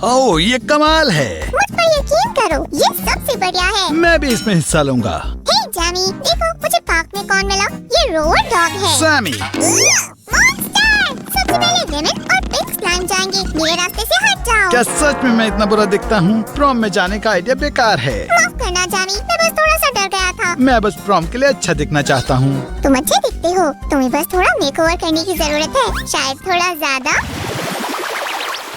ओह, ये कमाल है। मुझ पर यकीन करो, ये सबसे बढ़िया है। मैं भी इसमें हिस्सा लूंगा। हे जैमी, देखो मुझे पार्क में कौन मिला। ये रोवर डॉग है। सैमी। मॉन्स्टर! सबसे पहले लेमन और पिंक स्लाइम जाएंगे। मेरे रास्ते से हट जाओ। क्या सच में मैं इतना बुरा दिखता हूँ? प्रॉम में जाने का आइडिया बेकार है। माफ करना जैमी, मैं बस थोड़ा सा डर गया था। मैं बस प्रॉम के लिए अच्छा दिखना चाहता हूँ। तुम अच्छे दिखते हो, तुम्हें बस थोड़ा मेकओवर करने की जरूरत है, शायद थोड़ा ज्यादा।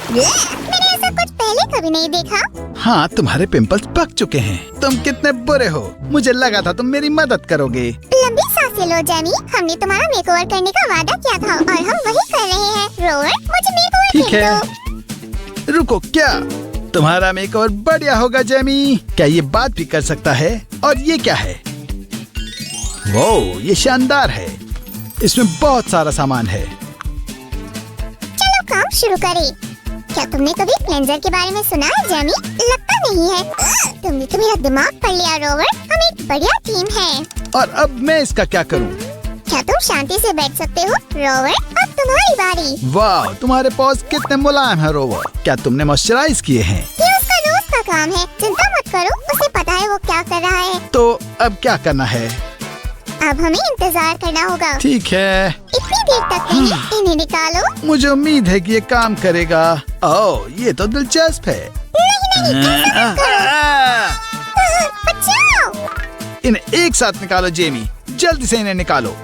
मैंने ऐसा कुछ पहले कभी नहीं देखा। हाँ, तुम्हारे पिंपल्स पक चुके हैं। तुम कितने बुरे हो। मुझे लगा था तुम मेरी मदद करोगे। लंबी सांसें लो जैमी, हमने तुम्हारा मेकओवर करने का वादा किया था और हम वही कर रहे हैं। रोवर, मुझे मेकओवर ठीक किट है। दो। रुको, क्या तुम्हारा मेकओवर बढ़िया होगा जैमी? क्या ये बात भी कर सकता है? और ये क्या है? वो, ये शानदार है। इसमें बहुत सारा सामान है। चलो काम शुरू करें। क्या तुमने कभी क्लेंजर के बारे में सुना है जैमी? लगता नहीं है। तुमने तो मेरा दिमाग पढ़ लिया रोवर। हम एक बढ़िया टीम है। और अब मैं इसका क्या करूं? क्या तुम शांति से बैठ सकते हो रोवर? अब तुम्हारी बारी। वाह, तुम्हारे पॉज कितने मुलायम है रोवर। क्या तुमने मॉइस्चराइज किए हैं? ये उसका रोज का काम है, चिंता मत करो, उसे पता है वो क्या कर रहा है। तो अब क्या करना है? अब हमें इंतजार करना होगा। ठीक है। इतनी देर तक नहीं, इन्हें निकालो। मुझे उम्मीद है कि ये काम करेगा। ओह, ये तो दिलचस्प है। नहीं, ऐसा मत करो। बचाओ। इन्हें एक साथ निकालो जेमी, जल्दी से इन्हें निकालो।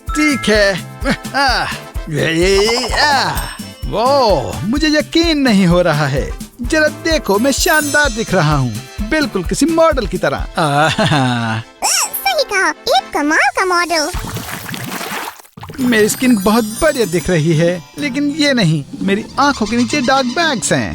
ठीक है। वो, मुझे यकीन नहीं हो रहा है। जरा देखो, मैं शानदार दिख रहा हूँ, बिल्कुल किसी मॉडल की तरह। सही कहा, एक कमाल का मॉडल। मेरी स्किन बहुत बढ़िया दिख रही है, लेकिन ये नहीं, मेरी आंखों के नीचे डार्क बैग्स हैं।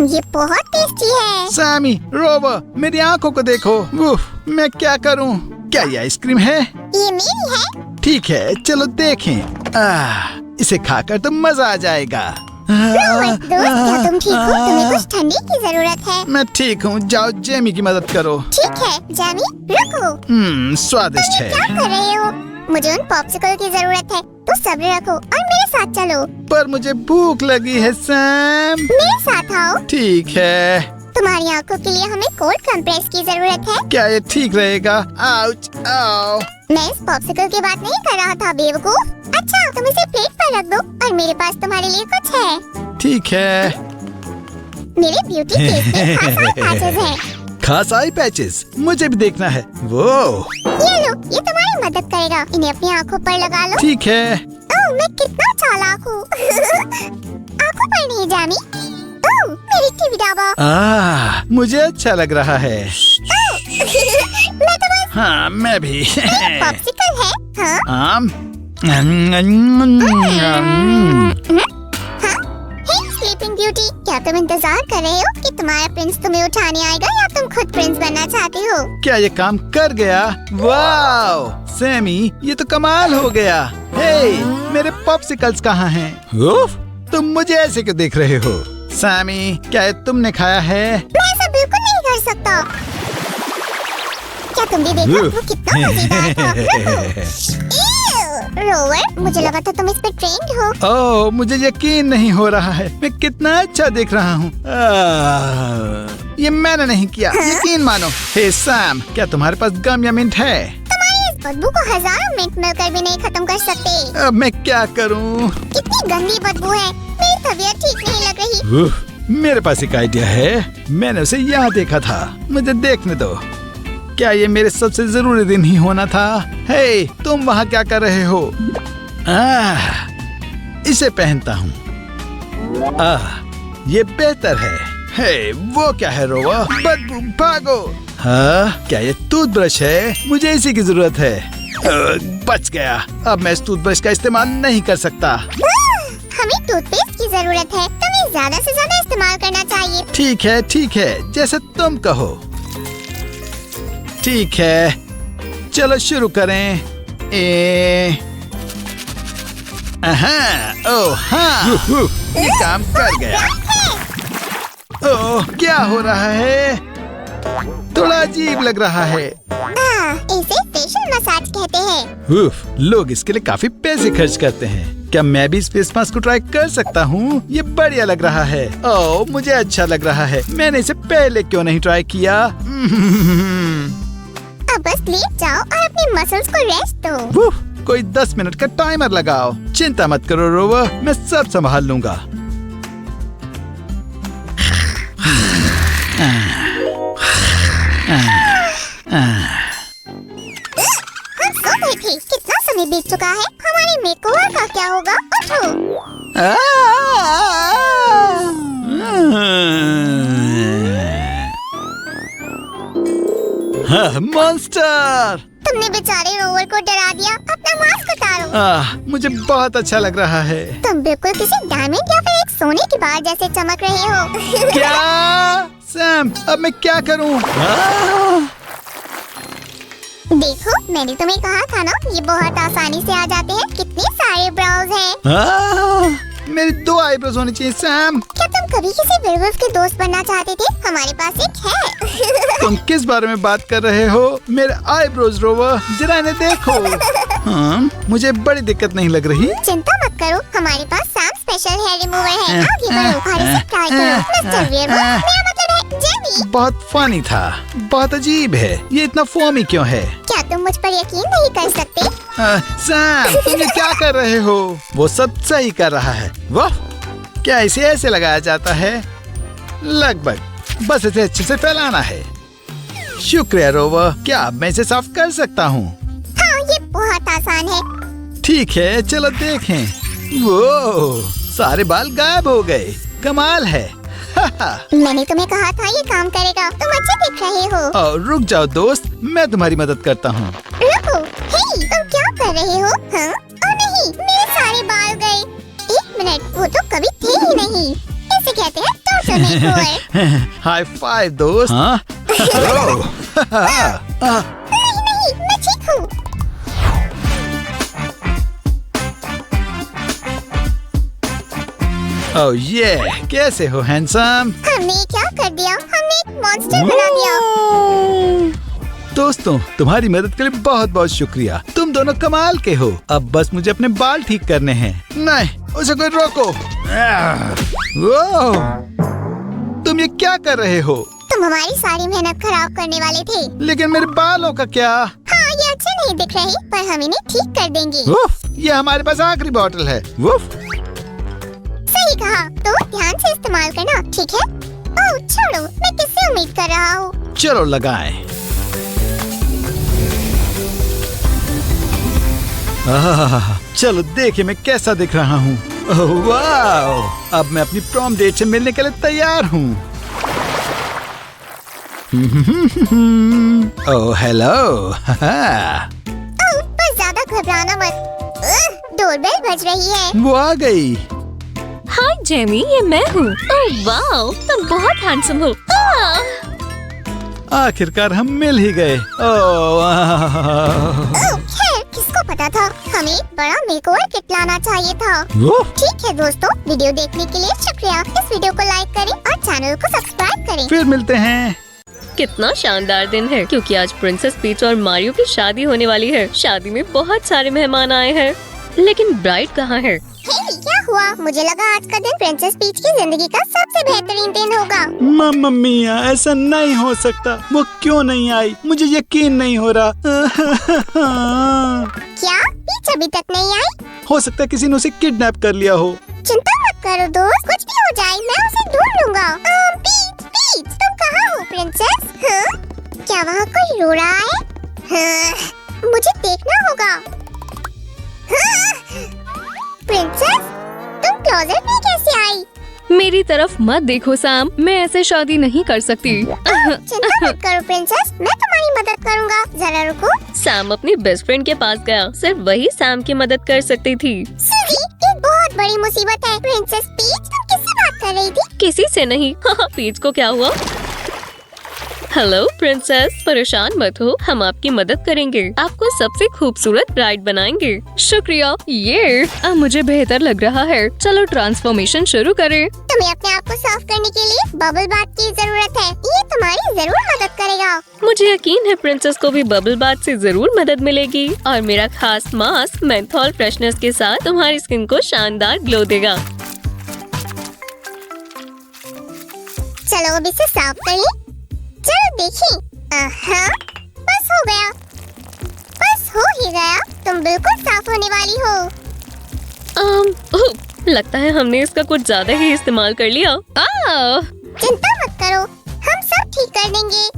ये बहुत टेस्टी है। सैमी, रोवर, मेरी आंखों को देखो। उफ, मैं क्या करूं? क्या ये आइसक्रीम है? ये मेरी है। ठीक है, चलो देखें। इसे खाकर तो मजा आ जाएगा। रोवर दोस्त, क्या तुम ठीक हो? तुम्हें कुछ ठंडी की जरूरत है। मैं ठीक हूँ, जाओ जेमी की मदद करो। ठीक है जैमी, रुको। स्वादिष्ट क्या है। कर रहे हो? मुझे उन पॉप्सिकल की जरूरत है, तो सब्र रखो और मेरे साथ चलो। पर मुझे भूख लगी है सैम। मेरे साथ आओ। ठीक है। तुम्हारी आंखों के लिए हमें कोल्ड कंप्रेस की जरूरत है। क्या ये ठीक रहेगा? आउच, आओ। मैं इस पॉप्सिकल की बात नहीं कर रहा था बेवकूफ। अच्छा, तुम इसे प्लेट पर रख दो और मेरे पास तुम्हारे लिए कुछ है। ठीक है। मेरे ब्यूटी केस में खास पैचेस हैं। खास आई पैचेस, मुझे भी देखना है। वो, ये लो, ये तुम्हारी मदद करेगा। इन्हें अपनी आंखों पर लगा लो। ठीक है। ओह, मैं कितना चालाक हूँ। आंखों पर नहीं जामी। ओह, मेरी टीवी डाबा। मुझे अच्छा लग रहा है। मैं तो बस हाँ, मैं भी। पॉप्सिकल है। हाँ? आम। हे स्लीपिंग ब्यूटी, क्या तुम इंतजार कर रहे हो कि तुम्हारा प्रिंस तुम्हें उठाने आएगा या तुम खुद प्रिंस बनना चाहते हो? क्या ये काम कर गया? वाओ, सैमी, ये तो कमाल हो गया। हे, मेरे पॉप्सिकल्स कहाँ हैं? उफ, तुम मुझे ऐसे क्यों देख रहे हो? सैमी, क्या ये तुमने खाया है? मैं ऐसा बिल्कुल नहीं कर सकता। क्या तुम भी देखो, वो कितना मजेदार था। रोवर, मुझे लगा था तुम इस पे ट्रेंड हो। ओह, मुझे यकीन नहीं हो रहा है, मैं कितना अच्छा दिख रहा हूँ। ये मैंने नहीं किया, यकीन मानो। हे सैम, क्या तुम्हारे पास गम या मिंट है? तुम्हारी इस बदबू को हजारों मिनट मिलकर भी नहीं खत्म कर सकते। अब मैं क्या करूँ? कितनी गंदी बदबू है, मेरी तबीयत ठीक नहीं लग रही। उफ, मेरे पास एक आइडिया है। मैंने उसे यहाँ देखा था, मुझे देखने दो। क्या ये मेरे सबसे जरूरी दिन ही होना था? हे, तुम वहाँ क्या कर रहे हो? इसे पहनता हूँ। ये बेहतर है। हे, वो क्या है रोवा? बदबू, भागो। हाँ, क्या ये टूथब्रश है? मुझे इसी की जरूरत है। बच गया। अब मैं इस टूथब्रश का इस्तेमाल नहीं कर सकता। हमें टूथपेस्ट की जरूरत है, तुम्हें ज्यादा से ज्यादा इस्तेमाल करना चाहिए। ठीक है, जैसे तुम कहो। ठीक है, चलो शुरू करें। ओह हाँ, ये काम कर गया। ओह, क्या हो रहा है? थोड़ा अजीब लग रहा है। इसे फेशियल मसाज कहते हैं। उफ, लोग इसके लिए काफी पैसे खर्च करते हैं। क्या मैं भी इस फेस मास्क को ट्राई कर सकता हूँ? ये बढ़िया लग रहा है। ओह, मुझे अच्छा लग रहा है। मैंने इसे पहले क्यों नहीं ट्राई किया? अब बस लेट जाओ और अपने मसल्स को रेस्ट दो। कोई 10 मिनट का टाइमर लगाओ। चिंता मत करो रोवर, मैं सब संभाल लूंगा। हम सो गए थे। कितना समय बीत चुका है। हमारे मेकओवर का क्या होगा? उठो। मॉन्स्टर! तुमने बेचारे रोवर को डरा दिया। अपना मास्क उतारो। मुझे बहुत अच्छा लग रहा है। तुम बिल्कुल किसी डायमंड या फिर एक सोने की बार जैसे चमक रहे हो। क्या? सैम, अब मैं क्या करूं? देखो, मैंने तुम्हें कहा था ना, ये बहुत आसानी से आ जाते हैं। कितने सारे ब्राउज हैं। मेरी 2 आईब्रोज होनी चाहिए सैम। क्या तुम कभी किसी वेयरवुल्फ के दोस्त बनना चाहते थे? हमारे पास एक है। तुम किस बारे में बात कर रहे हो? मेरे आईब्रोज रोवर, जरा इन्हें देखो। मुझे बड़ी दिक्कत नहीं लग रही। चिंता मत करो, हमारे पास सैम स्पेशल हेयर रिमूवर है। आगे बढ़ो और इसे ट्राई करो। मिस्टर वेयरवुल्फ, मेरा मतलब है जेमी। बहुत फनी था। बहुत अजीब है। ये इतना फोमी क्यों है? क्या तुम मुझ पर यकीन नहीं कर सकते? सैम, तुम ये क्या कर रहे हो? वो सब सही कर रहा है। वाह, क्या इसे ऐसे लगाया जाता है? लगभग। बस इसे अच्छे से फैलाना है। शुक्रिया रोवर। क्या अब मैं इसे साफ कर सकता हूँ? हाँ, ये बहुत आसान है। ठीक है, चलो देखें। वो सारे बाल गायब हो गए। कमाल है। मैंने तुम्हें कहा था ये काम करेगा। तुम अच्छे दिख रहे हो। और रुक जाओ दोस्त, मैं तुम्हारी मदद करता हूँ। रुको, हे, तुम क्या कर रहे हो? हाँ? और नहीं, मेरे सारे बाल गए। 1 मिनट, वो तो कभी थे ही नहीं। इसे कहते हैं टोटल मेकओवर। हाई फाइव दोस्त। हाँ? नहीं नहीं, मैं ठीक हूँ। ओह ये, कैसे हो हैंडसम? हमने ये क्या कर दिया? हमने एक मॉन्स्टर बना दिया। दोस्तों, तुम्हारी मदद के लिए बहुत बहुत शुक्रिया। तुम दोनों कमाल के हो। अब बस मुझे अपने बाल ठीक करने हैं। नहीं, उसे कोई रोको। वो, तुम ये क्या कर रहे हो? तुम हमारी सारी मेहनत खराब करने वाले थे। लेकिन मेरे बालों का क्या? हाँ, ये अच्छे नहीं दिख रहे, पर हम इन्हें ठीक कर देंगे। उफ, ये हमारे पास आखिरी बॉटल है। उफ। सही कहा, तो ध्यान से इस्तेमाल करना, ठीक है? ओह छोड़ो, मैं किससे उम्मीद कर रहा हूँ? चलो लगाएं। चलो देखिए मैं कैसा दिख रहा हूँ। ओह वाह, अब मैं अपनी प्रॉम डेट से मिलने के लिए तैयार हूँ। Oh hello. ओह, पर ज्यादा घबराना मत। डोरबेल बज रही है। वो आ गई। हाय जेमी, ये मैं हूँ। ओह वाओ, तुम बहुत हैंडसम हो। आखिरकार हम मिल ही गए। खैर, किसको पता था? हमें एक बड़ा मेकओवर किट लाना चाहिए था। ठीक है दोस्तों, वीडियो देखने के लिए शुक्रिया। इस वीडियो को लाइक करें और चैनल को सब्सक्राइब करें। फिर मिलते हैं। कितना शानदार दिन है, क्योंकि आज प्रिंसेस पीच और मारियो की शादी होने वाली है। शादी में बहुत सारे मेहमान आए हैं, लेकिन ब्राइड कहाँ है? हे, क्या हुआ? मुझे लगा आज का दिन प्रिंसेस पीच की जिंदगी का सबसे बेहतरीन दिन होगा। मम्मा मिया, ऐसा नहीं हो सकता। वो क्यों नहीं आई? मुझे यकीन नहीं हो रहा। क्या पीच अभी तक नहीं आई? हो सकता है किसी ने उसे किडनैप कर लिया हो। चिंता मत करो दोस्त, कुछ भी हो जाए मैं उसे ढूंढ लूंगा। पीच, पीच, तुम कहाँ हो प्रिंसेस? हाँ? क्या वहाँ कोई रो रहा है? हाँ, मुझे देखना होगा। हाँ? प्रिंसेस, तुम क्लोजेट में कैसे आई? मेरी तरफ मत देखो सैम, मैं ऐसे शादी नहीं कर सकती। चिंता मत करो प्रिंसेस, मैं तुम्हारी मदद करूंगा। जरा रुको। सैम अपनी बेस्ट फ्रेंड के पास गया, सिर्फ वही सैम की मदद कर सकती थी। सूजी, एक बहुत बड़ी मुसीबत है। प्रिंसेस पीच, तुम किससे बात कर रही थी? किसी से नहीं। पीच को क्या हुआ? हेलो प्रिंसेस, परेशान मत हो, हम आपकी मदद करेंगे। आपको सबसे खूबसूरत ब्राइड बनाएंगे। शुक्रिया। ये अब मुझे बेहतर लग रहा है। चलो ट्रांसफॉर्मेशन शुरू करें। तुम्हें अपने आप को साफ करने के लिए बबल बाथ की जरूरत है। ये तुम्हारी जरूर मदद करेगा। मुझे यकीन है प्रिंसेस को भी बबल बाथ से जरूर मदद मिलेगी और मेरा खास मास्क मेंथोल फ्रेशनेस के साथ तुम्हारी स्किन को शानदार ग्लो देगा। चलो अब इसे साफ कर ले। चलो देखें। बस हो गया। बस हो ही गया। तुम बिल्कुल साफ होने वाली हो। ओह, लगता है हमने इसका कुछ ज्यादा ही इस्तेमाल कर लिया। चिंता मत करो, हम सब ठीक कर देंगे।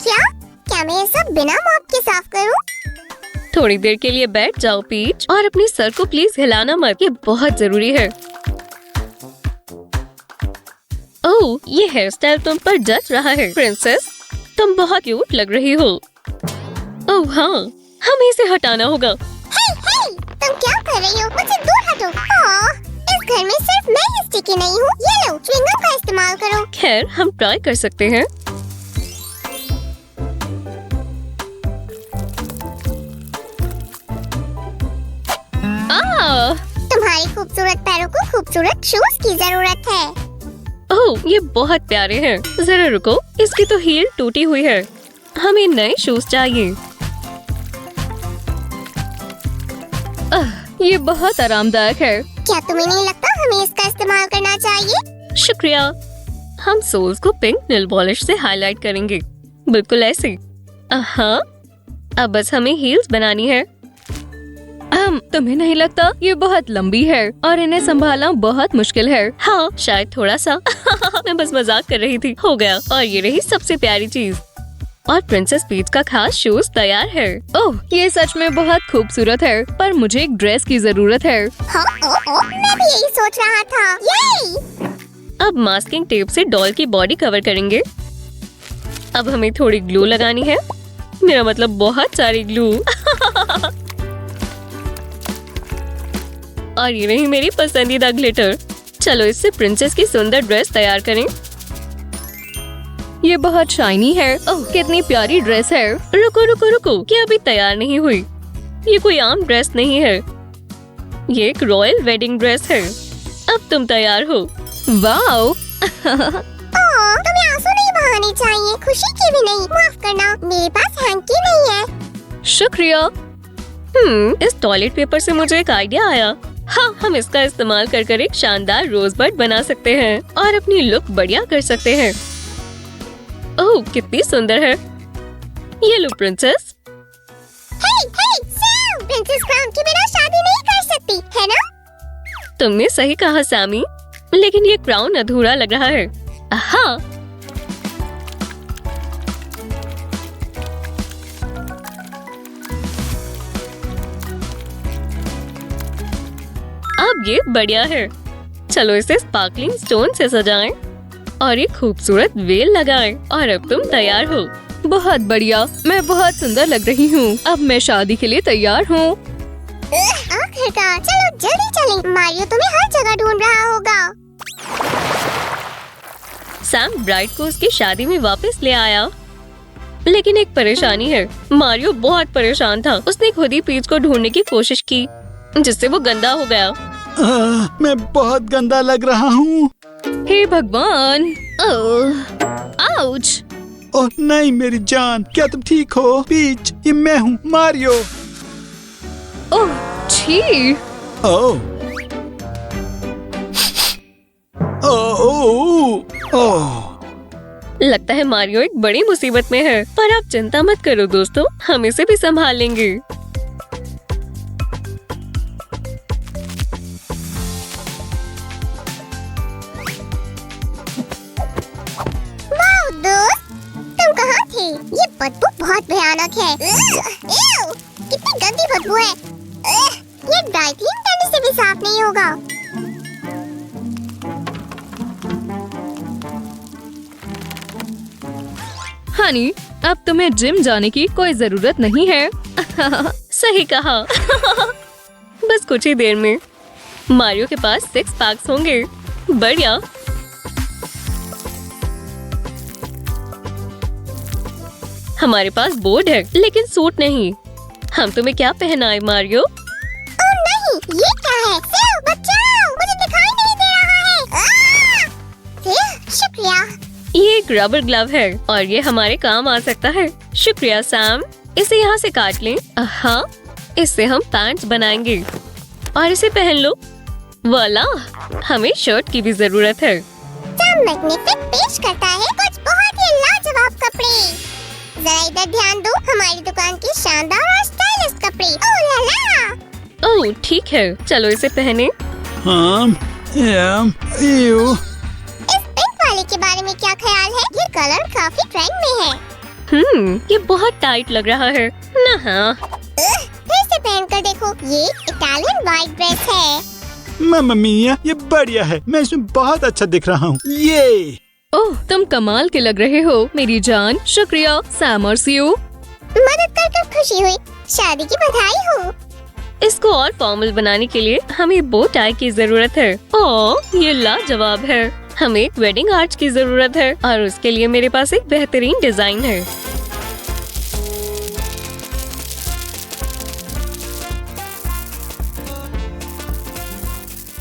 क्या मैं ये सब बिना मॉप के साफ करूं? थोड़ी देर के लिए बैठ जाओ पीच और अपने सर को प्लीज हिलाना मत, ये बहुत जरूरी है। ओह, ये हेयर स्टाइल तुम पर जच रहा है प्रिंसेस, तुम बहुत क्यूट लग रही हो। ओह हाँ, हमें इसे हटाना होगा। तुम क्या कर रही हो? मुझसे दूर हटो। इस घर में सिर्फ मैं ही स्टिकी नहीं हूँ। ये लो, च्युइंगम का इस्तेमाल करो। खैर, हम ट्राई कर सकते हैं। तुम्हारी खूबसूरत पैरों को खूबसूरत शूज की जरूरत है। ओह, ये बहुत प्यारे हैं। जरा रुको, इसकी तो हील टूटी हुई है। हमें नए शूज चाहिए। ये बहुत आरामदायक है। क्या तुम्हें नहीं लगता हमें इसका इस्तेमाल करना चाहिए? शुक्रिया। हम सोल्स को पिंक नेल पॉलिश से हाईलाइट करेंगे, बिल्कुल ऐसे। हाँ, अब बस हमें हील्स बनानी है। तुम्हें नहीं लगता ये बहुत लंबी है और इन्हें संभालना बहुत मुश्किल है? हाँ, शायद थोड़ा सा। मैं बस मजाक कर रही थी। हो गया। और ये रही सबसे प्यारी चीज। और प्रिंसेस पीच का खास शूज तैयार है। ओह, ये सच में बहुत खूबसूरत है, पर मुझे एक ड्रेस की जरूरत है। मैं भी यही सोच रहा था। ये अब मास्किंग टेप से डॉल की बॉडी कवर करेंगे। अब हमें थोड़ी ग्लू लगानी है, मेरा मतलब बहुत सारी ग्लू। और ये रही मेरी पसंदीदा ग्लिटर। चलो इससे प्रिंसेस की सुंदर ड्रेस तैयार करें। ये बहुत शाइनी है। ओह, कितनी प्यारी ड्रेस है। रुको रुको रुको, क्या अभी तैयार नहीं हुई? ये कोई आम ड्रेस नहीं है, ये एक रॉयल वेडिंग ड्रेस है। अब तुम तैयार हो। वाओ। तुम्हें आंसू नहीं बहाने चाहिए, खुशी की भी नहीं। माफ करना, मेरे पास हैंकी नहीं है। शुक्रिया। इस टॉयलेट पेपर से मुझे एक आइडिया आया। हाँ, हम इसका इस्तेमाल कर एक शानदार रोजबड बना सकते हैं और अपनी लुक बढ़िया कर सकते हैं। ओह, कितनी सुंदर है। ये लो प्रिंसेस। सैम, प्रिंसेस क्राउन के बिना शादी नहीं कर सकती, है ना? तुमने सही कहा सैमी, लेकिन ये क्राउन अधूरा लग रहा है। हाँ, अब ये बढ़िया है। चलो इसे स्पार्कलिंग स्टोन से सजाएं और एक खूबसूरत वेल लगाएं। और अब तुम तैयार हो। बहुत बढ़िया, मैं बहुत सुंदर लग रही हूँ। अब मैं शादी के लिए तैयार हूँ। आखिरकार, चलो जल्दी चलें। मारियो तुम्हें हर जगह ढूंढ रहा होगा। सैम ब्राइड को उसकी शादी में वापस ले आया, लेकिन एक परेशानी है। मारियो बहुत परेशान था। उसने खुद ही पीच को ढूंढने की कोशिश की, जिससे वो गंदा हो गया। मैं बहुत गंदा लग रहा हूँ। हे भगवान। आउच। ओह नहीं मेरी जान, क्या तुम ठीक हो? पीच, ये मैं हूँ, मारियो। ओह छी। ओह ओह, लगता है मारियो एक बड़ी मुसीबत में है, पर आप चिंता मत करो दोस्तों, हम इसे भी संभाल लेंगे। तुम कहाँ थे? ये बदबू बहुत भयानक है। कितनी गंदी बदबू है। ये ड्राई क्लीन करने से भी साफ नहीं होगा। हनी, अब तुम्हें जिम जाने की कोई जरूरत नहीं है। सही कहा। बस कुछ ही देर में मारियो के पास 6 पैक्स होंगे। बढ़िया। हमारे पास बोर्ड है लेकिन सूट नहीं। हम तुम्हें क्या पहनाए मारियो? ओह नहीं, ये क्या है? सेव, बचाओ, मुझे दिखाई नहीं दे रहा है। सेव, शुक्रिया। ये एक रबर ग्लव है और ये हमारे काम आ सकता है। शुक्रिया सैम। इसे यहाँ से काट लें। हाँ, इससे हम पैंट्स बनाएंगे और इसे पहन लो। वाला, हमें शर्ट की भी जरूरत है। सैम मैग्निफिक पेश करता है कुछ बहुत ही लाजवाब कपड़े। जरा इधर ध्यान दो, हमारी दुकान के शानदार और स्टाइलिश कपड़े। ओह ला ला। ओह ठीक है, चलो इसे पहने। इस पिंक वाले के बारे में क्या ख्याल है? ये कलर काफी ट्रेंड में है। ये बहुत टाइट लग रहा है ना। हाँ, फिर से पहन कर देखो, ये इटालियन वाइट ड्रेस है। मम्मा मिया, ये बढ़िया है। मैं इसमें बहुत अच्छा दिख रहा हूँ। ये ओह, तुम कमाल के लग रहे हो मेरी जान। शुक्रिया सैम और सीयू। मदद कर खुशी हुई। शादी की बधाई हो। इसको और फॉर्मल बनाने के लिए हमें बो टाई की जरूरत है। ओह, ये लाजवाब है। हमें एक वेडिंग आर्च की जरूरत है और उसके लिए मेरे पास एक बेहतरीन डिजाइन है।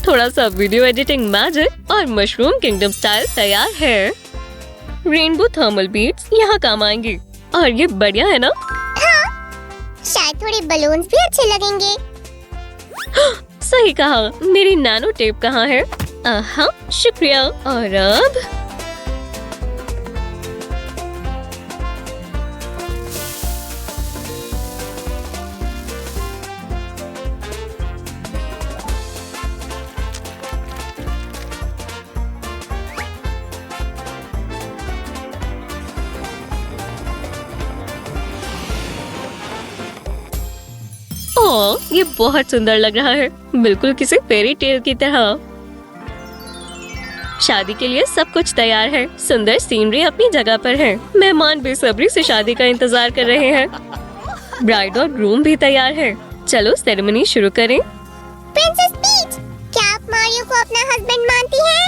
थोड़ा सा वीडियो एडिटिंग मैजिक और मशरूम किंगडम स्टाइल तैयार है। रेनबो थर्मल बीड्स यहाँ काम आएंगे और ये बढ़िया है ना? हाँ, शायद थोड़े बलून्स भी अच्छे लगेंगे। सही कहा। मेरी नैनो टेप कहाँ है? हाँ, शुक्रिया। और अब ओह, ये बहुत सुंदर लग रहा है, बिल्कुल किसी फेरी टेल की तरह। शादी के लिए सब कुछ तैयार है। सुंदर सीनरी अपनी जगह पर है। मेहमान बेसब्री से शादी का इंतजार कर रहे हैं। ब्राइड और ग्रूम भी तैयार है। चलो सेरेमनी शुरू करें। प्रिंसेस पीच, क्या आप मारियो को अपना हस्बैंड मानती हैं?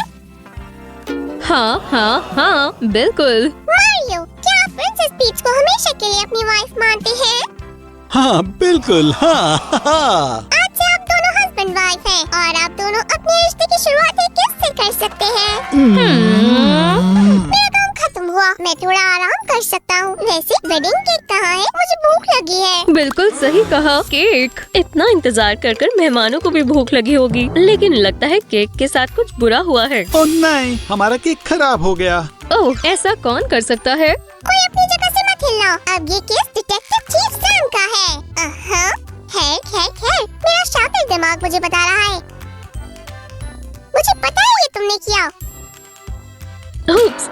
हाँ हाँ हाँ, बिल्कुल। मारियो, क्या आप प्रिंसेस पीच को हमेशा के लिए अपनी वाइफ मानते हैं? हाँ बिल्कुल। हाँ, हाँ। आज से आप दोनों हस्बैंड वाइफ हैं और आप दोनों अपने रिश्ते की शुरुआत एक किस से कर सकते हैं। मेरा काम खत्म हुआ, मैं थोड़ा आराम कर सकता हूँ। वैसे वेडिंग केक कहाँ है? मुझे भूख लगी है। बिल्कुल सही कहा, केक। इतना इंतजार कर मेहमानों को भी भूख लगी होगी, लेकिन लगता है केक के साथ कुछ बुरा हुआ है। ओ नहीं, हमारा केक खराब हो गया। ओह, ऐसा कौन कर सकता है? कोई अपनी जगह से मत हिलना। अब ये केस डिटेक्टिव चीफ सैम का है। खैर, मेरा शातिर दिमाग मुझे बता रहा है। मुझे पता है ये तुमने किया। उप्स,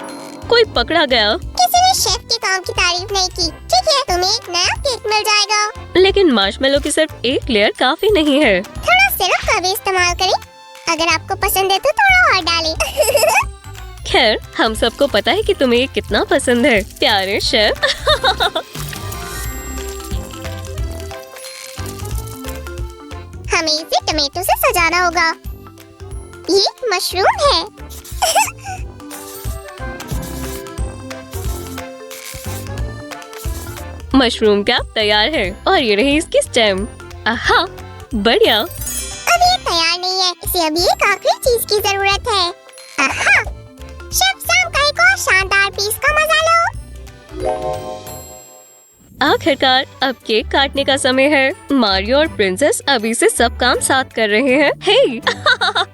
कोई पकड़ा गया। किसी ने शेफ के काम की तारीफ नहीं की। ठीक है, तुम्हें एक नया केक मिल जाएगा। लेकिन मार्शमेलो की सिर्फ एक लेयर काफी नहीं है। थोड़ा सिरप का भी इस्तेमाल करें। अगर आपको पसंद है तो थोड़ा और डालें। खैर, हम सबको पता है कि तुम्हें ये कितना पसंद है, प्यारे शेफ। हमें इसे टमेटो से सजाना होगा। ये मशरूम है। मशरूम कैप तैयार है और ये रही इसकी स्टेम। आहा, बढ़िया। अब ये तैयार नहीं है, इसे अभी एक आखिरी चीज की जरूरत है। आहा, शेफ सैम का एक और शानदार पीस का मजा लो। आखिरकार अब केक काटने का समय है। मारियो और प्रिंसेस अभी से सब काम साथ कर रहे हैं। हे,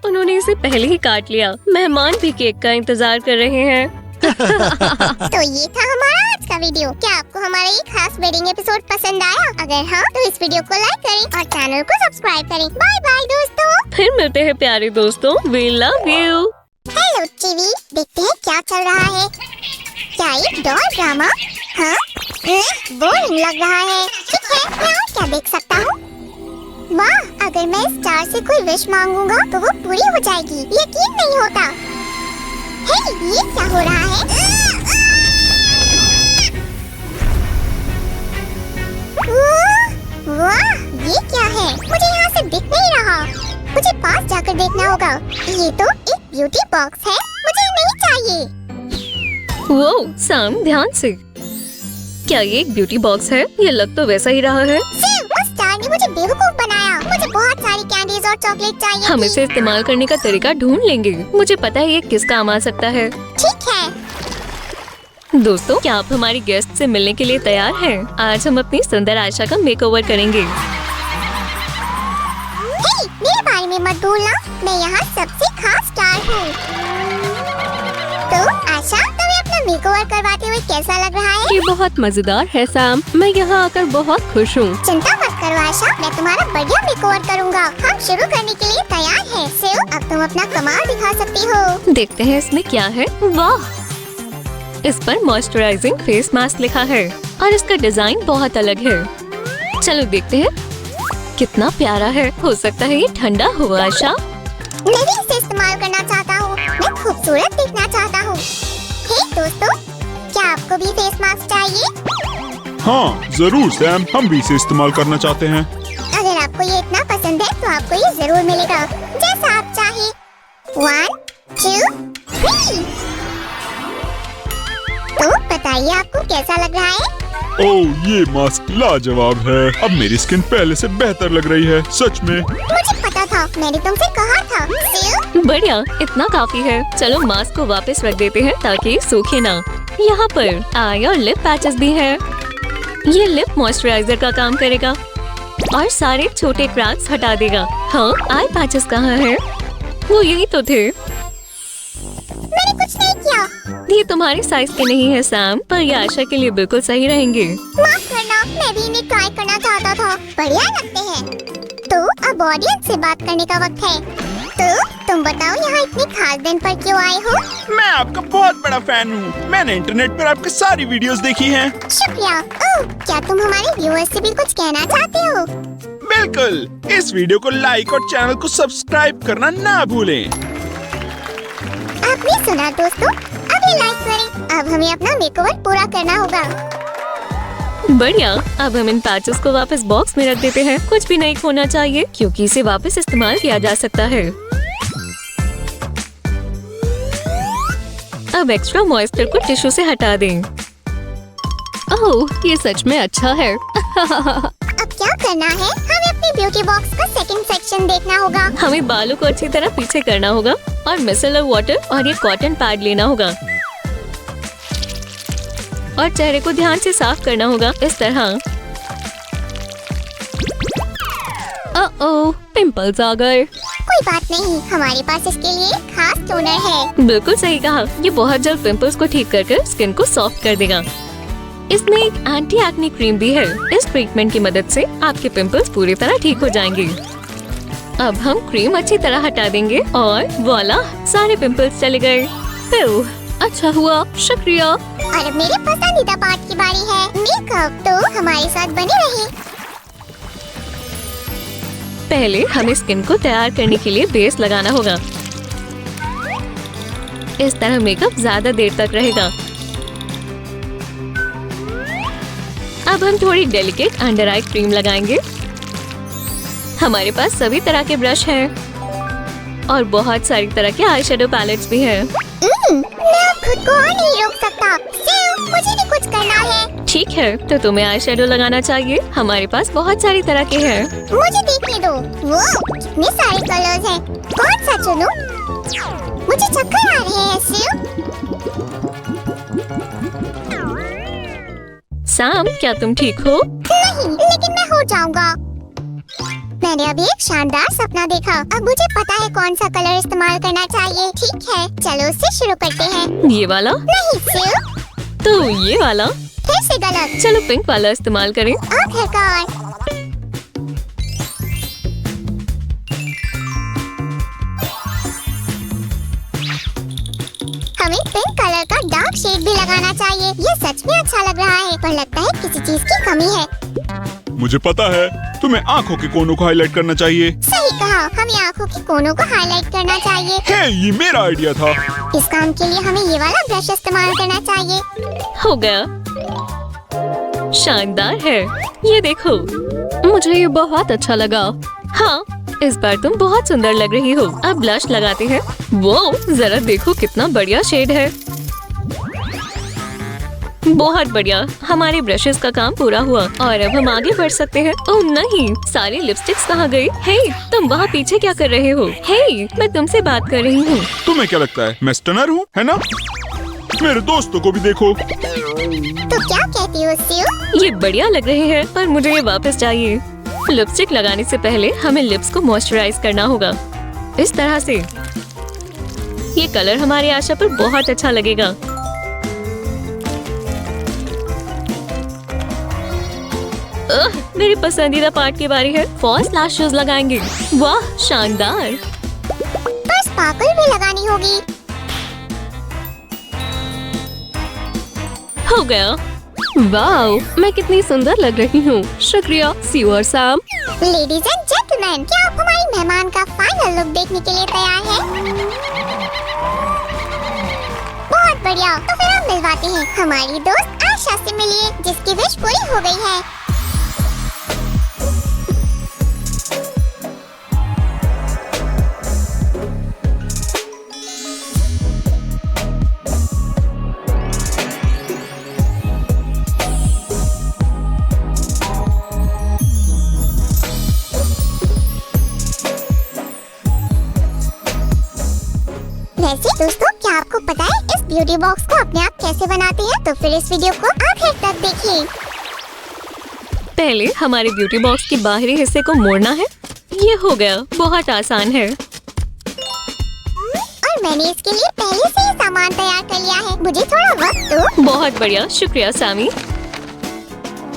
उन्होंने इसे पहले ही काट लिया। मेहमान भी केक का इंतजार कर रहे हैं। तो ये था हमारा आज का वीडियो। क्या आपको हमारा ये खास वेडिंग एपिसोड पसंद आया? अगर हाँ, तो इस वीडियो को लाइक करें और चैनल को सब्सक्राइब करें। बाय बाय दोस्तों। फिर मिलते हैं प्यारे दोस्तों। We love you. Hello TV, देखते हैं क्या चल रहा है। क्या एक डॉल ड्रामा? हाँ, बोरिंग लग रहा है। ठीक है, मैं और क्या देख सकता हूँ? वाह, अगर मैं स्टार से कोई विश मांगूंगा तो वो पूरी हो जाएगी। यकीन नहीं होता। हे, ये क्या हो रहा है? वाह, ये क्या है? मुझे यहाँ से दिख नहीं रहा। मुझे पास जाकर देखना होगा। ये तो एक ब्यूटी बॉक्स है, मुझे नहीं चाहिए। वो सैम, ध्यान से। क्या ये एक ब्यूटी बॉक्स है? ये लग तो वैसा ही रहा है। सेम, उस स्टार ने मुझे बेवकूफ बनाया। मुझे बहुत सारी कैंडीज और चॉकलेट चाहिए हम थी। इसे इस्तेमाल करने का तरीका ढूंढ लेंगे। मुझे पता है ये किस काम आ सकता है। ठीक है। दोस्तों, क्या आप हमारी गेस्ट से मिलने के लिए तैयार हैं? आज हम अपनी सुंदर आशा का मेकओवर करेंगे। हे, मेरे बारे में मत भूलना, मैं यहाँ सबसे खास स्टार हूँ। तो आशा, तुम्हें अपना मेकओवर करवाते हुए कैसा लग रहा है? ये बहुत मजेदार है सैम, मैं यहाँ आकर बहुत खुश हूँ। चिंता मत करो आशा, मैं तुम्हारा बढ़िया मेकओवर करूँगा। हम शुरू करने के लिए तैयार हैं। सेव, अब तुम अपना कमाल दिखा सकती हो। देखते हैं इसमें क्या है। वाह, इस पर मॉइस्चराइजिंग फेस मास्क लिखा है और इसका डिजाइन बहुत अलग है। चलो देखते हैं कितना प्यारा है। हो सकता है ये ठंडा हो। आशा, मैं भी इसे इस्तेमाल करना चाहता हूँ। मैं खूबसूरत दिखना चाहता हूँ। हे दोस्तों, क्या आपको भी फेस मास्क चाहिए? हाँ जरूर सैम, हम भी इसे इस्तेमाल करना चाहते हैं। अगर आपको ये इतना पसंद है तो आपको ये जरूर मिलेगा, जैसा आप चाहे। 1, 2, 3। तो बताइए आपको कैसा लग रहा है? ओह, ये मास्क लाजवाब है। अब मेरी स्किन पहले से बेहतर लग रही है, सच में। मुझे पता था, मैंने तुमसे कहा था। सेव, बढ़िया, इतना काफी है। चलो मास्क को वापस रख देते हैं ताकि सूखे ना। यहाँ पर आई और लिप पैचेस भी है। ये लिप मॉइस्चराइजर का काम करेगा और सारे छोटे क्रैक्स हटा देगा। हाँ, आई पैचेस कहाँ है? वो यही तो थे। मैंने कुछ नहीं किया। ये तुम्हारे साइज के नहीं है सैम, पर ये आशा के लिए बिल्कुल सही रहेंगे। माफ करना, मैं भी इन्हें ट्राई करना चाहता था। बढ़िया लगते हैं। तो अब ऑडियंस से बात करने का वक्त है। तो तुम बताओ, यहाँ इतने खास दिन पर क्यों आए हो? मैं आपका बहुत बड़ा फैन हूँ। मैंने इंटरनेट पर आपकी सारी वीडियोस देखी हैं। शुक्रिया। ओह, क्या तुम हमारे व्यूअर्स से भी कुछ कहना चाहते हो? बिल्कुल, इस वीडियो को लाइक और चैनल को सब्सक्राइब करना ना भूलें। आपने सुना दोस्तों, अब ये लाइक करें। अब हमें अपना मेकओवर पूरा करना होगा। बढ़िया, अब हम इन पैचेस को वापस बॉक्स में रख देते हैं। कुछ भी नहीं खोना चाहिए क्योंकि इसे वापस इस्तेमाल किया जा सकता है। अब एक्स्ट्रा मॉइस्चर को टिश्यू से हटा दें। ओह, ये सच में अच्छा है। अब क्या करना है? हमें अपने ब्यूटी बॉक्स का सेकंड सेक्शन देखना होगा। हमें बालों को अच्छी तरह पीछे करना होगा और मिसेलर वाटर और ये कॉटन पैड लेना होगा और चेहरे को ध्यान से साफ करना होगा इस तरह। ओह, पिंपल्स आ गए। कोई बात नहीं, हमारे पास इसके लिए एक खास टोनर है। बिल्कुल सही कहा, ये बहुत जल्द पिंपल्स को ठीक कर स्किन को सॉफ्ट कर देगा। इसमें एक एंटी एक्ने क्रीम भी है। इस ट्रीटमेंट की मदद से आपके पिंपल्स पूरी तरह ठीक हो जाएंगे। अब हम क्रीम अच्छी तरह हटा देंगे और वॉला, सारे पिंपल्स चले गए। ओह, अच्छा हुआ, शुक्रिया। और अब मेरे पसंदीदा पार्ट की बारी है, मेकअप। तो हमारे साथ बने रहिए। पहले हमें स्किन को तैयार करने के लिए बेस लगाना होगा। इस तरह मेकअप ज्यादा देर तक रहेगा। अब हम थोड़ी डेलिकेट अंडर आई क्रीम लगाएंगे। हमारे पास सभी तरह के ब्रश हैं और बहुत सारी तरह के आई शेडो पैलेट्स भी हैं। मैं अब खुद को और नहीं रोक सकता। सेव, मुझे भी कुछ करना है। ठीक है, तो तुम्हें आई शेडो लगाना चाहिए। हमारे पास बहुत सारी तरह के हैं। मुझे देखने दो। वो कितने सारे कलर्स हैं। कौन सा चुनूं? मुझे चक्कर आ रहे हैं। सेव, सैम, क्या तुम ठीक हो? नहीं, लेकिन मैं हो जाऊंगा। मैंने अभी एक शानदार सपना देखा। अब मुझे पता है कौन सा कलर इस्तेमाल करना चाहिए। ठीक है, चलो उससे शुरू करते हैं। ये वाला? नहीं सेव, तो ये वाला? फिर से गलत। चलो पिंक वाला इस्तेमाल करें। आखिरकार। हमें पिंक कलर का डार्क शेड भी लगाना चाहिए। ये सच में अच्छा लग रहा है, पर लगता है किसी चीज की कमी है। मुझे पता है, तुम्हें आँखों के कोनों को हाईलाइट करना चाहिए। सही कहा, हमें आँखों के कोनों को हाईलाइट करना चाहिए। हे, ये मेरा आइडिया था। इस काम के लिए हमें ये वाला ब्रश इस्तेमाल करना चाहिए। हो गया, शानदार है। ये देखो। मुझे ये बहुत अच्छा लगा। हाँ, इस बार तुम बहुत सुंदर लग रही हो। अब ब्लश लगाते हैं। वो जरा देखो कितना बढ़िया शेड है। बहुत बढ़िया, हमारे ब्रशेस का काम पूरा हुआ और अब हम आगे बढ़ सकते हैं। ओह नहीं, सारे लिपस्टिक्स कहाँ गए? हे, तुम वहाँ पीछे क्या कर रहे हो? हे, मैं तुमसे बात कर रही हूँ। तुम्हें क्या लगता है मैं स्टनर हूँ, है ना? मेरे दोस्तों को भी देखो। तो क्या कहती हो स्यू? ये बढ़िया लग रहे हैं, पर मुझे ये वापस चाहिए। लिपस्टिक लगाने से पहले हमें लिप्स को मॉइस्चराइज करना होगा, इस तरह से। ये कलर हमारी आशा पर बहुत अच्छा लगेगा। मेरी पसंदीदा पार्ट की बारी है। फॉल्स लैशेस लगाएंगे। वाह, शानदार। पर स्पार्कल भी लगानी होगी। हो गया। वाओ, मैं कितनी सुंदर लग रही हूँ। शुक्रिया स्यू और सैम। लेडीज एंड जेंटलमैन, क्या आप हमारी मेहमान का फाइनल लुक देखने के लिए तैयार हैं? बहुत बढ़िया, तो फिर हम मिलवाते हैं। हमारी दोस्त आशा से मिलिए, जिसकी विश पूरी हो गई है। वैसे दोस्तों, क्या आपको पता है इस ब्यूटी बॉक्स को अपने आप कैसे बनाते हैं? तो फिर इस वीडियो को आखिर तक देखिए। पहले हमारे ब्यूटी बॉक्स के बाहरी हिस्से को मोड़ना है। ये हो गया, बहुत आसान है। और मैंने इसके लिए पहले से ही सामान तैयार कर लिया है। मुझे थोड़ा वक्त दो। बहुत बढ़िया, शुक्रिया सैमी।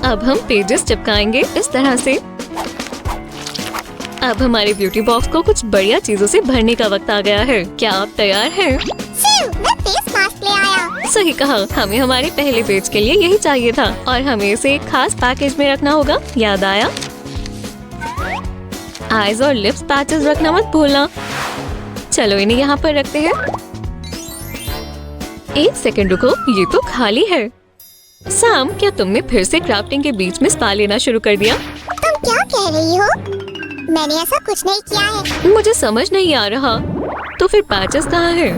अब हम पेजेस चिपकाएंगे इस तरह से। अब हमारे ब्यूटी बॉक्स को कुछ बढ़िया चीजों से भरने का वक्त आ गया है। क्या आप तैयार हैं? स्यू, मैं फेस मास्क ले आया। सही कहा, हमें हमारे पहले पेज के लिए यही चाहिए था और हमें इसे एक खास पैकेज में रखना होगा। याद आया? आईज और लिप्स पैचेस रखना मत भूलना। चलो इन्हें यहाँ पर रखते हैं। एक सेकंड रुको, ये तो खाली है। सैम, क्या तुमने फिर से क्राफ्टिंग के बीच में स्पा लेना शुरू कर दिया? तुम क्या कह रही हो? मैंने ऐसा कुछ नहीं किया है। मुझे समझ नहीं आ रहा। तो फिर पैचेस कहाँ हैं?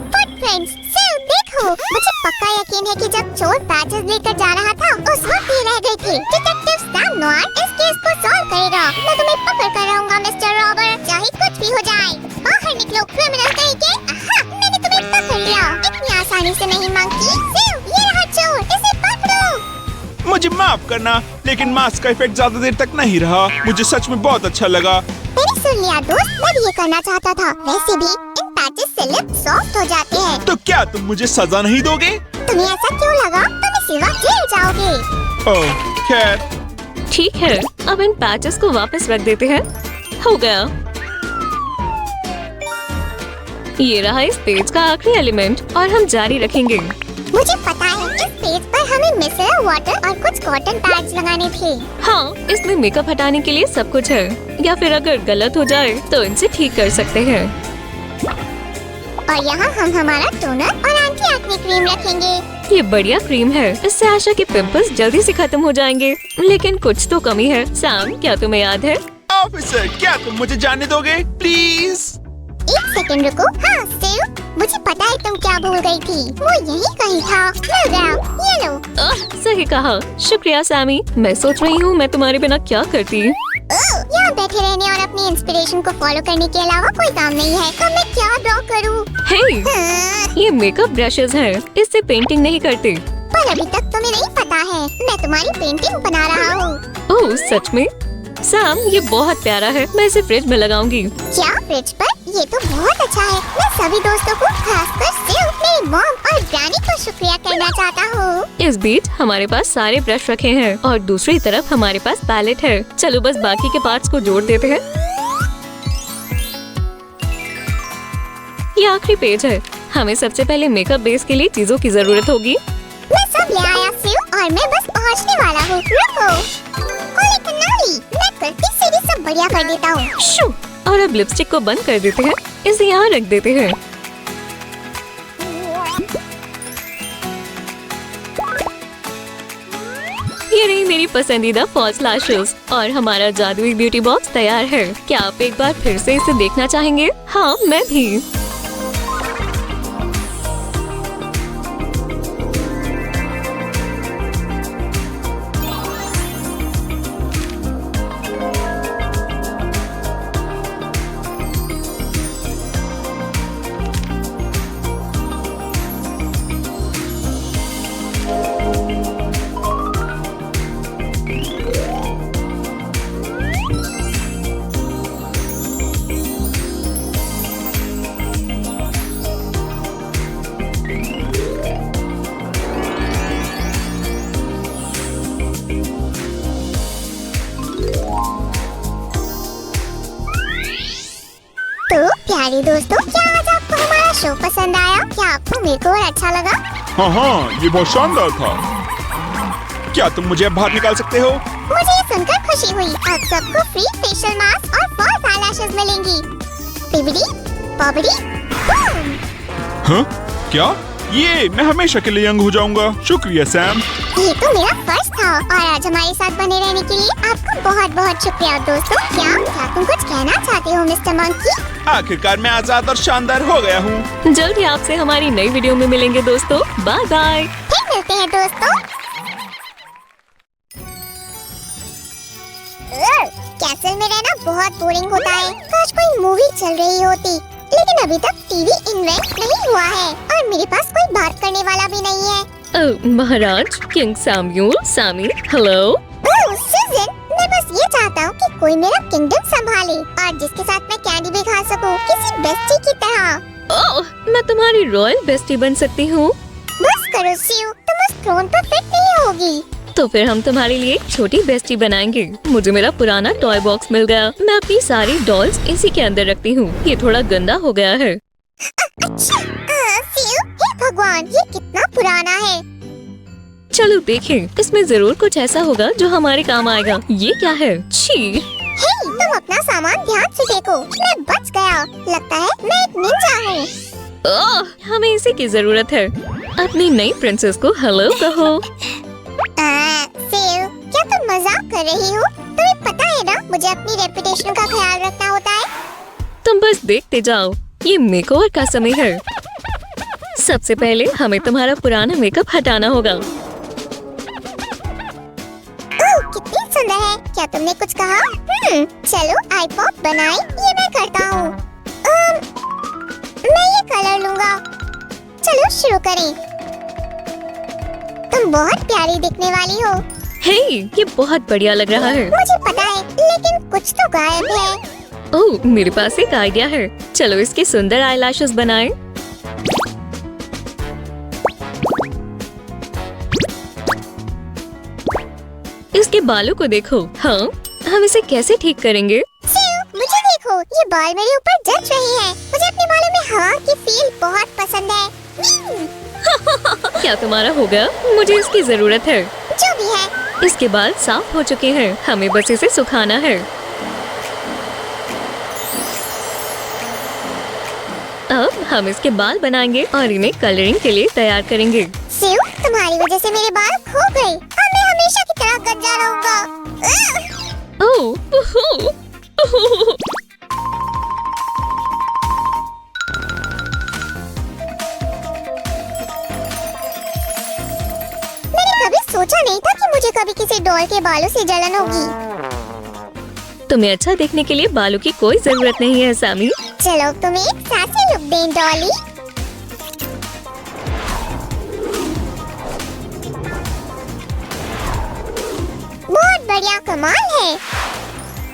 फुटप्रिंट्स। स्यू, देखो, मुझे पक्का यकीन है कि जब चोर पैचेस लेकर जा रहा था, उस वक्त ये रह गए थे। डिटेक्टिव सैम नोआर इस केस को सॉल्व करेगा। मैं तुम्हें पकड़ कर रहूंगा मिस्टर रॉबर, चाहे कुछ भी हो जाए। बाहर निकलो क्रिमिनल कहीं के। आहा, मैंने तुम्हें पकड़ लिया। इतनी आसानी से नहीं मांगती। स्यू, ये रहा चोर, इसे पकड़ो। मुझे माफ करना, लेकिन मास्क का इफेक्ट ज्यादा देर तक नहीं रहा। मुझे सच में बहुत अच्छा लगा। मैंने सुन लिया दोस्त, मैं भी ये करना चाहता था। वैसे भी इन पैचेस से लिप्स सॉफ्ट हो जाते हैं। तो क्या तुम मुझे सजा नहीं दोगे? तुम्हें ऐसा क्यों लगा? तुम इसी वक्त जेल जाओगे। ओह, खैर। ठीक है, अब इन पैचेस को वापस रख देते हैं। हो गया। ये रहा इस पेज का आखिरी एलिमेंट और हम जारी रखेंगे। मुझे पता है, इस पेज पर हमें मिसलर वाटर और कुछ कॉटन पैड्स लगाने थे। हाँ, इसमें मेकअप हटाने के लिए सब कुछ है, या फिर अगर गलत हो जाए तो इनसे ठीक कर सकते हैं। और यहाँ हम हमारा टोनर और एंटी एक्ने क्रीम रखेंगे। ये बढ़िया क्रीम है, इससे आशा के पिंपल्स जल्दी से खत्म हो जाएंगे। लेकिन कुछ तो कमी है। सैम, क्या तुम्हें याद है? ऑफिसर, क्या तुम मुझे जाने दोगे प्लीज? एक सेकंड रुको। हाँ स्यू, मुझे पता है तुम क्या भूल गई थी। वो यही कहीं था। मिल गया, ये लो। सही कहा, शुक्रिया सैमी। मैं सोच रही हूँ मैं तुम्हारे बिना क्या करती। यहाँ बैठे रहने और अपनी इंस्पिरेशन को फॉलो करने के अलावा कोई काम नहीं है। तो मैं क्या ड्रॉ करूँ? हे, ये मेकअप ब्रशेस हैं, इससे पेंटिंग नहीं करते। पर अभी तक तुम्हें नहीं पता है, मैं तुम्हारी पेंटिंग बना रहा हूँ। ओह सच में? सैम, ये बहुत प्यारा है, मैं इसे फ्रिज में लगाऊंगी। क्या फ्रिज पर? ये तो बहुत अच्छा है। मैं सभी दोस्तों को, खासकर स्यू, मेरी मॉम और ग्रैनी को शुक्रिया करना चाहता हूँ। इस बीच हमारे पास सारे ब्रश रखे हैं और दूसरी तरफ हमारे पास पैलेट है। चलो बस बाकी के पार्ट्स को जोड़ देते हैं। ये आखिरी पेज है। हमें सबसे पहले मेकअप बेस के लिए चीजों की जरूरत होगी। मैं सब ले आया स्यू, और मैं बस पहुँचने वाला हूँ। रुको। होली कनाली, मैं करती सीधी सब बढ़िया कर देता हूँ। शू, और अब लिपस्टिक को बंद कर देते हैं। इसे यहाँ रख देते हैं। ये रही मेरी पसंदीदा फॉल्स लैशेस और हमारा जादुई ब्यूटी बॉक्स तैयार है। क्या आप एक बार फिर से इसे देखना चाहेंगे? हाँ, मैं भी। प्यारे दोस्तों, क्या आज आपको हमारा शो पसंद आया? क्या आपको मेकओवर अच्छा लगा? हाँ, ये बहुत शानदार था। क्या तुम मुझे अब बाहर निकाल सकते हो? मुझे ये सुनकर खुशी हुई। आप सबको फ्री फेशियल मास्क और फॉल्स आईलैशेस मिलेंगी। बिबड़ी, बॉबड़ी, बूम! हाँ? क्या? ये मैं हमेशा के लिए यंग हो जाऊंगा। शुक्रिया सैम। ये तो मेरा फर्ज था और आज हमारे साथ बने रहने के लिए आपका बहुत बहुत शुक्रिया दोस्तों। क्या तुम कुछ कहना चाहते हो मिस्टर मंकी? आखिरकार मैं आजाद और शानदार हो गया हूँ। जल्द ही आपसे हमारी नई वीडियो में मिलेंगे दोस्तों। Bye bye. फिर मिलते हैं दोस्तों। कैसल में रहना बहुत बोरिंग होता है। काश कोई मूवी चल रही होती, लेकिन अभी तक टीवी इन्वेंट नहीं हुआ है और मेरे पास कोई बात करने वाला भी नहीं है। महाराज किंग सैम्यूल, सैमी, हेलो। सुजन, मैं बस ये चाहता हूँ कि कोई मेरा किंगडम संभाले और जिसके साथ मैं कैंडी भी खा सकूँ, किसी बेस्टी की तरह। ओह, मैं तुम्हारी रॉयल बेस्टी बन सकती हूँ। बस करो सिउ, तुम उस थ्रोन पर फिट नहीं होगी। तो फिर हम तुम्हारे लिए एक छोटी बेस्टी बनाएंगे। मुझे मेरा पुराना टॉय बॉक्स मिल गया। मैं अपनी सारी डॉल्स इसी के अंदर रखती हूँ। ये थोड़ा गंदा हो गया है। अच्छा, सिउ, हे भगवान, ये कितना पुराना है। चलो देखें, इसमें जरूर कुछ ऐसा होगा जो हमारे काम आएगा। ये क्या है? छी! हे, तुम अपना सामान ध्यान से देखो। मैं बच गया। लगता है मैं एक निंजा हूँ। ओह, हमें इसी की जरूरत है। अपनी नई प्रिंसेस को हेलो कहो। सिउ, क्या तुम मजाक कर रही हो? तुम्हें पता है ना, मुझे अपनी रेपुटेशन का ख्याल रखना होता है। तुम बस देखते जाओ, ये मेकओवर का समय है। सबसे पहले हमें तुम्हारा पुराना मेकअप हटाना होगा। कितनी सुंदर है। क्या तुमने कुछ कहा? चलो आई पॉप बनाए, ये मैं करता हूँ। मैं ये कलर लूंगा। चलो शुरू करें। तुम बहुत प्यारी दिखने वाली हो। हे, ये बहुत बढ़िया लग रहा है। मुझे पता है, लेकिन कुछ तो गायब है। ओह, मेरे पास एक आइडिया है। चलो इसके सुंदर आईलैशेस बनाएं। इसके बालों को देखो। हाँ, हम इसे कैसे ठीक करेंगे? सिउ, मुझे देखो, ये बाल मेरे ऊपर जच रहे हैं। मुझे अपने बालों में हवा की फील बहुत पसंद है। क्या तुम्हारा हो गया? मुझे इसकी जरूरत है। जो भी है। इसके बाल साफ हो चुके हैं। हमें बस इसे सुखाना है। अब हम इसके बाल बनाएंगे और इन्हें कलरिंग के लिए तैयार करेंगे। सिउ, तुम्हारी वजह से मेरे बाल खो गए। अब मैं हमेशा की तरह गंजा रहूंगा। ओह, मैंने कभी सोचा नहीं था कि मुझे कभी किसी डॉल के बालों से जलन होगी। तुम्हें अच्छा देखने के लिए बालों की कोई जरूरत नहीं है सैमी। चलो तुम्हें एक सासी लुक दें डॉली। बहुत बढ़िया, कमाल है।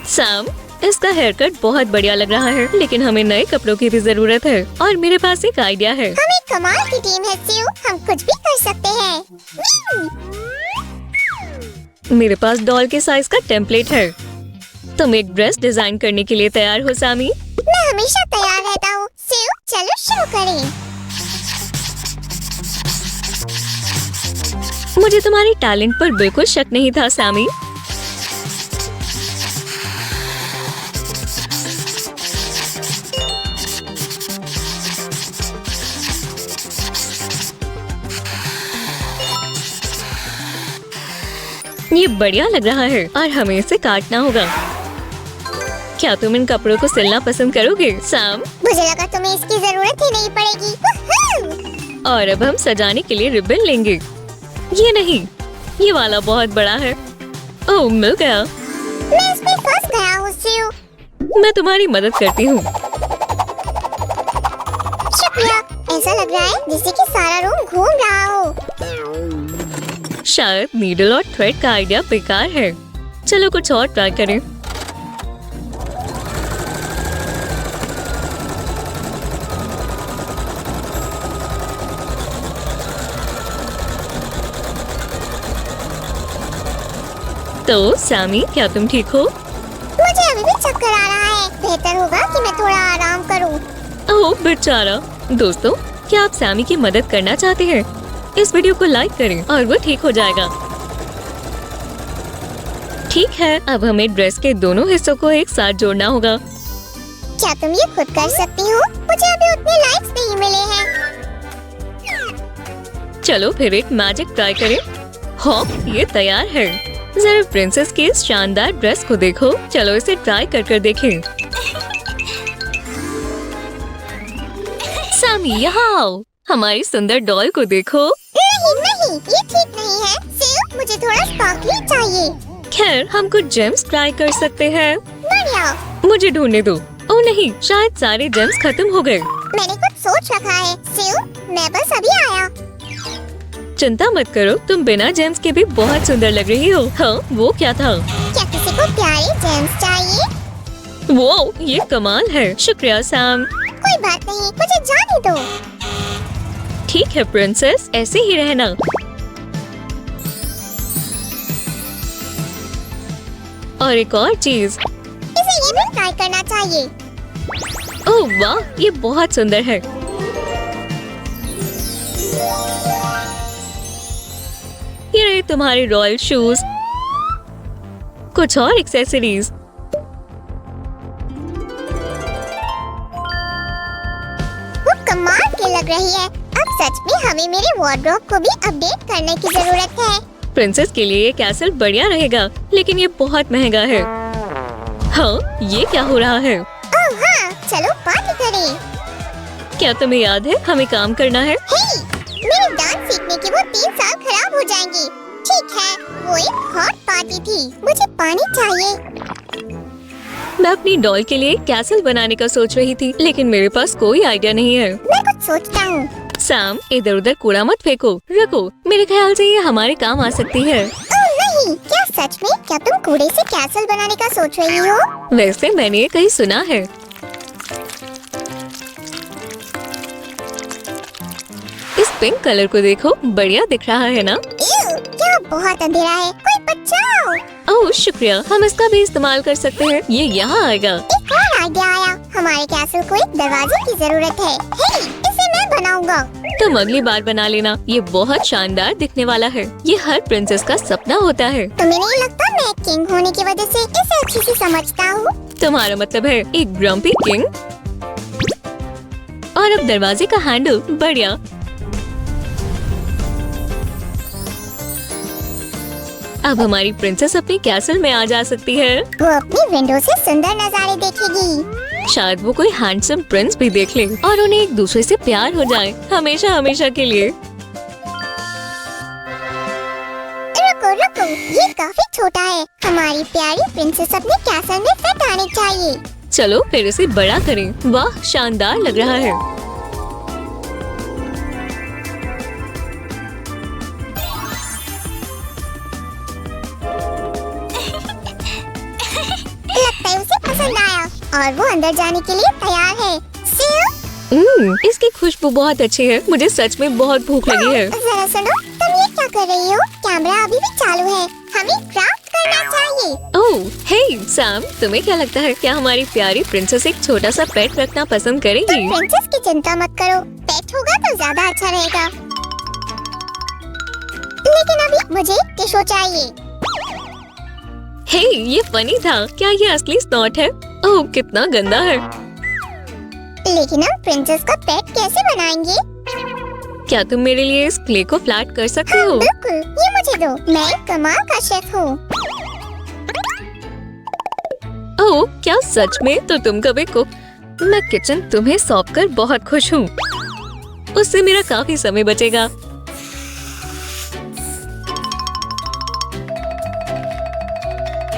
सैम, इसका हेयर कट बहुत बढ़िया लग रहा है, लेकिन हमें नए कपड़ों की भी जरूरत है। और मेरे पास एक आइडिया है। हम एक कमाल की टीम है सिउ, हम कुछ भी कर सकते हैं। मेरे पास डॉल के साइज का टेम्पलेट है। तुम एक ड्रेस डिजाइन करने के लिए तैयार हो सैमी? मैं हमेशा तैयार रहता हूँ। सिउ, चलो शुरू करें। मुझे तुम्हारी टैलेंट पर बिल्कुल शक नहीं था सैमी। ये बढ़िया लग रहा है और हमें इसे काटना होगा। क्या तुम इन कपड़ों को सिलना पसंद करोगे सैम? मुझे लगा तुम्हें इसकी जरूरत ही नहीं पड़ेगी। और अब हम सजाने के लिए रिबन लेंगे। ये नहीं, ये वाला बहुत बड़ा है। ओह, मिल गया। मैं इसमें फंस गया हूँ सिउ। मैं तुम्हारी मदद करती हूँ। शुक्रिया। ऐसा लग रहा है जैसे कि सारा रूम घूम रहा हो। शायद नीडल और थ्रेड का आइडिया बेकार है। चलो कुछ और ट्राई करें। तो सैमी, क्या तुम ठीक हो? मुझे अभी भी चक्कर आ रहा है। बेहतर होगा कि मैं थोड़ा आराम करूं। ओह बेचारा। दोस्तों, क्या आप सैमी की मदद करना चाहते हैं? इस वीडियो को लाइक करें और वो ठीक हो जाएगा। ठीक है, अब हमें ड्रेस के दोनों हिस्सों को एक साथ जोड़ना होगा। क्या तुम ये खुद कर सकती हो? मुझे अभी उतने लाइक्स नहीं मिले हैं। चलो फिर एक मैजिक ट्राई करें। हाँ, ये तैयार है। जरा प्रिंसेस की इस शानदार ड्रेस को देखो। चलो इसे ट्राई कर देखें। सैमी, यहाँ आओ। हमारी सुंदर डॉल को देखो। नहीं, ये ठीक नहीं है। सिर्फ मुझे थोड़ा स्पार्कली चाहिए। खैर, हम कुछ जेम्स ट्राई कर सकते हैं। बढ़िया। मुझे ढूंढने दो। ओह नहीं, शायद सारे जेम्स खत्म हो गए। मैंने कुछ सोच रखा है। मैं बस अभी आया। चिंता मत करो, तुम बिना जेम्स के भी बहुत सुंदर लग रही हो। हाँ, वो क्या था? क्या किसी को प्यारे जेम्स चाहिए? वो ये कमाल है। शुक्रिया सैम। कोई बात नहीं, मुझे जाने दो। ठीक है प्रिंसेस, ऐसे ही रहना। और एक और चीज। इसे ये भी ट्राई करना चाहिए। ओह वाह, ये बहुत सुंदर है। ये रहे तुम्हारे रॉयल शूज। कुछ और एक्सेसरीज। वो कमाल की लग रही है। अब सच में हमें मेरे वार्डरोब को भी अपडेट करने की जरूरत है। प्रिंसेस के लिए ये कैसल बढ़िया रहेगा, लेकिन ये बहुत महंगा है। हाँ, ये क्या हो रहा है? ओह हाँ, चलो पार्टी करें। क्या तुम्हें याद है हमें काम करना है? हे, मेरे डांस सीखने के वो 3 साल खराब हो जाएंगे। ठीक है, वो एक हॉट पार्टी थी। मुझे पानी चाहिए। मैं अपनी डॉल के लिए एक कैसल बनाने का सोच रही थी, लेकिन मेरे पास कोई आइडिया नहीं है। मैं कुछ सोचता हूँ। सैम, इधर उधर कूड़ा मत फेंको। रखो, मेरे ख्याल से ये हमारे काम आ सकती है। ओह नहीं, क्या सच में? क्या तुम कूड़े से कैसल बनाने का सोच रही हो? वैसे मैंने ये कहीं सुना है। इस पिंक कलर को देखो, बढ़िया दिख रहा है ना? क्या बहुत अंधेरा है। कोई बचाओ। ओह शुक्रिया, हम इसका भी इस्तेमाल कर सकते हैं। ये यहाँ आएगा। एक और आइडिया आया। हमारे कैसल को एक दरवाजे की जरूरत है। हे, इसे मैं बनाऊंगा। तुम अगली बार बना लेना। ये बहुत शानदार दिखने वाला है। ये हर प्रिंसेस का सपना होता है। तुम्हें नहीं लगता मैं किंग होने की वजह से इसे अच्छे से समझता हूँ? तुम्हारा मतलब है एक ग्रम्पी किंग? और अब दरवाजे का हैंडल। बढ़िया। अब हमारी प्रिंसेस अपनी कैसल में आ जा सकती है। वो अपनी विंडो से सुंदर नजारे देखेगी। शायद वो कोई हैंडसम प्रिंस भी देख ले और उन्हें एक दूसरे से प्यार हो जाए, हमेशा हमेशा के लिए। रुको रुको, ये काफी छोटा है। हमारी प्यारी प्रिंसेस अपने कैसल में फिट आनी चाहिए। चलो फिर इसे बड़ा करें। वाह, शानदार लग रहा है। लगता है उसे पसंद आया और वो अंदर जाने के लिए तैयार है। इसकी खुशबू बहुत अच्छी है। मुझे सच में बहुत भूख लगी है। जरा सुनो, तुम ये क्या कर रही हो? कैमरा अभी भी चालू है। हमें क्राफ्ट करना चाहिए। ओह, हे सैम, तुम्हें क्या लगता है क्या हमारी प्यारी प्रिंसेस एक छोटा सा पेट रखना पसंद करेगी? प्रिंसेस की चिंता मत करो, पेट होगा तो ज्यादा अच्छा रहेगा। लेकिन अभी मुझे एक टिश्यू चाहिए। हे, ये फनी था। क्या ये असली स्नॉट है? ओह, कितना गंदा है। लेकिन हम प्रिंसेस का पेट कैसे बनाएंगे? क्या तुम मेरे लिए इस क्ले को फ्लैट कर सकते हो? बिल्कुल, ये मुझे दो। मैं एक कमाल का शेफ हूँ। ओह, क्या सच में? तो तुम कभी कुक? मैं किचन तुम्हें सौंप कर बहुत खुश हूँ। उससे मेरा काफी समय बचेगा।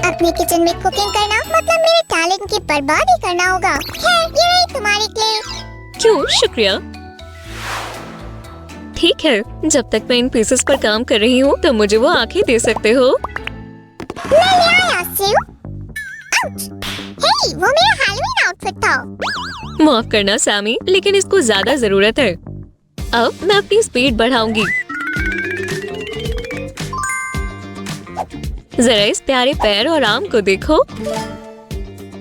अपने किचन में कुकिंग करना मतलब मेरे टैलेंट की बर्बादी करना होगा। खैर, ये रही तुम्हारी क्ले। क्यों? शुक्रिया। ठीक है, जब तक मैं इन पीसेस पर काम कर रही हूँ तो मुझे वो आंखें दे सकते हो। मैं ले आया सिउ। आउच! हे, वो मेरा हैलोवीन आउटफिट था। माफ करना सैमी, लेकिन इसको ज्यादा जरूरत है। अब मैं अपनी स्पीड बढ़ाऊंगी। जरा इस प्यारे पैर और आर्म को देखो।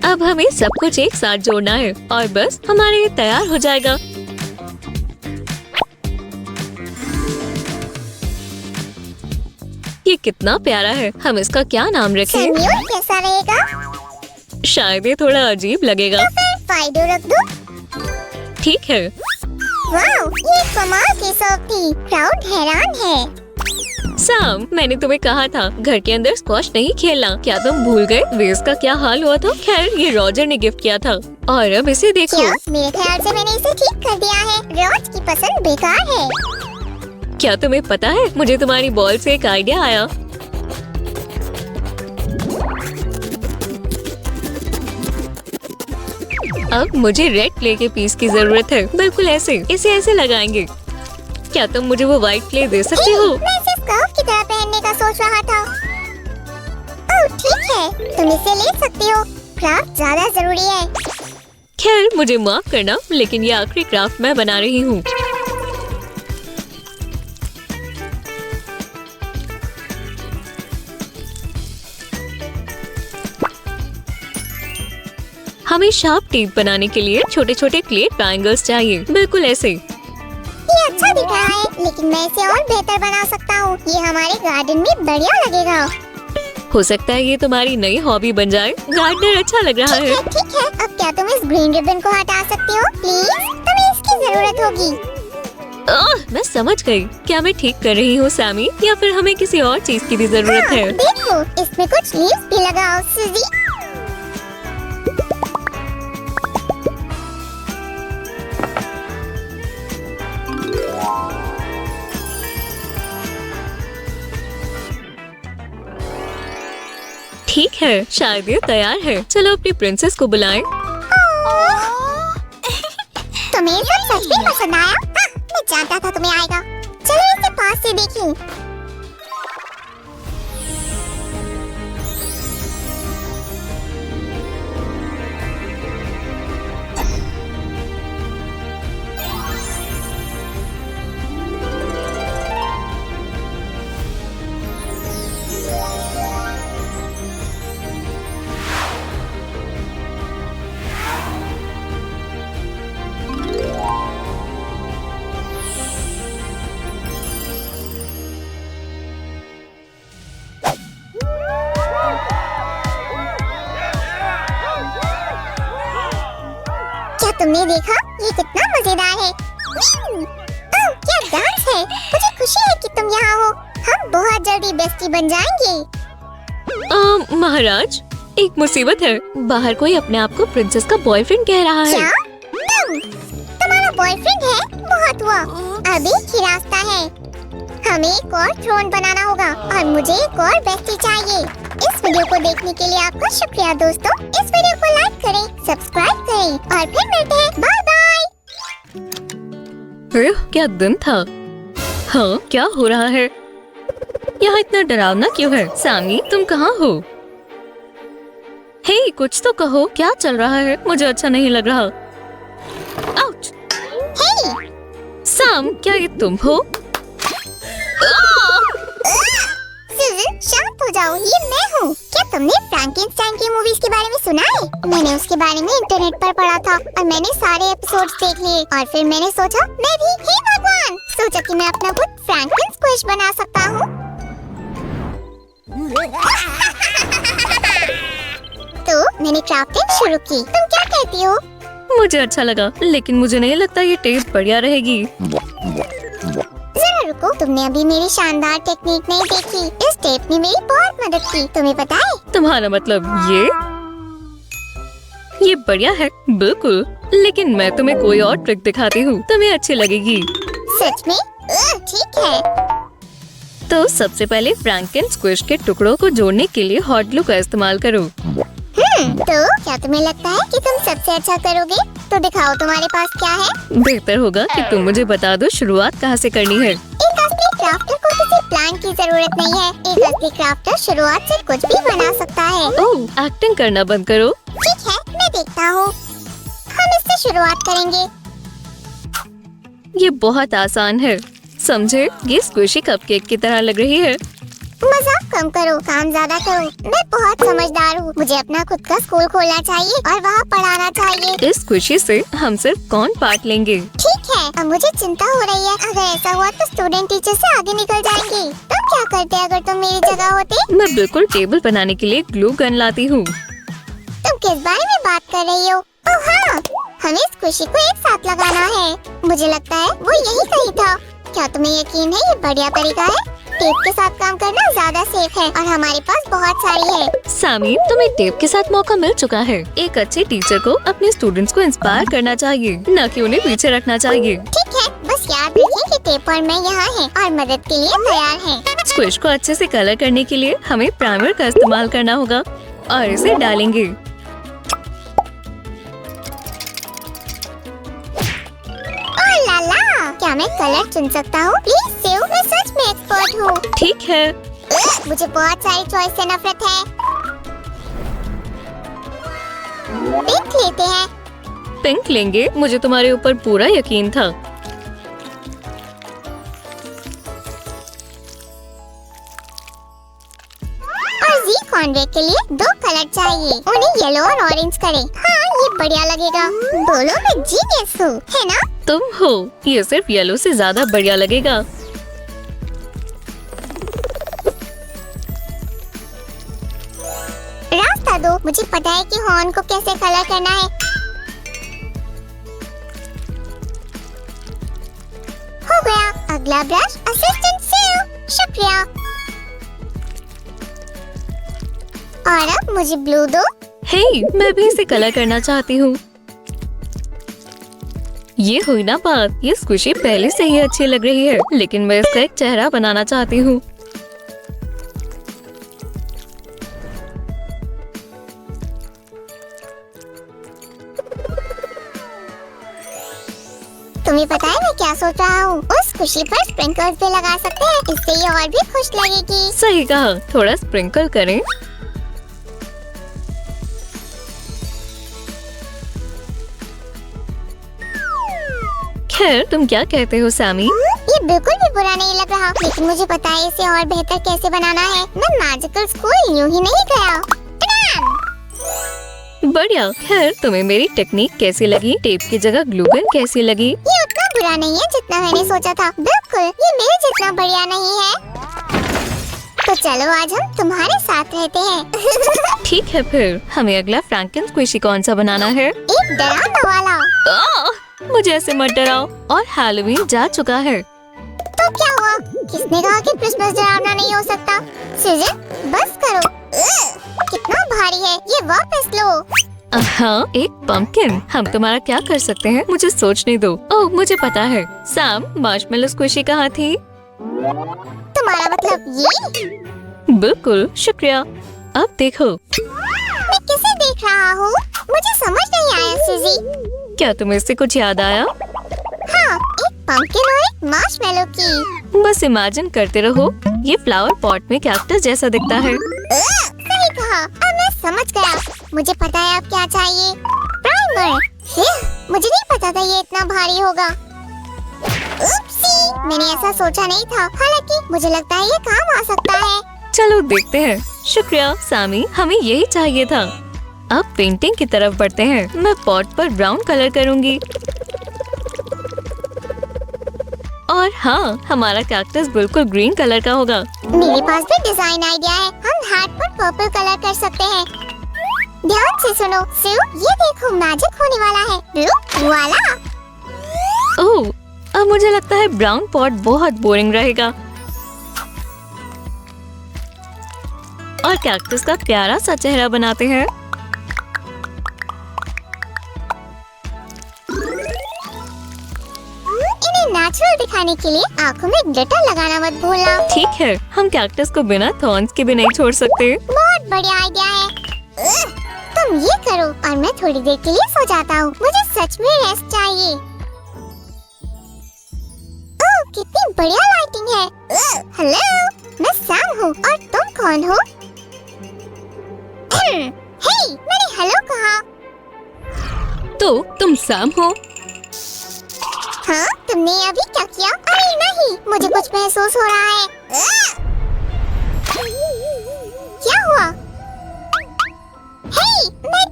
अब हमें सब कुछ एक साथ जोड़ना है और बस हमारे ये तैयार हो जाएगा। ये कितना प्यारा है। हम इसका क्या नाम रखें? सैम्यूल कैसा रहेगा? शायद ये थोड़ा अजीब लगेगा। फाइडो रख दूं? ठीक है। वाओ, ये कमाल की शॉप थी। क्राउड हैरान है। सैम, मैंने तुम्हें कहा था घर के अंदर स्क्वॉश नहीं खेलना। क्या तुम भूल गए? वेस का क्या हाल हुआ था? खैर, ये रॉजर ने गिफ्ट किया था और अब इसे देखो। क्या? मेरे ख्याल से मैंने इसे ठीक कर दिया है। रॉज की पसंद बेकार है। क्या तुम्हें पता है, मुझे तुम्हारी बॉल से एक आइडिया आया। अब मुझे रेड क्ले के पीस की जरूरत है। बिल्कुल ऐसे, इसे ऐसे लगाएंगे। क्या तुम मुझे वो व्हाइट क्ले दे सकती हो? मैं इसे स्कार्फ की तरह पहनने का सोच रहा था। ओह ठीक है, तुम इसे ले सकती हो। क्राफ्ट ज्यादा जरूरी है। खैर, मुझे माफ करना, लेकिन ये आखिरी क्राफ्ट मैं बना रही हूँ। हमें शार्प टीथ बनाने के लिए छोटे छोटे क्ले ट्रायंगल्स चाहिए। बिल्कुल ऐसे। ये अच्छा दिख रहा है, लेकिन मैं इसे और बेहतर बना सकता हूँ। ये हमारे गार्डन में बढ़िया लगेगा। हो सकता है ये तुम्हारी नई हॉबी बन जाए। गार्डनर अच्छा लग रहा है। ठीक है। अब क्या तुम इस ग्रीन रिबन को हटा सकती हो? प्लीज, तुम्हें इसकी जरूरत होगी। मैं समझ गई। क्या मैं ठीक कर रही हूँ सैमी, या फिर हमें किसी और चीज की भी जरूरत है? देखो, इसमें कुछ लीव्स भी लगाओ सुजी। ठीक है, शायद ये तैयार है। चलो अपनी प्रिंसेस को बुलाएं। तुम्हें ये सब सच में पसंद आया? हाँ, मैं जानता था तुम्हें आएगा। चलो इसे पास से देखें। क्या तुमने देखा? ये कितना मजेदार है। ओह, क्या डांस है। मुझे खुशी है कि तुम यहाँ हो। हम बहुत जल्दी बेस्टी बन जाएंगे। महाराज, एक मुसीबत है। बाहर कोई अपने आप को प्रिंसेस का बॉयफ्रेंड कह रहा है। क्या? तुम्हारा बॉयफ्रेंड है? बहुत हुआ। अभी ही रास्ता है। हमें एक और थ्रोन बनाना होगा और मुझे एक और बेस्टी चाहिए। इस वीडियो को देखने के लिए आपका शुक्रिया दोस्तों। इस वीडियो को लाइक करें, सब्सक्राइब करें और फिर मिलते हैं। Bye bye. क्या दिन था। हाँ, क्या हो रहा है? यहाँ इतना डरावना क्यों है? सैमी, तुम कहाँ हो? हे, कुछ तो कहो। क्या चल रहा है? मुझे अच्छा नहीं लग रहा। आउच! हे, सैम, क्या ये तुम हो? सुजन, शांत हो जाओ। ये मैं हूँ। क्या तुमने फ्रैंकेनस्टाइन की मूवीज के बारे में सुना है? मैंने उसके बारे में इंटरनेट पर पढ़ा था और मैंने सारे एपिसोड्स देख लिए और फिर मैंने सोचा मैं भी, हे भगवान, सोचा कि मैं अपना खुद फ्रैंकलिन स्क्विश बना सकता हूँ। तो मैंने क्राफ्टिंग शुरू की। तुम क्या कहती हो? मुझे अच्छा लगा, लेकिन मुझे नहीं लगता ये टेप बढ़िया रहेगी। जरा रुको, तुमने अभी मेरी शानदार टेक्निक नहीं देखी। इस टेप ने मेरी बहुत मदद की। तुम्हें पता है? तुम्हारा मतलब ये बढ़िया है। बिल्कुल, लेकिन मैं तुम्हें कोई और ट्रिक दिखाती हूँ, तुम्हें अच्छी लगेगी। सच में? ठीक है। तो सबसे पहले फ्रैंकेन स्क्विश के टुकड़ों को जोड़ने के लिए हॉट ग्लू का इस्तेमाल करो। तो क्या तुम्हें लगता है कि तुम सबसे अच्छा करोगे? तो दिखाओ तुम्हारे पास क्या है। बेहतर होगा कि तुम मुझे बता दो शुरुआत कहाँ से करनी है। एक असली क्राफ्टर को किसी प्लान की जरूरत नहीं है। एक असली क्राफ्टर शुरुआत से कुछ भी बना सकता है। ओह, एक्टिंग करना बंद करो। ठीक है, मैं देखता हूँ। हम इससे शुरुआत करेंगे। ये बहुत आसान है, समझे? ये स्क्विशी कपकेक की तरह लग रही है। मजा कम करो, काम ज्यादा करो। मैं बहुत समझदार हूँ, मुझे अपना खुद का स्कूल खोलना चाहिए और वहाँ पढ़ाना चाहिए। इस खुशी से हम सिर्फ कौन पार्ट लेंगे? ठीक है, अब मुझे चिंता हो रही है। अगर ऐसा हुआ तो स्टूडेंट टीचर से आगे निकल जाएंगे। तुम क्या करते अगर तुम मेरी जगह होते? मैं बिल्कुल टेबल बनाने के लिए ग्लू गन लाती हूँ। तुम किस बारे में बात कर रही हो? ओह हाँ, हमें इस खुशी को एक साथ लगाना है। मुझे लगता है वो यही कही था। क्या तुम्हें यकीन है ये बढ़िया तरीका है? टेप के साथ काम करना ज्यादा सेफ है और हमारे पास बहुत सारी है। सामी, तुम्हें टेप के साथ मौका मिल चुका है। एक अच्छे टीचर को अपने स्टूडेंट्स को इंस्पायर करना चाहिए, न कि उन्हें पीछे रखना चाहिए। ठीक है, बस याद रखें कि टेप और मैं यहाँ हैं और मदद के लिए तैयार हैं। स्क्विश को अच्छे से कलर करने के लिए हमें प्राइमर का इस्तेमाल करना होगा और इसे डालेंगे। ओह ला ला, क्या मैं कलर चुन सकता हूँ? प्लीज सेव, मैं सच में एक्सपर्ट हूँ। ठीक है, मुझे बहुत सारी चॉइस से नफरत है। पिंक लेते हैं। पिंक लेंगे। मुझे तुम्हारे ऊपर पूरा यकीन था। और जी कॉन्वे के लिए 2 कलर चाहिए, उन्हें येलो और ऑरेंज करें। हाँ, ये बढ़िया लगेगा। बोलो मैं जीनियस हूँ, है ना? तुम हो, ये सिर्फ येलो से ज्यादा बढ़िया लगेगा। रास्ता दो, मुझे पता है कि हॉर्न को कैसे कलर करना है। हो गया, अगला ब्रश असिस्टेंट सेव। शुक्रिया। और अब मुझे ब्लू दो। हे, मैं भी इसे कलर करना चाहती हूँ। ये हुई ना बात। ये स्क्विशी पहले से ही अच्छी लग रही है, लेकिन मैं इसका एक चेहरा बनाना चाहती हूँ। तुम्हें पता है मैं क्या सोच रहा हूँ? उस खुशी पर स्प्रिंकल्स भी लगा सकते हैं, इससे ये और भी खुश लगेगी। सही कहा, थोड़ा स्प्रिंकल करें। खैर, तुम क्या कहते हो सैमी? ये बिल्कुल भी बुरा नहीं लग रहा, लेकिन मुझे पता है इसे और बेहतर कैसे बनाना है। मैं मैजिकल स्कूल यूं ही नहीं गया। बढ़िया। खैर, तुम्हें मेरी टेक्निक कैसी लगी? टेप की जगह ग्लूगन कैसी लगी? ये उतना बुरा नहीं है जितना मैंने सोचा था। बिल्कुल, ये मेरे जितना बढ़िया नहीं है। तो चलो आज हम तुम्हारे साथ रहते हैं। ठीक है, फिर हमें अगला फ्रैंकन स्क्विशी कौन सा बनाना है? एक डरावना वाला। मुझे ऐसे मत डराओ। और हैलोवीन जा चुका है। तो क्या हुआ? किसने कहा कि क्रिसमस डरावना नहीं हो सकता? सीजन, बस करो। कितना भारी है, ये वापस लो। हाँ, एक पंपकिन। हम तुम्हारा क्या कर सकते हैं? मुझे सोचने दो। ओह, मुझे पता है। सैम, मार्शमेलो स्क्विशी कहाँ थी? तुम्हारा मतलब ये? बिल्कुल, शुक्रिया। अब देखो। मैं किसे देख रहा हूँ? मुझे समझ नहीं आया सूजी। क्या तुम्हें इससे कुछ याद आया? हाँ, एक पंपकिन और एक मार्शमेलो की। बस इमेजिन करते रहो। ये फ्लावर पॉट में कैक्टस जैसा दिखता है। सही कहा, अब मैं समझ गया। मुझे पता है अब क्या चाहिए। प्राइमर। मुझे नहीं पता था ये इतना भारी होगा। उप्सी, मैंने ऐसा सोचा नहीं था। हालांकि मुझे लगता है ये काम आ सकता है। चलो देखते हैं। शुक्रिया सैमी, हमें यही चाहिए था। अब पेंटिंग की तरफ बढ़ते हैं। मैं पॉट पर ब्राउन कलर करूंगी। और हाँ, हमारा कैक्टस बिल्कुल ग्रीन कलर का होगा। मेरे पास भी डिजाइन आइडिया है। हम हार्ट पर पर्पल कलर कर सकते हैं। ध्यान से सुनो, सू, ये देखो मैजिक होने वाला है। लुक, वाला। ओह, अब मुझे लगता है ब्राउन पॉट बहुत बोरिंग रहेगा और कैक्टस का प्यारा सा चेहरा बनाते हैं। इन्हें नेचुरल दिखाने के लिए आंखों में ग्लिटर लगाना मत भूलना। ठीक है, हम कैक्टस को बिना थॉर्न्स के भी नहीं छोड़ सकते। बहुत बढ़िया आइडिया है। तुम ये करो और मैं थोड़ी देर के लिए सो जाता हूँ। मुझे सच में रेस्ट चाहिए। ओह, कितनी बढ़िया लाइटिंग है। हेलो, मैं सैम हूँ और तुम कौन हो? हे, मैंने हेलो कहा। तो तुम सैम हो? हाँ, तुमने अभी क्या किया? अरे नहीं, मुझे कुछ महसूस हो रहा है।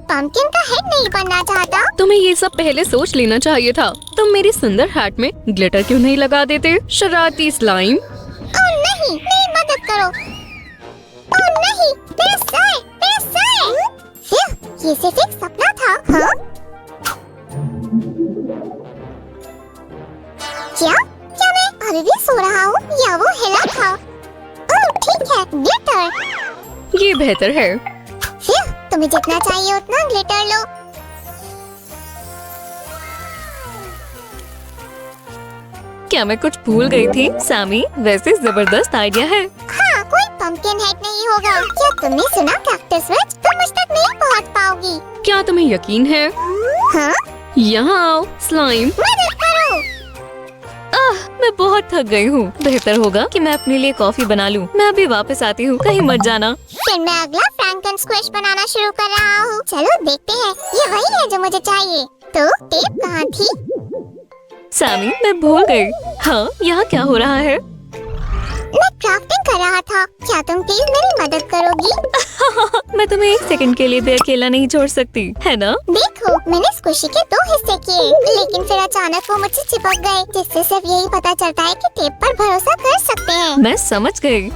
पंपकिन का हेड नहीं बनना चाहता। तुम्हें ये सब पहले सोच लेना चाहिए था। तुम मेरी सुंदर हैट में ग्लिटर क्यों नहीं लगा देते, शरारती स्लाइम। ओह नहीं, मेरी मदद करो। ओह नहीं, मेरा सर, मेरा सर। फिर ये सिर्फ एक सपना था। हाँ? क्या मैं अभी भी सो रहा हूँ या वो हिला था? ओह ठीक है, ग्लिटर। ये बेहतर है। फिर तुम्हें जितना चाहिए उतना ग्लिटर लो। क्या मैं कुछ भूल गई थी? सैमी, वैसे जबरदस्त आइडिया है। हाँ, कोई पंपकिन हेड नहीं होगा। क्या तुमने सुना कैक्टस विच? तुम मुझ तक नहीं पहुँच पाओगी। क्या तुम्हें यकीन है? हाँ? यहाँ आओ स्लाइम। मदद करो। मैं बहुत थक गई हूँ। बेहतर होगा कि मैं अपने लिए कॉफी बना लूँ। मैं अभी वापस आती हूँ, कहीं मत जाना। फिर मैं अगला फ्रैंकन स्क्विश बनाना शुरू कर रहा हूँ। चलो देखते हैं, ये वही है जो मुझे चाहिए। तो टेप कहाँ थी? सैमी, मैं भूल गई। हाँ, यहाँ क्या हो रहा है? मैं क्राफ्टिंग कर रहा था। क्या तुम प्लीज मेरी मदद करोगी? मैं तुम्हें एक सेकंड के लिए भी अकेला नहीं छोड़ सकती, है ना? देखो, मैंने स्क्विशी के 2 हिस्से किए, लेकिन फिर अचानक वो मुझसे चिपक गए, जिससे सिर्फ यही पता चलता है कि टेप पर भरोसा कर सकते हैं। मैं समझ गई।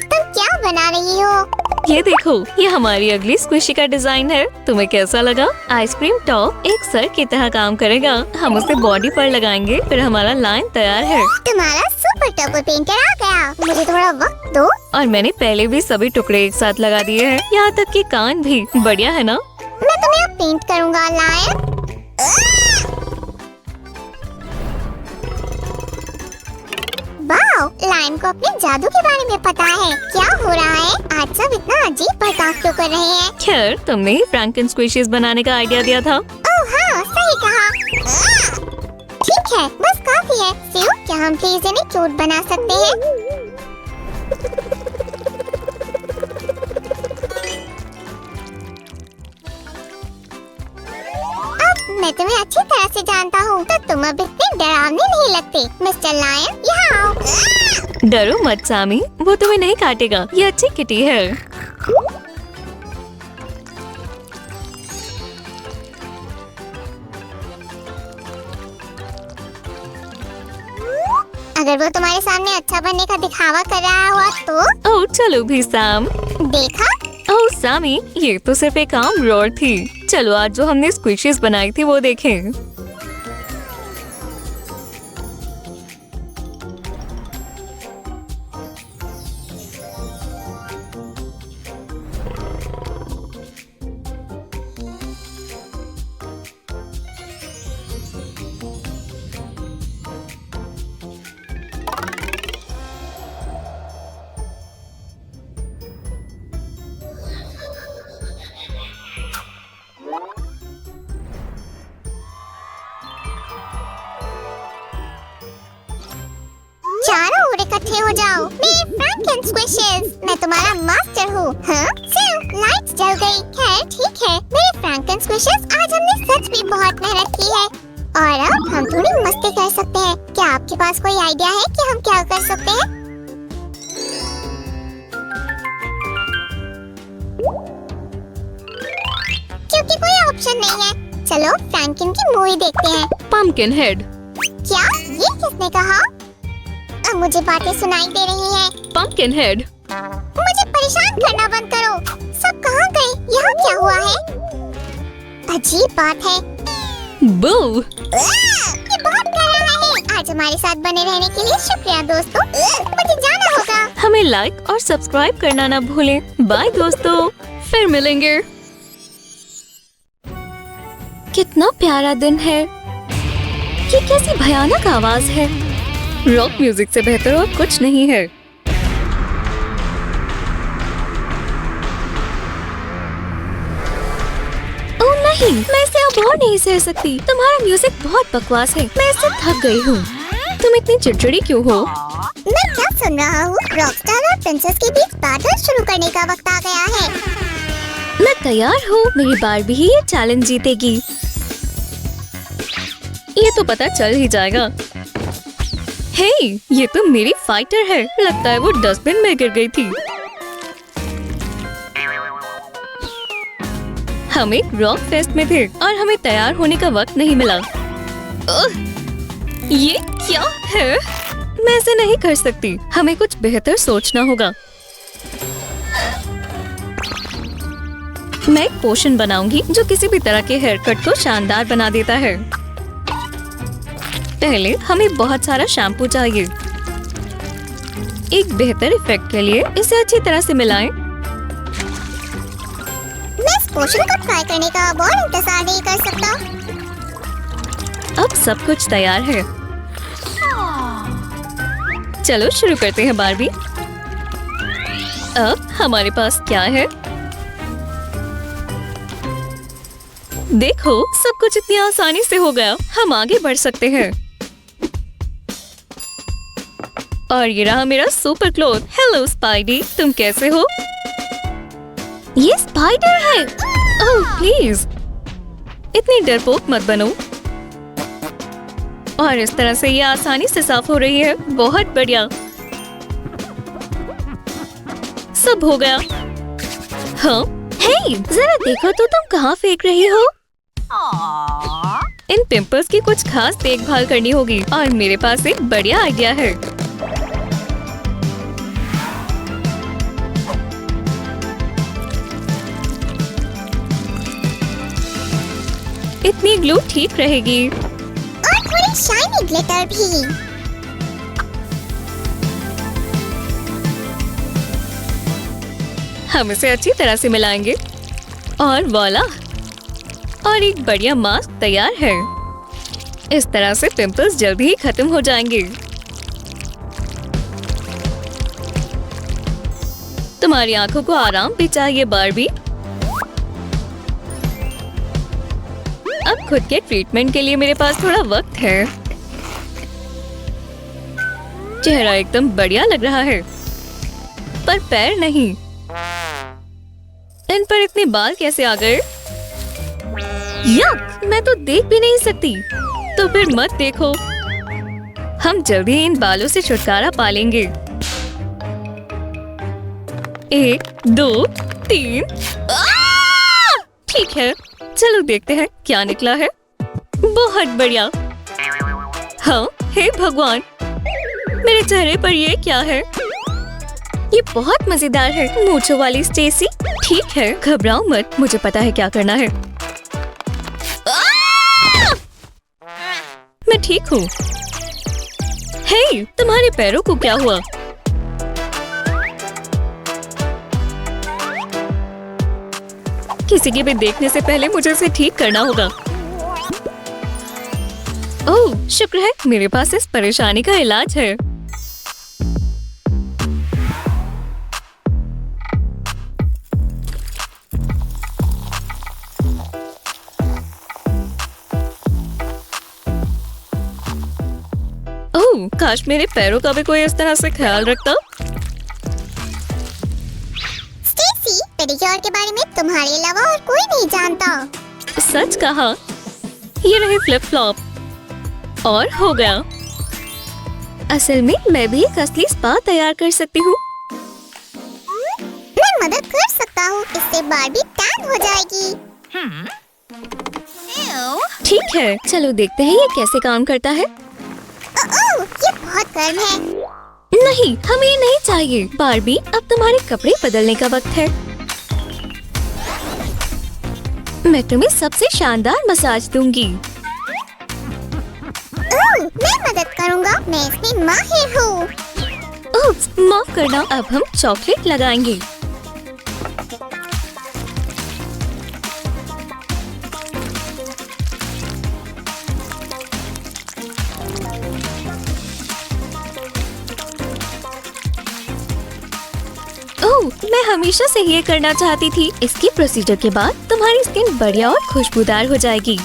तुम क्या बना रही हो? ये देखो, ये हमारी अगली स्क्विशी का डिजाइन है। तुम्हें कैसा लगा? आइसक्रीम टॉप एक सर की तरह काम करेगा। हम उसे बॉडी पर लगाएंगे, फिर हमारा लाइन तैयार है। तुम्हारा सुपर टर्बो पेंटर आ गया। मुझे थोड़ा वक्त दो। और मैंने पहले भी सभी टुकड़े एक साथ लगा दिए हैं, यहाँ तक कि कान भी। बढ़िया है ना? मैं तुम्हें अब पेंट करूँगा, लायन। वाओ, लायन को अपने जादू के बारे में पता है। क्या हो रहा है? आज सब इतना अजीब बर्ताव क्यों कर रहे हैं? खैर, तुमने ही फ्रैंकन स्क्विशेस बनाने का आइडिया दिया था। ओह हाँ, सही कहा। ठीक है, बस काफी है। सियो, क्या हम प्लीज इन्हें क्यूट बना सकते हैं? मैं तुम्हें अच्छी तरह से जानता हूँ, तो तुम अब इतने डरावने नहीं लगते। मिस्टर लायन, यहाँ आओ। डरो मत सामी, वो तुम्हें नहीं काटेगा। ये अच्छी किटी है। अगर वो तुम्हारे सामने अच्छा बनने का दिखावा कर रहा हुआ तो? ओह चलो भी सैम। देखा? ओह सामी, ये तो सिर्फ एक आम रॉड थी। चलो आज जो हमने स्क्विशेस बनाई थी वो देखें। चारों ओर इकट्ठे हो जाओ। मेरे फ्रैंकन स्क्विशेस, मैं तुम्हारा मास्टर हूँ। हाँ? सिर्फ लाइट्स जल गई। खैर ठीक है, मेरे फ्रैंकन स्क्विशेस, आज हमने सच भी बहुत मेहनत की है और अब हम थोड़ी मस्ती कर सकते हैं। क्या आपके पास कोई आइडिया है कि हम क्या कर सकते हैं? क्योंकि कोई ऑप्शन नहीं है, चलो फ्रैंकन की मूवी देखते हैं। Pumpkin head. क्या? ये किसने कहा? अब मुझे बातें सुनाई दे रही हैं। Pumpkin head. मुझे परेशान करना बंद करो। सब कहाँ गए? यहाँ क्या हुआ है? अजीब बात है। बू। ये बहुत कर रहा है। आज हमारे साथ बने रहने के लिए शुक्रिया दोस्तों। मुझे जाना होगा। हमें लाइक और सब्सक्राइब करना ना भूलें। बाय दोस्तों, फिर मिलेंगे। कितना प्यारा दिन है। ये कैसी भयानक आवाज है। रॉक म्यूजिक से बेहतर और कुछ नहीं है। ओह नहीं, मैं इसे अब और नहीं सह सकती। तुम्हारा म्यूजिक बहुत बकवास है। मैं इससे थक गई हूँ। तुम इतनी चिड़चिड़ी क्यों हो? मैं क्या सुन रहा हूँ? रॉकस्टार और प्रिंसेस के बीच बैटल शुरू करने का वक्त आ गया है। मैं तैयार हूँ। मेरी बारबी ही ये चैलेंज जीतेगी। ये तो पता चल ही जाएगा। हे, ये तो मेरी फाइटर है। लगता है वो डस्टबिन में गिर गई थी। हम एक रॉक फेस्ट में थे और हमें तैयार होने का वक्त नहीं मिला। ये क्या है? मैं ऐसे नहीं कर सकती। हमें कुछ बेहतर सोचना होगा। मैं एक पोशन बनाऊंगी जो किसी भी तरह के हेयर कट को शानदार बना देता है। पहले हमें बहुत सारा शैम्पू चाहिए। एक बेहतर इफेक्ट के लिए इसे अच्छी तरह से मिलाएं। मैं इस पोशन को ट्राई करने का बहुत इंतजार नहीं कर सकता। अब सब कुछ तैयार है। चलो शुरू करते हैं बारबी। अब हमारे पास क्या है? देखो, सब कुछ इतनी आसानी से हो गया। हम आगे बढ़ सकते हैं। और ये रहा मेरा सुपर क्लोथ। हेलो स्पाइडी, तुम कैसे हो? ये स्पाइडर है। ओह प्लीज, इतनी डरपोक मत बनो। और इस तरह से ये आसानी से साफ हो रही है। बहुत बढ़िया, सब हो गया। हाँ, हे, जरा देखो तो तुम कहाँ फेंक रही हो? इन पिंपल्स की कुछ खास देखभाल करनी होगी और मेरे पास एक बढ़िया आइडिया है। इतनी ग्लू ठीक रहेगी। और थोड़ी शाइनी ग्लिटर भी। हम इसे अच्छी तरह से मिलाएंगे और वॉला, और एक बढ़िया मास्क तैयार है। इस तरह से पिंपल्स जल्दी ही खत्म हो जाएंगे। तुम्हारी आंखों को आराम भी चाहिए बारबी। अब खुद के ट्रीटमेंट के लिए मेरे पास थोड़ा वक्त है। चेहरा एकदम बढ़िया लग रहा है, पर पैर नहीं। इन पर इतने बाल कैसे आ गए? यक, मैं तो देख भी नहीं सकती। तो फिर मत देखो। हम जल्दी ही इन बालों से छुटकारा पा लेंगे। 1, 2, 3। ठीक है, चलो देखते हैं क्या निकला है। बहुत बढ़िया। हाँ, हे भगवान, मेरे चेहरे पर ये क्या है? ये बहुत मजेदार है। मूंछों वाली स्टेसी। ठीक है, घबराओ मत, मुझे पता है क्या करना है। मैं ठीक हूँ। हे, तुम्हारे पैरों को क्या हुआ? किसी के भी देखने से पहले मुझे इसे ठीक करना होगा। ओह, शुक्र है मेरे पास इस परेशानी का इलाज है। ओह, काश मेरे पैरों का भी कोई इस तरह से ख्याल रखता। स्टेसी, पेडिक्योर के बारे में तुम्हारे अलावा और कोई नहीं जानता। सच कहा। ये रहे फ्लिप फ्लॉप, और हो गया। असल में मैं भी एक असली स्पा तैयार कर सकती हूँ। मैं मदद कर सकता हूँ, इससे बारबी टैन हो जाएगी। ठीक है, चलो देखते हैं ये कैसे काम करता है। ओह, ये बहुत गर्म है। नहीं, हमें ये नहीं चाहिए। बारबी, अब तुम्हारे कपड़े बदलने का वक्त है। मैं तुम्हें सबसे शानदार मसाज दूंगी। ओह, मैं मदद करूँगा, मैं इसमें माहिर हूँ। ओह, माफ करना, अब हम चॉकलेट लगाएंगे। ओह, मैं हमेशा से ये करना चाहती थी। इसके प्रोसीजर के बाद तुम्हारी स्किन बढ़िया और खुशबूदार हो जाएगी।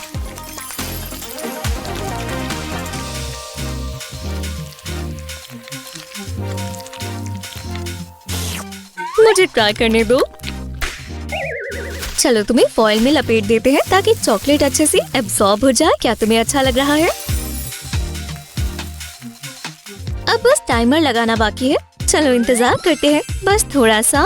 मुझे ट्राई करने दो। चलो तुम्हें फॉइल में लपेट देते हैं ताकि चॉकलेट अच्छे से एब्सॉर्ब हो जाए। क्या तुम्हें अच्छा लग रहा है? अब बस टाइमर लगाना बाकी है। चलो इंतजार करते हैं, बस थोड़ा सा।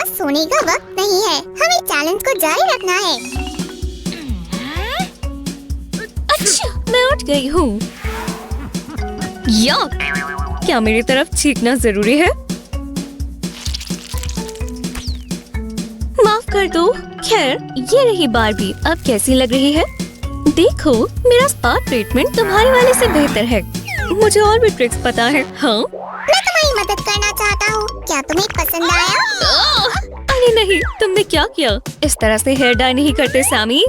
पास सोने का वक्त नहीं है, हमें चैलेंज को जारी रखना है। अच्छा, मैं उठ गई हूँ। या क्या मेरी तरफ छींकना जरूरी है? माफ कर दो। खैर, ये रही बारबी। अब कैसी लग रही है? देखो, मेरा स्पा ट्रीटमेंट तुम्हारे वाले से बेहतर है। मुझे और भी ट्रिक्स पता है। हाँ, मैं तुम्हारी मदद करना चाहता हूँ। क्या तुम्हें पसंद आया? अरे नहीं, तुमने क्या किया? इस तरह से हेयर डाई नहीं करते सैमी।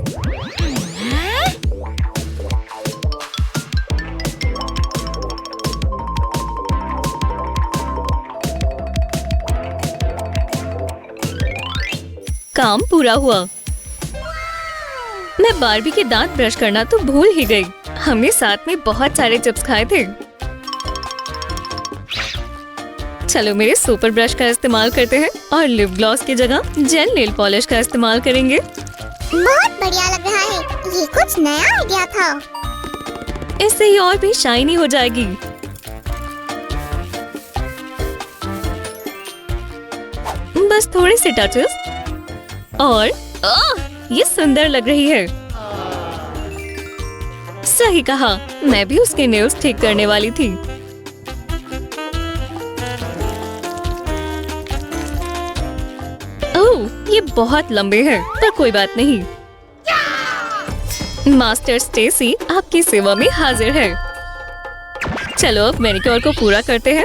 काम पूरा हुआ। मैं बारबी के दांत ब्रश करना तो भूल ही गई। हमने साथ में बहुत सारे चिप्स खाए थे। चलो मेरे सुपर ब्रश का इस्तेमाल करते हैं और लिप ग्लॉस की जगह जेल नेल पॉलिश का इस्तेमाल करेंगे। बहुत बढ़िया लग रहा है। ये कुछ नया आइडिया था। इससे ये और भी शाइनी हो जाएगी। बस थोड़े से टचेस और ये सुंदर लग रही है। सही कहा, मैं भी उसके नेल्स ठीक करने वाली थी। ओह, ये बहुत लंबे हैं, पर कोई बात नहीं। मास्टर स्टेसी आपकी सेवा में हाजिर है। चलो अब मैनिक्योर को पूरा करते हैं।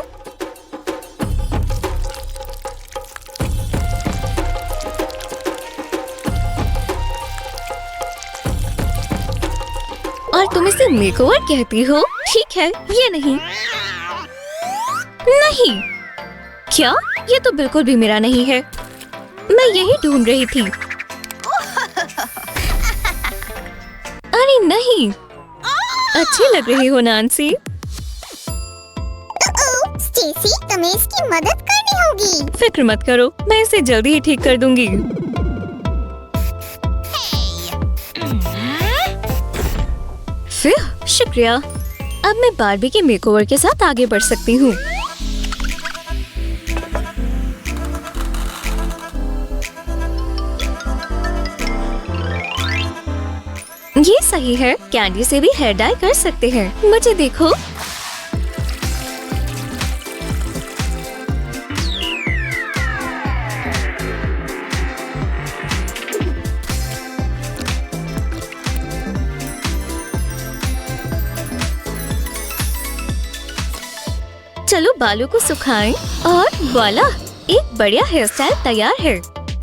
और तुम इसे मेकओवर कहती हो? ठीक है, ये नहीं। नहीं, क्या? ये तो बिल्कुल भी मेरा नहीं है। मैं यही ढूंढ रही थी। अरे नहीं, अच्छी लग रही हो नैन्सी। स्टेसी, तुम्हें इसकी मदद करनी होगी। फिक्र मत करो, मैं इसे जल्दी ही ठीक कर दूंगी। फिर शुक्रिया। अब मैं बारबी के मेकओवर के साथ आगे बढ़ सकती हूँ। ये सही है। कैंडी से भी हेयर डाई कर सकते हैं। मुझे देखो। चलो बालों को सुखाएं और वाला, एक बढ़िया हेयर स्टाइल तैयार है।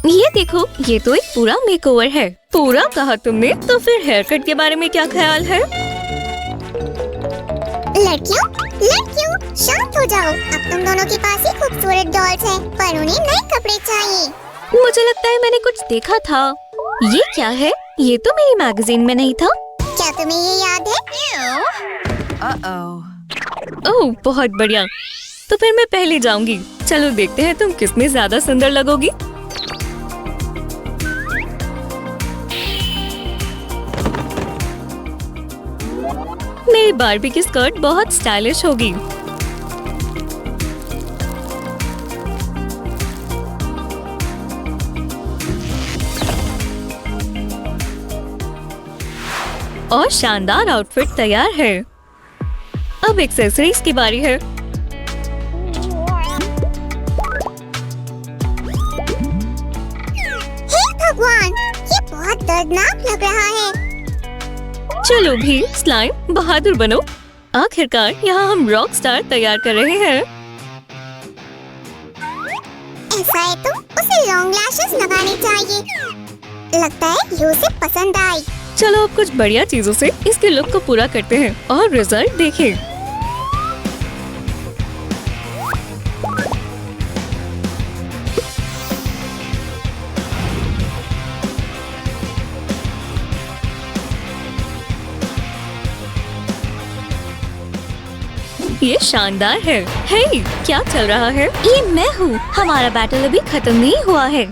ये देखो, ये तो एक पूरा मेकओवर है। पूरा कहा तुमने? तो फिर हेयर कट के बारे में क्या ख्याल है? लड़कियों, शांत हो जाओ। अब तुम दोनों के पास ही खूबसूरत डॉल्स हैं, पर उन्हें नए कपड़े चाहिए। मुझे लगता है मैंने कुछ देखा था। ये क्या है? ये तो मेरी मैगजीन में नहीं था। क्या तुम्हें ये याद है? ओह, बहुत बढ़िया। तो फिर मैं पहले जाऊंगी। चलो देखते हैं तुम किसमें ज्यादा सुंदर लगोगी। मेरी बारबी की स्कर्ट बहुत स्टाइलिश होगी। और शानदार आउटफिट तैयार है। अब एक्सेसरीज की बारी है। हे भगवान, ये बहुत दर्दनाक लग रहा है। चलो भी स्लाइम, बहादुर बनो। आखिरकार यहाँ हम रॉक स्टार तैयार कर रहे हैं। ऐसा है तो उसे लॉन्ग लैशेस लगाने चाहिए। लगता है ये उसे पसंद आई। चलो अब कुछ बढ़िया चीजों से इसके लुक को पूरा करते हैं और रिजल्ट देखें। ये शानदार है। हे, क्या चल रहा है? ये मैं हूँ। हमारा बैटल अभी खत्म नहीं हुआ है।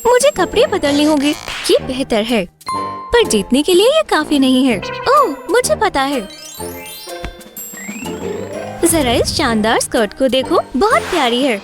मुझे कपड़े बदलने होंगे। ये बेहतर है, पर जीतने के लिए ये काफी नहीं है। ओह, मुझे पता है। जरा इस शानदार स्कर्ट को देखो, बहुत प्यारी है।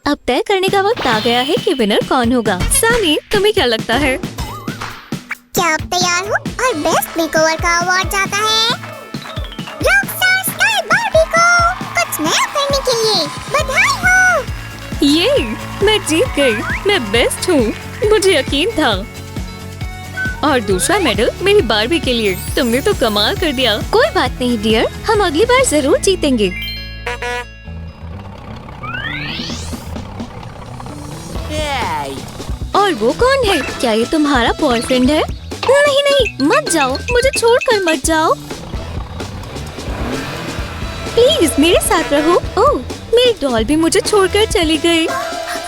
अब तय करने का वक्त आ गया है कि विनर कौन होगा। सामी, तुम्हें क्या लगता है? क्या आप तैयार हो? और बेस्ट मेकओवर का अवार्ड जाता है रॉकस्टार स्टाइल बार्बी को कुछ नया करने के लिए। बधाई हो। ये मैं जीत गई। मैं बेस्ट हूँ, मुझे यकीन था। और दूसरा मेडल मेरी बार्बी के लिए। तुमने तो कमाल कर दिया। कोई बात नहीं डियर, हम अगली बार जरूर जीतेंगे। और वो कौन है? क्या ये तुम्हारा बॉयफ्रेंड है? नहीं नहीं, मत जाओ, मुझे छोड़कर मत जाओ। प्लीज मेरे साथ रहो। ओह, मेरी डॉल भी मुझे छोड़कर चली गई।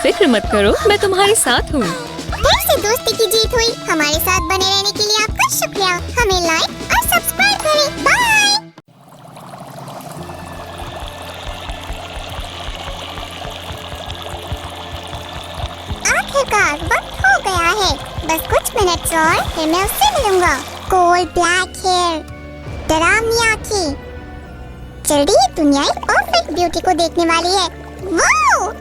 फिक्र मत करो, मैं तुम्हारे साथ हूँ। फिर से दोस्ती की जीत हुई। हमारे साथ बने रहने के लिए आपका शुक्रिया। हमें लाइक और सब्सक्राइब करें। बाय। आखिरकार वक्त हो गया है। बस कुछ मिनट और फिर मैं उससे मिलूंगा। कोल ब्लैक हेयर, डरावनी आँखें। जल्दी ये दुनिया एक परफेक्ट ब्यूटी को देखने वाली है। वाओ!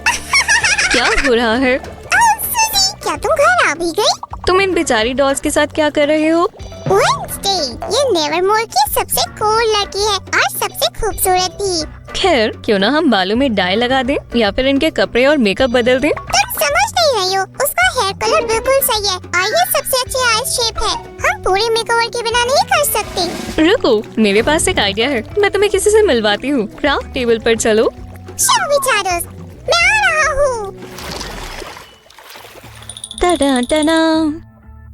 क्या हो रहा है? सुजी, क्या तुम घर आ भी गई? तुम इन बेचारी डॉल्स के साथ क्या कर रहे हो? वेडनेसडे, ये नेवरमोर की सबसे कूल लड़की है और सबसे खूबसूरत भी। खैर, क्यों ना हम बालों में डाई लगा दें या फिर इनके कपड़े और मेकअप बदल दें। तुम समझ नहीं रही हो, उसका हेयर कलर बिल्कुल सही है और ये सबसे अच्छी आई शेप है। हम पूरे मेकओवर के बिना नहीं कर सकते। रुको, मेरे पास एक आइडिया है। मैं तुम्हें किसी से मिलवाती हूँ। क्राफ्ट टेबल पर चलो। शोभी चारोस, मैं आ रहा हूँ। Ta-da, ta-da.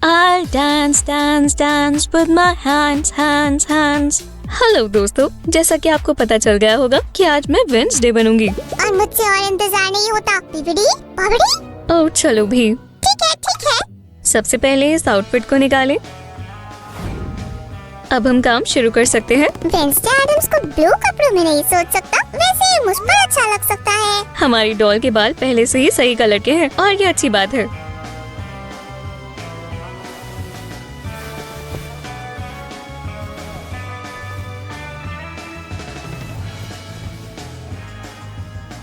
I'll dance, dance, dance with my hands, hands, hands. Hello दोस्तों, जैसा कि आपको पता चल गया होगा कि आज मैं वेडनेसडे बनूंगी। और मुझसे और इंतजार नहीं होता। बिबड़ी बाबड़ी। ओह चलो भी। ठीक है ठीक है। सबसे पहले इस आउटफिट को निकालें। अब हम काम शुरू कर सकते हैं। वेडनेसडे एडम्स को ब्लू कपड़ों में नहीं सोच सकता, वैसे ये मुझ पर अच्छा लग सकता है। हमारी डॉल के बाल पहले से ही सही कलर के हैं और ये अच्छी बात है।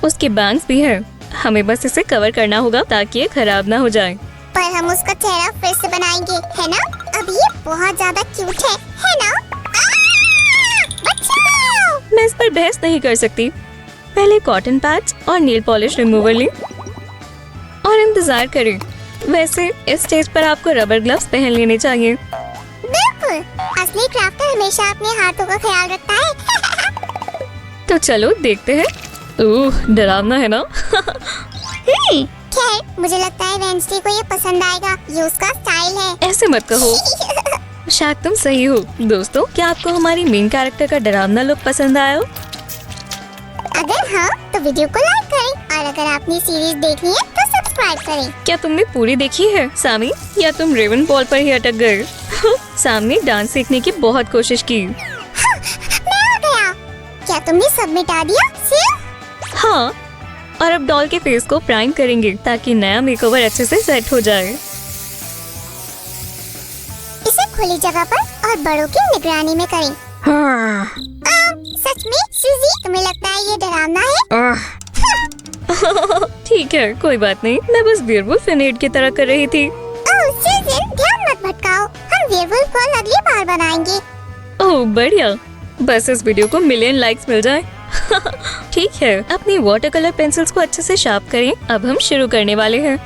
उसके बैंग्स भी हैं। हमें बस इसे कवर करना होगा ताकि ये खराब ना हो जाए। पर हम उसका चेहरा फिर से बनाएंगे, है ना? अब ये बहुत ज्यादा क्यूट है ना? बचाओ! मैं इस पर बहस नहीं कर सकती। पहले कॉटन पैड्स और नेल पॉलिश रिमूवर लें और इंतजार करें। वैसे इस स्टेज पर आपको रबर ग्लव्स पहन लेने चाहिए। बिल्कुल, असली क्राफ्टर हमेशा अपने हाथों का ख्याल रखता है। तो चलो देखते हैं। ओह, डरावना है ना? खैर, मुझे लगता है वेडनेसडे को ये पसंद आएगा। ये उसका स्टाइल है। ऐसे मत कहो। शायद तुम सही हो। दोस्तों, क्या आपको हमारी मेन कैरेक्टर का डरावना लुक पसंद आया? अगर हाँ, तो वीडियो को लाइक करें और अगर आपने सीरीज देखनी है तो सब्सक्राइब करें। क्या तुमने पूरी देखी है सामी, या तुम रेवन पॉल पर ही अटक गए? सामने डांस सीखने की बहुत कोशिश की। हाँ, मैं आ गया। क्या तुमने सब मिटा दिया सिर्फ? हाँ, और अब डॉल के फेस को प्राइम करेंगे ताकि नया मेकओवर अच्छे से सेट हो जाए। इसे खुली जगह पर और बड़ों की निगरानी में करें। सच में सुजी, तुम्हें लगता है ये डरावना है? ठीक है, कोई बात नहीं। मैं बस वेयरवुल्फ फेनेड की तरह कर रही थी। ओह सुजन, ध्यान मत भटकाओ। हम वेयरवुल्फ को अगली बार बनाएंगे। ओह बढ़िया, बस इस वीडियो को मिलियन लाइक्स मिल जाए। ठीक है, अपनी वाटर कलर पेंसिल्स को अच्छे से शार्प करें। अब हम शुरू करने वाले हैं।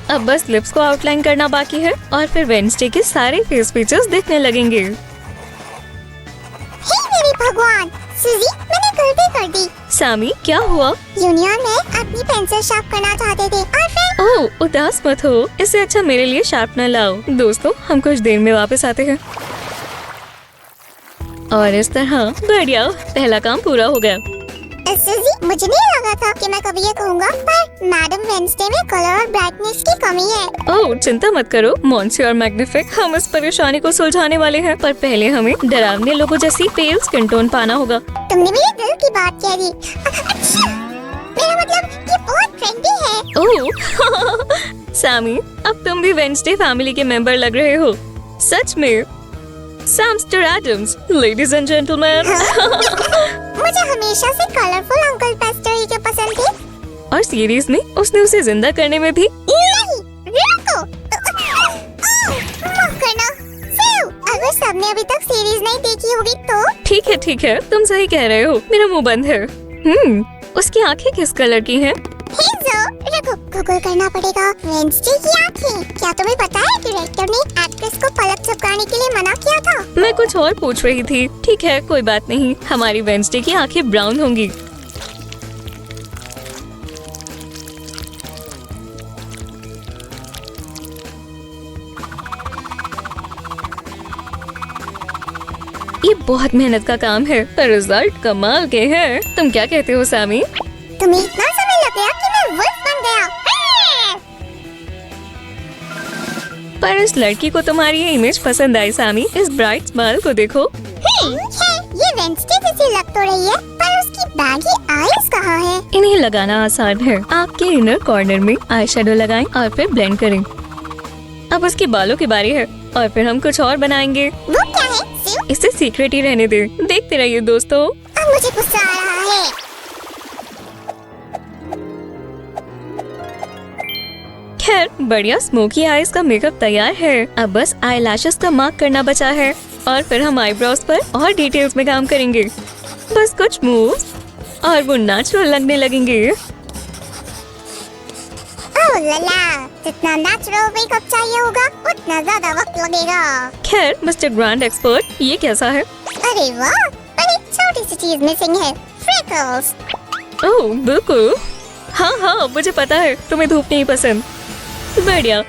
अब बस लिप्स को आउटलाइन करना बाकी है और फिर वेडनेसडे के सारे फेस फीचर्स दिखने लगेंगे। हे मेरे भगवान, सुजी, मैंने गलती कर दी। सामी, क्या हुआ? यूनियन में अपनी पेंसिल शार्प करना चाहते थे और फिर ओह, उदास मत हो। इससे अच्छा मेरे लिए शार्पनर लाओ। दोस्तों, हम कुछ देर में वापस आते हैं। और इस तरह बढ़िया, पहला काम पूरा हो गया। सुजी, मुझे नहीं लगा था कि मैं कभी ये कहूँगा, पर मैडम वेंसडे में कलर और ब्राइटनेस की कमी है। ओह, चिंता मत करो मॉन्सियोर मैग्निफिक, हम इस परेशानी को सुलझाने वाले हैं। पर पहले हमें डरावने लोगों जैसी पेल स्किन टोन पाना होगा। तुमने मेरे दिल की बात कह दी। अच्छा, मेरा मतलब ये बहुत ट्रेंडी है। ओह सैमी, अब तुम भी वेंसडे फैमिली के मेंबर लग रहे हो। सच में। सैमस्टर एडम्स, लेडीज एंड जेंटलमैन। मुझे हमेशा से कलरफुल अंकल पेस्टर ही के पसंद थे। और सीरीज में उसने उसे जिंदा करने में भी। नहीं, रुको। माफ करना। फिल, अगर सबने अभी तक सीरीज नहीं देखी होगी तो। ठीक है, तुम सही कह रहे हो, मेरा मुंह बंद है। उसकी आंखें किस कलर की हैं? रुको, गूगल करना पड़ेगा। वेंसडे की आंखें। क्या तुम्हें पता है डायरेक्टर ने एक्ट्रेस को पलक झपकाने के लिए मना किया था? मैं कुछ और पूछ रही थी। ठीक है, कोई बात नहीं, हमारी वेंसडे की आंखें ब्राउन होंगी। ये बहुत मेहनत का काम है, पर रिजल्ट कमाल के हैं। तुम क्या कहते हो सैमी? तुम्हें इतना समय लग गया कि मैं वुल्फ बन गया। पर इस लड़की को तुम्हारी ये इमेज पसंद आई सैमी। इस ब्राइट स्माइल को देखो। ये वेंसडे जैसी लग तो रही है, पर उसकी बैगी आईज कहाँ है? इन्हें लगाना आसान है। आपके इनर कॉर्नर में आई शेडो लगाएं और फिर ब्लेंड करें। अब उसके बालों की बारी है और फिर हम कुछ और बनाएंगे। वो क्या है? सिउ? इसे सीक्रेट ही रहने दे। देखते रहिए दोस्तों। अब मुझे गुस्सा आ रहा है। खैर, बढ़िया स्मोकी आईज का मेकअप तैयार है। अब बस आई लैशेस का मार्क करना बचा है और फिर हम आईब्रोज पर और डिटेल्स में काम करेंगे। बस कुछ मूव्स और वो नेचुरल लगने लगेंगे। ओह लला, जितना नेचुरल मेकअप चाहिए होगा उतना ज्यादा वक्त लगेगा। खैर मिस्टर ग्रैंड एक्सपर्ट, ये कैसा है? अरे वाह, पर एक छोटी सी चीज मिसिंग है, फ्रिकल्स। ओह बिल्कुल, हाँ, मुझे पता है तुम्हें धूप नहीं पसंद। बढ़िया,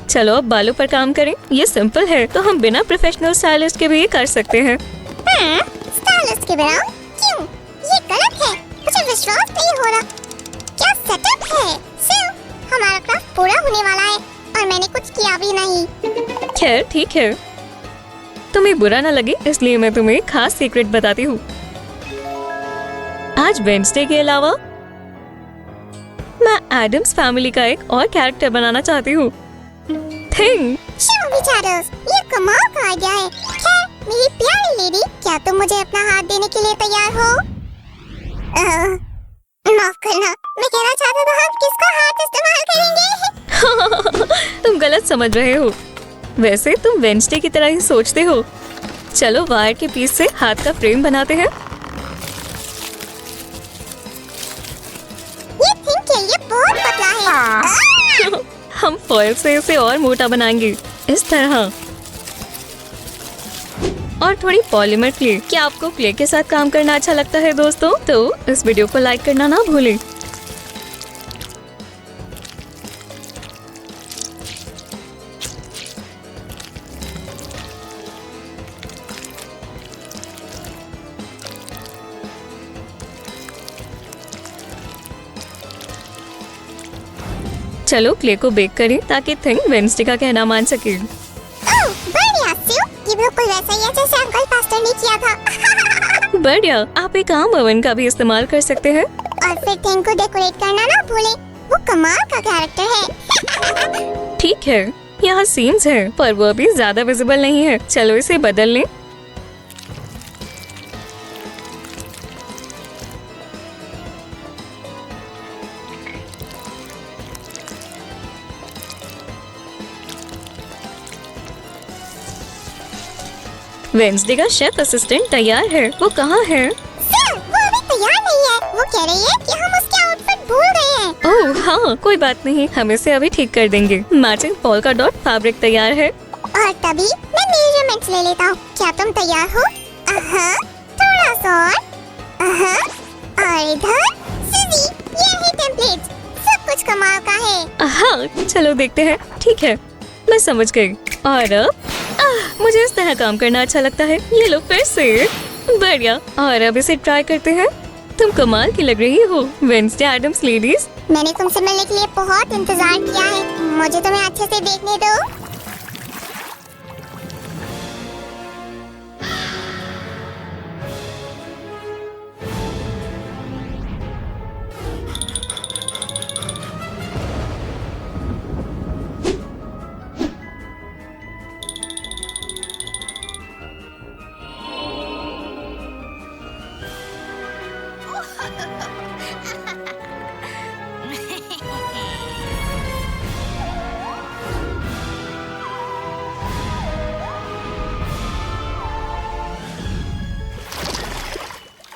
चलो अब बालों पर काम करें। ये सिंपल है, तो हम बिना प्रोफेशनल स्टाइलिस्ट के भी ये कर सकते हैं। स्टाइलिस्ट के बिना? क्यों? ये गलत है, मुझे विश्वास नहीं हो रहा। क्या सेटअप है? सिर्फ हमारा क्राफ्ट पूरा होने वाला है और मैंने कुछ किया भी नहीं। खैर ठीक है, तुम्हें बुरा ना लगे इसलिए मैं तुम्हें एक खास सीक्रेट बताती हूँ। आज वेडनेसडे के अलावा मैं एडम्स फैमिली का एक और कैरेक्टर बनाना चाहती हूँ। थिंग। शोवी चैटर्स, ये कमाल का आइडिया है। खैर, मेरी प्यारी लेडी, क्या तुम मुझे अपना हाथ देने के लिए तैयार हो? माफ करना, मैं कहना चाहता था हम किसका हाथ इस्तेमाल करेंगे? तुम गलत समझ रहे हो। वैसे तुम वेडनेसडे की तरह ही सोचते हो। चलो वायर के पीस से हाथ का फ्रेम बनाते हैं। ये थिंग के लिए बहुत पतला है। हम फॉयल से इसे और मोटा बनाएंगे, इस तरह। और थोड़ी पॉलीमर क्ले। क्या आपको क्ले के साथ काम करना अच्छा लगता है दोस्तों? तो इस वीडियो को लाइक करना ना भूलें। चलो क्ले को बेक करें ताकि थिंग वेडनेसडे का कहना मान सके। ओह, बढ़िया सिउ, ये बिल्कुल वैसा ही है जैसे अंकल पास्टर ने किया था। बढ़िया, आप एक आम ओवन का भी इस्तेमाल कर सकते हैं। और फिर थिंग को डेकोरेट करना ना भूलें, वो कमाल का कैरेक्टर है। ठीक है, यहाँ सीम्स है पर वो अभी ज्यादा विजिबल नहीं है। चलो इसे बदल लें। वेडनेसडे का शेफ असिस्टेंट तैयार है। वो कहाँ है? सिउ, वो अभी तैयार नहीं है। वो कह रही है कि हम उसके आउटफिट भूल गए हैं। ओह हाँ, कोई बात नहीं, हम इसे अभी ठीक कर देंगे। मैचिंग पोल्का डॉट फैब्रिक तैयार है। और तभी मैं मेजरमेंट्स ले लेता हूँ। क्या तुम तैयार हो? थोड़ा सा और इधर सुजी, ये है टेम्पलेट। सब कुछ कमाल का है। हाँ, चलो देखते हैं। ठीक है, मैं समझ गई। और अब मुझे इस तरह काम करना अच्छा लगता है। ये लो फिर से। बढ़िया। और अब इसे ट्राई करते हैं। तुम कमाल की लग रही हो वेडनेसडे एडम्स लेडीज। मैंने तुमसे मिलने के लिए बहुत इंतजार किया है। मुझे तुम्हें अच्छे से देखने दो।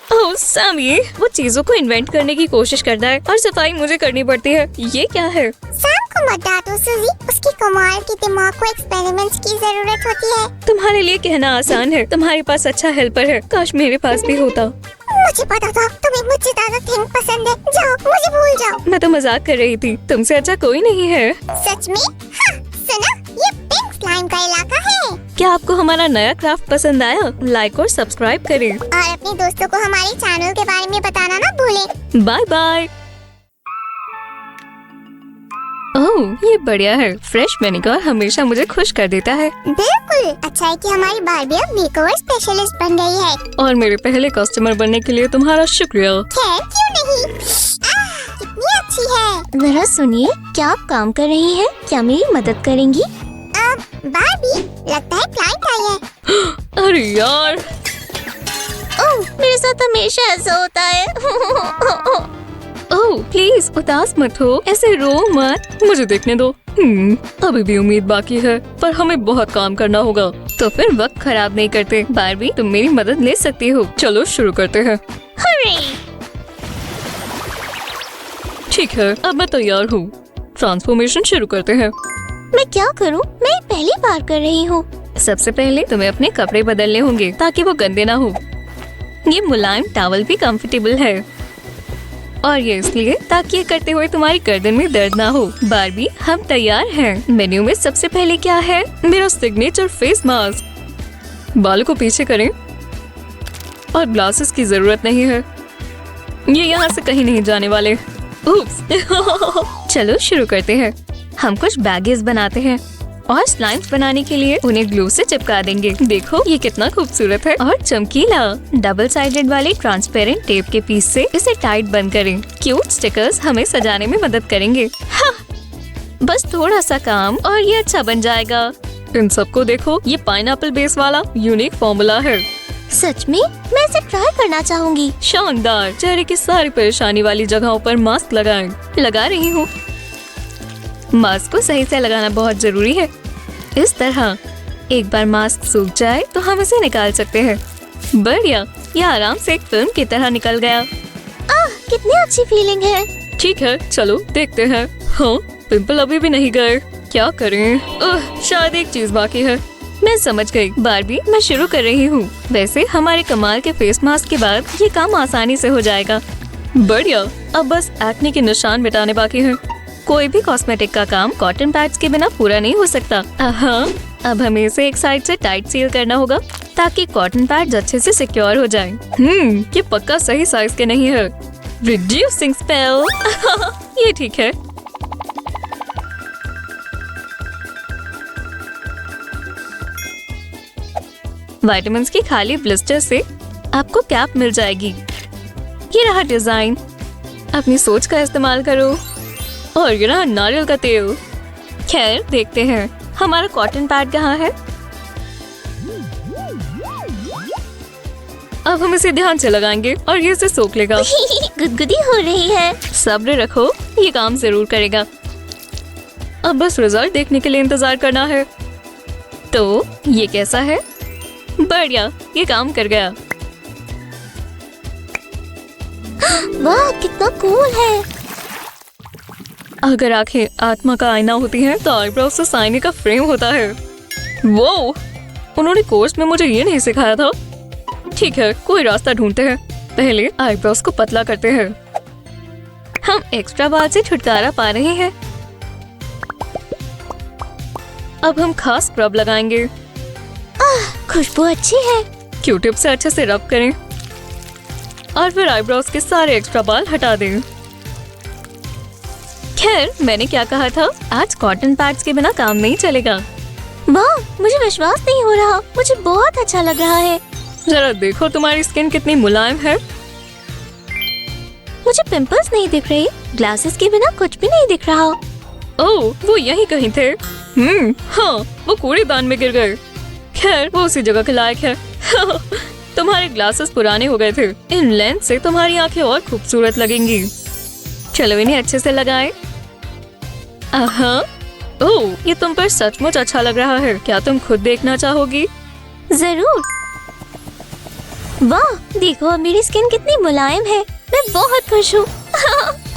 ओह सैमी, वो चीजों को इन्वेंट करने की कोशिश करता है और सफाई मुझे करनी पड़ती है। ये क्या है? सैम को मत डांटो सूजी। उसकी कमाल के दिमाग को एक्सपेरिमेंट्स की जरूरत होती है। तुम्हारे लिए कहना आसान है। तुम्हारे पास अच्छा हेल्पर है। काश मेरे पास भी होता। मुझे पता था तुम्हें मुझसे ज्यादा थिंग पसंद है। जाओ, मुझे भूल जाओ। मैं तो मजाक कर रही थी। तुमसे अच्छा कोई नहीं है। सच में? हाँ, सुना, ये पिंक स्लाइम का इलाका है। क्या आपको हमारा नया क्राफ्ट पसंद आया? लाइक और सब्सक्राइब करें। और अपने दोस्तों को हमारे चैनल के बारे में बताना ना भूलें। Bye bye. ओह, ये बढ़िया है। फ्रेश विनेगर हमेशा मुझे खुश कर देता है। बिल्कुल। अच्छा है कि हमारी बार्बी अब मेकओवर स्पेशलिस्ट बन गई है। और मेरे पहले कस्टमर बनने के लिए तुम्हारा शुक्रिया। खैर, क्यों नहीं। कितनी अच्छी है। जरा सुनिए, क्या आप काम कर रही हैं? क्या मेरी मदद करेंगी? बार्बी, लगता है क्लाइंट आई है। अरे यार। ओह, मेरे साथ हमेशा ऐसा होता है। ओह प्लीज उदास मत हो, ऐसे रो मत, मुझे देखने दो। अभी भी उम्मीद बाकी है, पर हमें बहुत काम करना होगा। तो फिर वक्त खराब नहीं करते। बार्बी, तुम मेरी मदद ले सकती हो। चलो शुरू करते हैं। ठीक है, अब मैं तैयार हूँ। ट्रांसफॉर्मेशन शुरू करते हैं। मैं क्या करूँ? मैं पहली बार कर रही हूँ। सबसे पहले तुम्हें अपने कपड़े बदलने होंगे ताकि वो गंदे ना हो। ये मुलायम टॉवल भी कंफर्टेबल है, और ये इसलिए ताकि ये करते हुए तुम्हारी गर्दन में दर्द ना हो। बार्बी, हम तैयार हैं। मेन्यू में सबसे पहले क्या है? मेरा सिग्नेचर फेस मास्क। बालों को पीछे करें और ग्लासेस की जरूरत नहीं है। ये यहाँ से कहीं नहीं जाने वाले। उप्स। चलो शुरू करते हैं। हम कुछ बैगेज बनाते हैं और स्लाइम्स बनाने के लिए उन्हें ग्लू से चिपका देंगे। देखो ये कितना खूबसूरत है और चमकीला। डबल साइडेड वाले ट्रांसपेरेंट टेप के पीस से इसे टाइट बंद करें। क्यूट स्टिकर्स हमें सजाने में मदद करेंगे। हाँ, बस थोड़ा सा काम और ये अच्छा बन जाएगा। इन सबको देखो, ये पाइनएप्पल बेस वाला यूनिक फॉर्मूला है। सच में? मैं इसे ट्राई करना चाहूँगी। शानदार। चेहरे की सारी परेशानी वाली जगहों पर मास्क लगाएं। लगा रही हूँ। मास्क को सही से लगाना बहुत जरूरी है। इस तरह एक बार मास्क सूख जाए तो हम इसे निकाल सकते हैं। बढ़िया, ये आराम से एक फिल्म की तरह निकल गया। कितनी अच्छी फीलिंग है। ठीक है, चलो देखते हैं। हाँ, पिंपल अभी भी नहीं गए। क्या करें? शायद एक चीज बाकी है। मैं समझ गई। बार्बी, मैं शुरू कर रही हूँ। वैसे हमारे कमाल के फेस मास्क के बाद ये काम आसानी से हो जाएगा। बढ़िया, अब बस एक्ने के निशान मिटाने बाकी हैं। कोई भी कॉस्मेटिक का काम कॉटन पैड्स के बिना पूरा नहीं हो सकता। हाँ, अब हमें इसे एक साइड से टाइट सील करना होगा ताकि कॉटन पैड्स अच्छे से सिक्योर हो जाएं। ये पक्का सही साइज के नहीं है। Reducing spell. ये ठीक है। विटामिन्स की खाली ब्लिस्टर से आपको कैप मिल जाएगी। ये रहा डिजाइन। अपनी सोच का इस्तेमाल करो। और ये रहा नारियल का तेल। खैर, देखते हैं हमारा कॉटन पैड कहाँ है। अब हम इसे ध्यान से लगाएंगे और ये इसे सोख लेगा। गुदगुदी हो रही है। सब्र रखो, ये काम जरूर करेगा। अब बस रिजल्ट देखने के लिए इंतजार करना है। तो ये कैसा है? बढ़िया, ये काम कर गया। वाह, कितना कूल है। अगर आंखें आत्मा का आईना होती हैं, तो आईब्रोज से आईने का फ्रेम होता है। वो उन्होंने कोर्स में मुझे ये नहीं सिखाया था। ठीक है, कोई रास्ता ढूंढते हैं। पहले आईब्रोज को पतला करते हैं। हम एक्स्ट्रा बाल से छुटकारा पा रहे हैं। अब हम खास स्क्रब लगाएंगे। खुशबू अच्छी है। क्यूटिप से अच्छे से रब करें और फिर आईब्रोज के सारे एक्स्ट्रा बाल हटा दें। खैर, मैंने क्या कहा था, आज कॉटन पैड्स के बिना काम नहीं चलेगा। वाह, मुझे विश्वास नहीं हो रहा, मुझे बहुत अच्छा लग रहा है। जरा देखो तुम्हारी स्किन कितनी मुलायम है। मुझे पिंपल्स नहीं दिख रहे, ग्लासेस के बिना कुछ भी नहीं दिख रहा। ओह, वो यहीं कहीं थे। हाँ, वो कूड़ेदान में गिर गए। खैर, वो उसी जगह के लायक है। तुम्हारे ग्लासेस पुराने हो गए थे। इन लेंस से तुम्हारी आंखें और खूबसूरत लगेंगी। चलो इन्हें अच्छे से लगाएं। ओह, ये तुम पर सचमुच अच्छा लग रहा है। क्या तुम खुद देखना चाहोगी? जरूर। वाह, देखो मेरी स्किन कितनी मुलायम है। मैं बहुत खुश हूँ।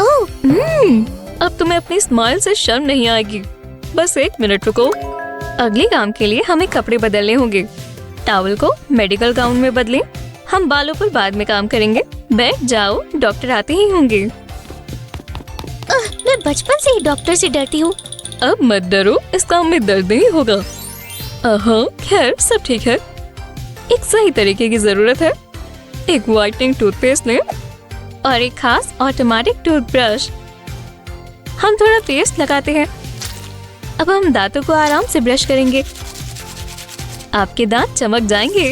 ओह, अब तुम्हें अपनी स्माइल से शर्म नहीं आएगी। बस 1 मिनट रुको। अगले काम के लिए हमें कपड़े बदलने होंगे। टॉवल को मेडिकल गाउन में बदलें। हम बालों पर बाद में काम करेंगे। बैठ जाओ, डॉक्टर आते ही होंगे। मैं बचपन से ही डॉक्टर से डरती हूँ। अब मत डरो, इस काम में दर्द नहीं होगा। खैर, सब ठीक है। एक सही तरीके की जरूरत है। एक व्हाइटनिंग टूथपेस्ट लें और एक खास ऑटोमेटिक टूथब्रश। हम थोड़ा पेस्ट लगाते हैं। अब हम दांतों को आराम से ब्रश करेंगे। आपके दांत चमक जाएंगे।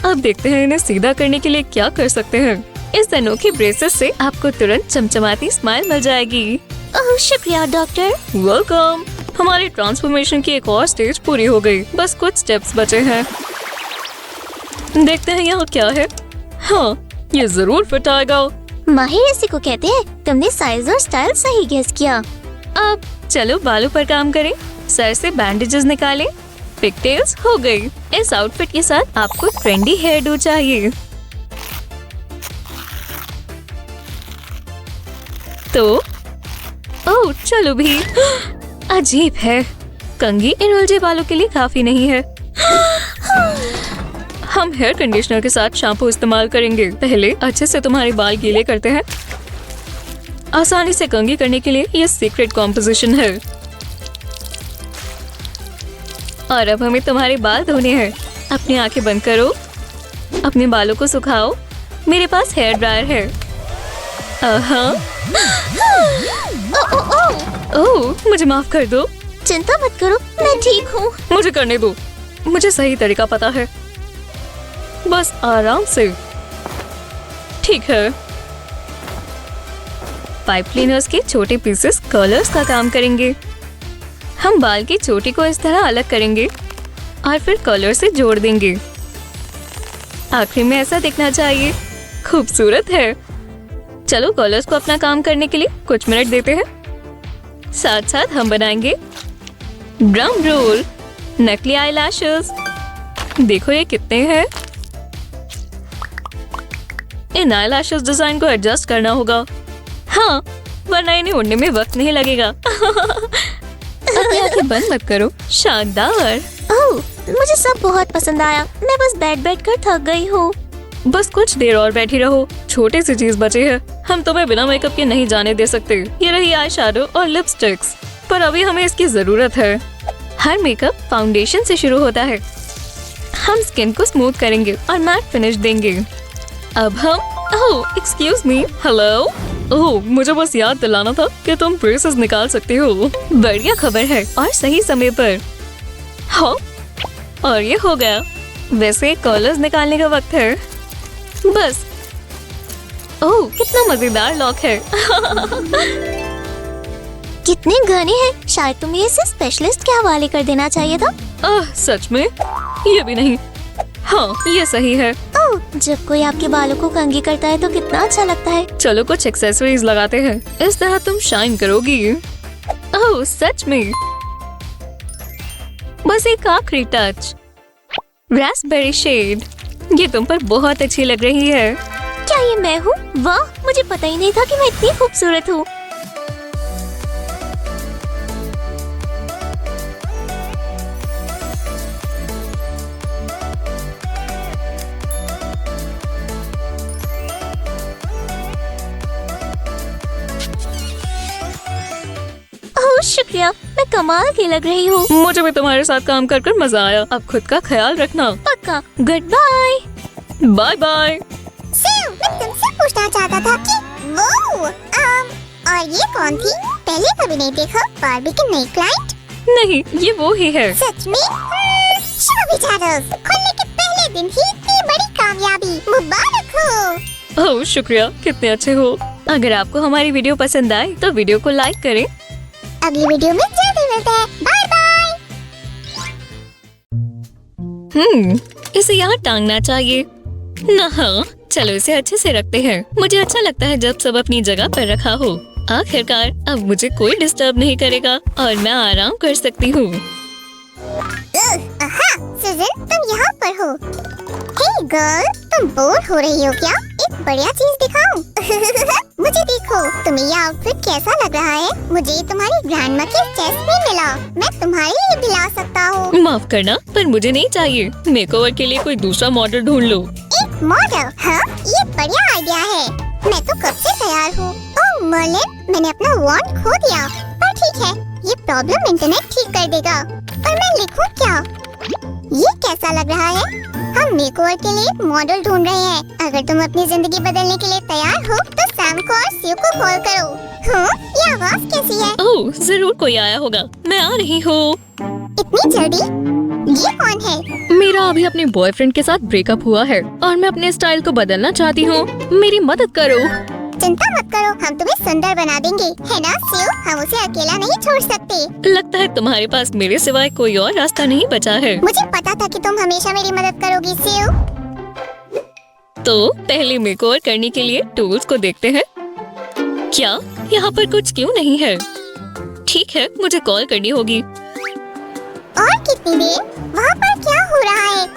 अब देखते हैं इन्हें सीधा करने के लिए क्या कर सकते हैं। इस अनोखे ब्रेसेस से आपको तुरंत चमचमाती स्माइल मिल जाएगी। ओह, शुक्रिया डॉक्टर। वेलकम। हमारी ट्रांसफॉर्मेशन की एक और स्टेज पूरी हो गई। बस कुछ स्टेप्स बचे हैं। देखते हैं यहाँ क्या है। हाँ, ये जरूर फिट आएगा। माहिर इसी को कहते हैं। तुमने साइज और स्टाइल सही गेस किया। अब चलो बालों पर काम करें। सर से बैंडेजेस निकालें। पिगटेल्स हो गई। इस आउटफिट के साथ आपको ट्रेंडी हेयर डू चाहिए। तो ओह, चलो भी। अजीब है, कंघी इन उलझे बालों के लिए काफी नहीं है। हम हेयर कंडीशनर के साथ शैम्पू इस्तेमाल करेंगे। पहले अच्छे से तुम्हारे बाल गीले करते हैं। आसानी से कंघी करने के लिए ये सीक्रेट कॉम्पोजिशन है। और अब हमें तुम्हारे बाल धोने हैं। अपनी आंखें बंद करो, अपने बालों को सुखाओ। मेरे पास हेयर ड्रायर है। ओह, मुझे माफ कर दो। चिंता मत करो, मैं ठीक हूँ। मुझे करने दो, मुझे सही तरीका पता है। बस आराम से। ठीक है। पाइप क्लीनर्स के छोटे पीसेस कलर्स का काम करेंगे। हम बाल की चोटी को इस तरह अलग करेंगे और फिर कलर से जोड़ देंगे। आखिर में ऐसा दिखना चाहिए। खूबसूरत है। चलो कलर्स को अपना काम करने के लिए कुछ मिनट देते हैं। साथ साथ हम बनाएंगे ड्रम रोल, नकली आईलैशेस। देखो ये कितने हैं। इन आईलैशेस डिजाइन को एडजस्ट करना होगा। हाँ, वरना इन्हें उड़ने में वक्त नहीं लगेगा। अपनी आंखें बंद मत करो। शानदार। ओह, मुझे सब बहुत पसंद आया। मैं बस बैठ कर थक गई हूँ। बस कुछ देर और बैठी रहो। छोटी सी चीज बची है। हम तुम्हें बिना मेकअप के नहीं जाने दे सकते। ये रही आई शैडो और लिपस्टिक्स, पर अभी हमें इसकी जरूरत है। हर मेकअप फाउंडेशन से शुरू होता है। हम स्किन को स्मूथ करेंगे और मैट फिनिश देंगे। अब हम ओह, एक्सक्यूज मी, हेलो। ओह, मुझे बस याद दिलाना था कि तुम ब्रेसेस निकाल सकती हो। बढ़िया खबर है, और सही समय पर। हाँ, और ये हो गया। वैसे कलर्स निकालने का वक्त है। बस। ओह, कितना मजेदार लॉक है। कितने घने हैं। शायद तुम्हें इसे स्पेशलिस्ट के हवाले कर देना चाहिए था। सच में? ये भी नहीं। हाँ, ये सही है। ओह, जब कोई आपके बालों को कंघी करता है तो कितना अच्छा लगता है। चलो कुछ एक्सेसरीज लगाते हैं। इस तरह तुम शाइन करोगी। ओह, सच में। बस एक आखिरी टच, रास्पबेरी शेड। ये तुम पर बहुत अच्छी लग रही है। क्या ये मैं हूँ? वाह, मुझे पता ही नहीं था कि मैं इतनी खूबसूरत हूँ। ओह, शुक्रिया। मैं कमाल की लग रही हूँ। मुझे भी तुम्हारे साथ काम कर मजा आया। अब खुद का ख्याल रखना। पक्का। पक्का। Goodbye. Bye bye. सेव, मैं तुमसे पूछना चाहता था कि वो और ये कौन थी? पहले कभी नहीं देखा। बारबी की नई क्लाइंट? नहीं, ये वो ही है। सच में? शॉपी चैनल्स खुलने के पहले दिन ही इतनी बड़ी कामयाबी, मुबारक हो। ओह शुक्रिया, कितने अच्छे हो। अगर आपको हमारी वीडियो पसंद आए तो वीडियो को लाइक करें। अगली वीडियो में जल्दी मिलते हैं। Bye bye. इसे यहाँ टांगना चाहिए ना। हाँ, चलो इसे अच्छे से रखते हैं। मुझे अच्छा लगता है जब सब अपनी जगह पर रखा हो। आखिरकार अब मुझे कोई डिस्टर्ब नहीं करेगा और मैं आराम कर सकती हूँ। सुजन, तुम यहाँ पर हो। हे गर्ल, तुम बोर हो रही हो क्या? एक बढ़िया चीज दिखाऊं? मुझे देखो, तुम्हें ये आउटफिट कैसा लग रहा है? मुझे तुम्हारी ग्रैंडमा के चेस्ट में मिला। मैं तुम्हारे लिए भी ला सकता हूँ। माफ करना, पर मुझे नहीं चाहिए। मेकओवर के लिए कोई दूसरा मॉडल ढूंढ लो। एक मॉडल? हाँ, ये बढ़िया आइडिया है। मैं तो कब से तैयार हूँ। ओह मर्लिन, मैंने अपना वॉन्ड खो दिया। पर ठीक है, ये प्रॉब्लम इंटरनेट ठीक कर देगा। पर मैं लिखूं क्या? ये कैसा लग रहा है? हम मेकओवर के लिए मॉडल ढूंढ रहे हैं। अगर तुम अपनी जिंदगी बदलने के लिए तैयार हो तो सैम को और स्यू को कॉल करो। हाँ, ये आवाज कैसी है? ओह, जरूर कोई आया होगा। मैं आ रही हूँ। इतनी जल्दी? ये कौन है? मेरा अभी अपने बॉयफ्रेंड के साथ ब्रेकअप हुआ है और मैं अपने स्टाइल को बदलना चाहती हूँ। मेरी मदद करो। चिंता मत करो, हम तुम्हें सुंदर बना देंगे, है ना स्यू? हम उसे अकेला नहीं छोड़ सकते। लगता है तुम्हारे पास मेरे सिवाय कोई और रास्ता नहीं बचा है। मुझे पता था कि तुम हमेशा मेरी मदद करोगी स्यू। तो पहले मेकओवर करने के लिए टूल्स को देखते हैं। क्या यहाँ पर कुछ क्यों नहीं है? ठीक है, मुझे कॉल करनी होगी। और कितनी देर? वहाँ पर क्या हो रहा है?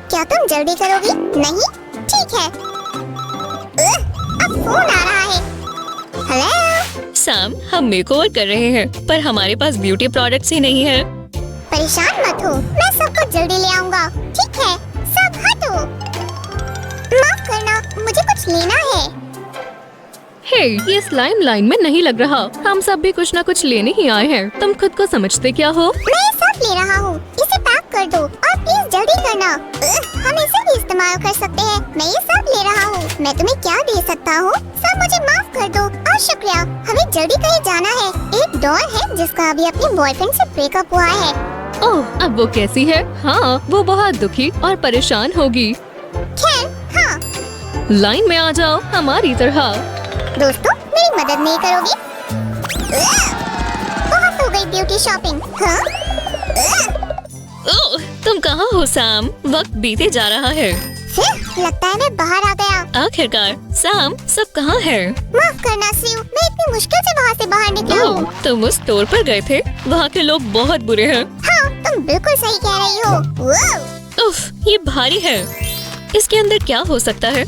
क्या तुम जल्दी करोगी? नहीं? ठीक है। अब फोन आ रहा है। हेलो? सैम, हम मेकओवर कर रहे हैं, पर हमारे पास ब्यूटी प्रोडक्ट्स ही नहीं है। परेशान मत हो, मैं सब कुछ जल्दी ले आऊंगा। ठीक है, सब हटो। माफ करना, मुझे कुछ लेना है। हे, ये स्लाइम लाइन में नहीं लग रहा। हम सब भी कुछ न कुछ लेने ही आए हैं। तुम खुद को समझते क्या हो? मैं ये सब ले रहा हूँ। इसे पैक कर दो और प्लीज जल्दी करना। हम इसे भी इस्तेमाल कर सकते हैं। मैं ये सब ले रहा हूँ। मैं तुम्हें क्या दे सकता हूँ? सब मुझे माफ कर दो और शुक्रिया। हमें जल्दी कहीं जाना है। एक डॉल है जिसका अभी अपने बॉयफ्रेंड से ब्रेकअप हुआ है। ओह, अब वो कैसी है? हाँ, वो बहुत दुखी और परेशान होगी। खैर, हाँ। लाइन में आ जाओ, हमारी तरह। दोस्तों, मेरी मदद नहीं करोगे? बहुत हो गई ब्यूटी शॉपिंग। हाँ? ओह, तुम कहाँ हो सैम? वक्त बीते जा रहा है। लगता है मैं बाहर आ गया। आखिरकार सैम, सब कहाँ है? माफ करना स्यू, मैं इतनी मुश्किल से वहाँ से बाहर निकला हूँ। ओह, तुम उस स्टोर पर गए थे? वहाँ के लोग बहुत बुरे हैं। हाँ, तुम बिल्कुल सही कह रही हो। वाह! उफ, ये भारी है। इसके अंदर क्या हो सकता है?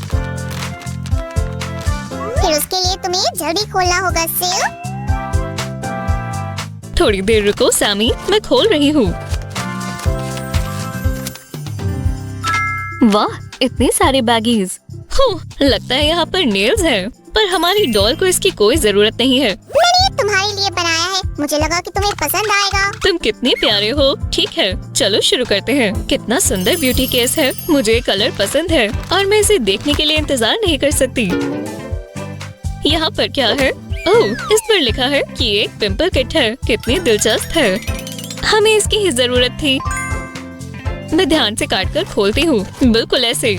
फिर उसके लिए तुम्हें जल्दी खोलना होगा स्यू। थोड़ी देर रुको सैमी, मैं खोल रही हूँ। वाह, इतने सारे बैगीज। लगता है यहाँ पर नेल्स हैं, पर हमारी डॉल को इसकी कोई जरूरत नहीं है। मैंने ये तुम्हारे लिए बनाया है। मुझे लगा कि तुम्हें पसंद आएगा। तुम कितने प्यारे हो। ठीक है, चलो शुरू करते हैं। कितना सुंदर ब्यूटी केस है। मुझे ये कलर पसंद है और मैं इसे देखने के लिए इंतजार नहीं कर सकती। यहाँ पर क्या है? ओह, इस पर लिखा है कि ये एक पिंपल किट है। कितनी दिलचस्प है। हमें इसकी ही जरूरत थी। मैं ध्यान से काटकर खोलती हूँ, बिल्कुल ऐसे।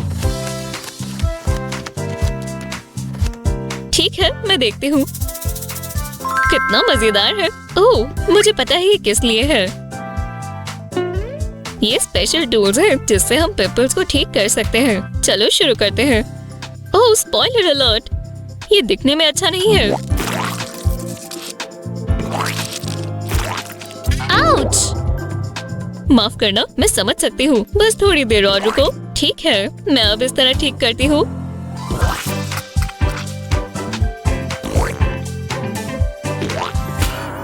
ठीक है, मैं देखती हूँ। कितना मजेदार है। ओह, मुझे पता है ये किस लिए है। ये स्पेशल टूल्स हैं जिससे हम पिंपल्स को ठीक कर सकते हैं। चलो शुरू करते हैं। ओह, स्पॉइलर अलर्ट, ये दिखने में अच्छा नहीं है। आउच! माफ करना, मैं समझ सकती हूँ। बस थोड़ी देर और रुको। ठीक है, मैं अब इस तरह ठीक करती हूँ।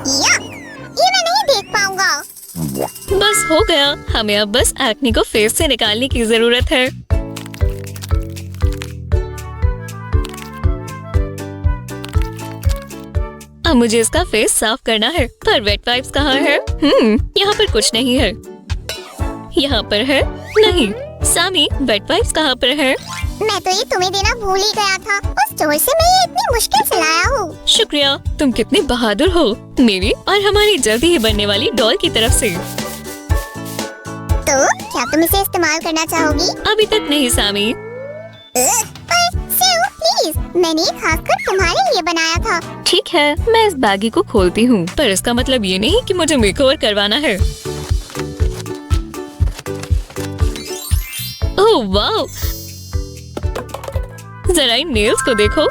ये मैं नहीं देख पाऊंगा। बस हो गया। हमें अब बस एक्ने को फेस से निकालने की जरूरत है। अब मुझे इसका फेस साफ करना है, पर वेट वाइप्स कहाँ है? यहाँ पर कुछ नहीं है। यहाँ पर है। नहीं सामी, वेट वाइप्स कहाँ पर है? मैं तो ये तुम्हें देना भूल ही गया था। उस स्टोर से मैं ये इतनी मुश्किल से लाया हूँ। शुक्रिया, तुम कितने बहादुर हो मेरी और हमारी जल्दी ही बनने वाली डॉल की तरफ से। तो क्या तुम इसे इस्तेमाल करना चाहोगी? अभी तक नहीं सामी। पर सेव प्लीज, मैंने ये खासकर तुम्हारे लिए बनाया था। ठीक है, मैं इस बैगी को खोलती हूँ, पर इसका मतलब ये नहीं कि मुझे मेकओवर करवाना है। ओह वाह, जरा इन नेल्स को देखो,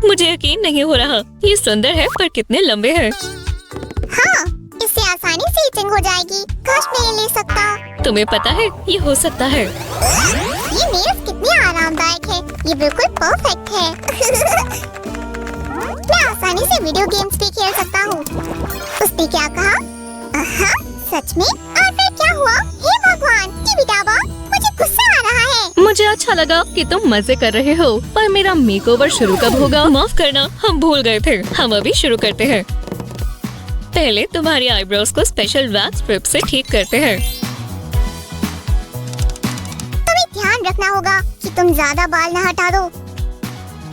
मुझे यकीन नहीं हो रहा। ये सुंदर है पर कितने लंबे हैं। हाँ, इससे आसानी से इचिंग हो जाएगी। काश मैं ये ले सकता। तुम्हें पता है ये हो सकता है। ये नेल्स कितनी आरामदायक है। ये बिल्कुल परफेक्ट है। मैं आसानी से वीडियो गेम्स भी खेल सकता हूँ। उसने क्या कहा? हाँ, सच में? और फिर क्या हुआ? हे भगवान, टिबिटाबा, मुझे गुस्सा आ रहा है। मुझे अच्छा लगा कि तुम मजे कर रहे हो, पर मेरा मेकओवर शुरू कब होगा? माफ करना, हम भूल गए थे। हम अभी शुरू करते हैं। पहले तुम्हारी आईब्रोज को स्पेशल वैक्स स्ट्रिप से ठीक करते हैं। तुम्हें ध्यान रखना होगा कि तुम ज्यादा बाल न हटा दो।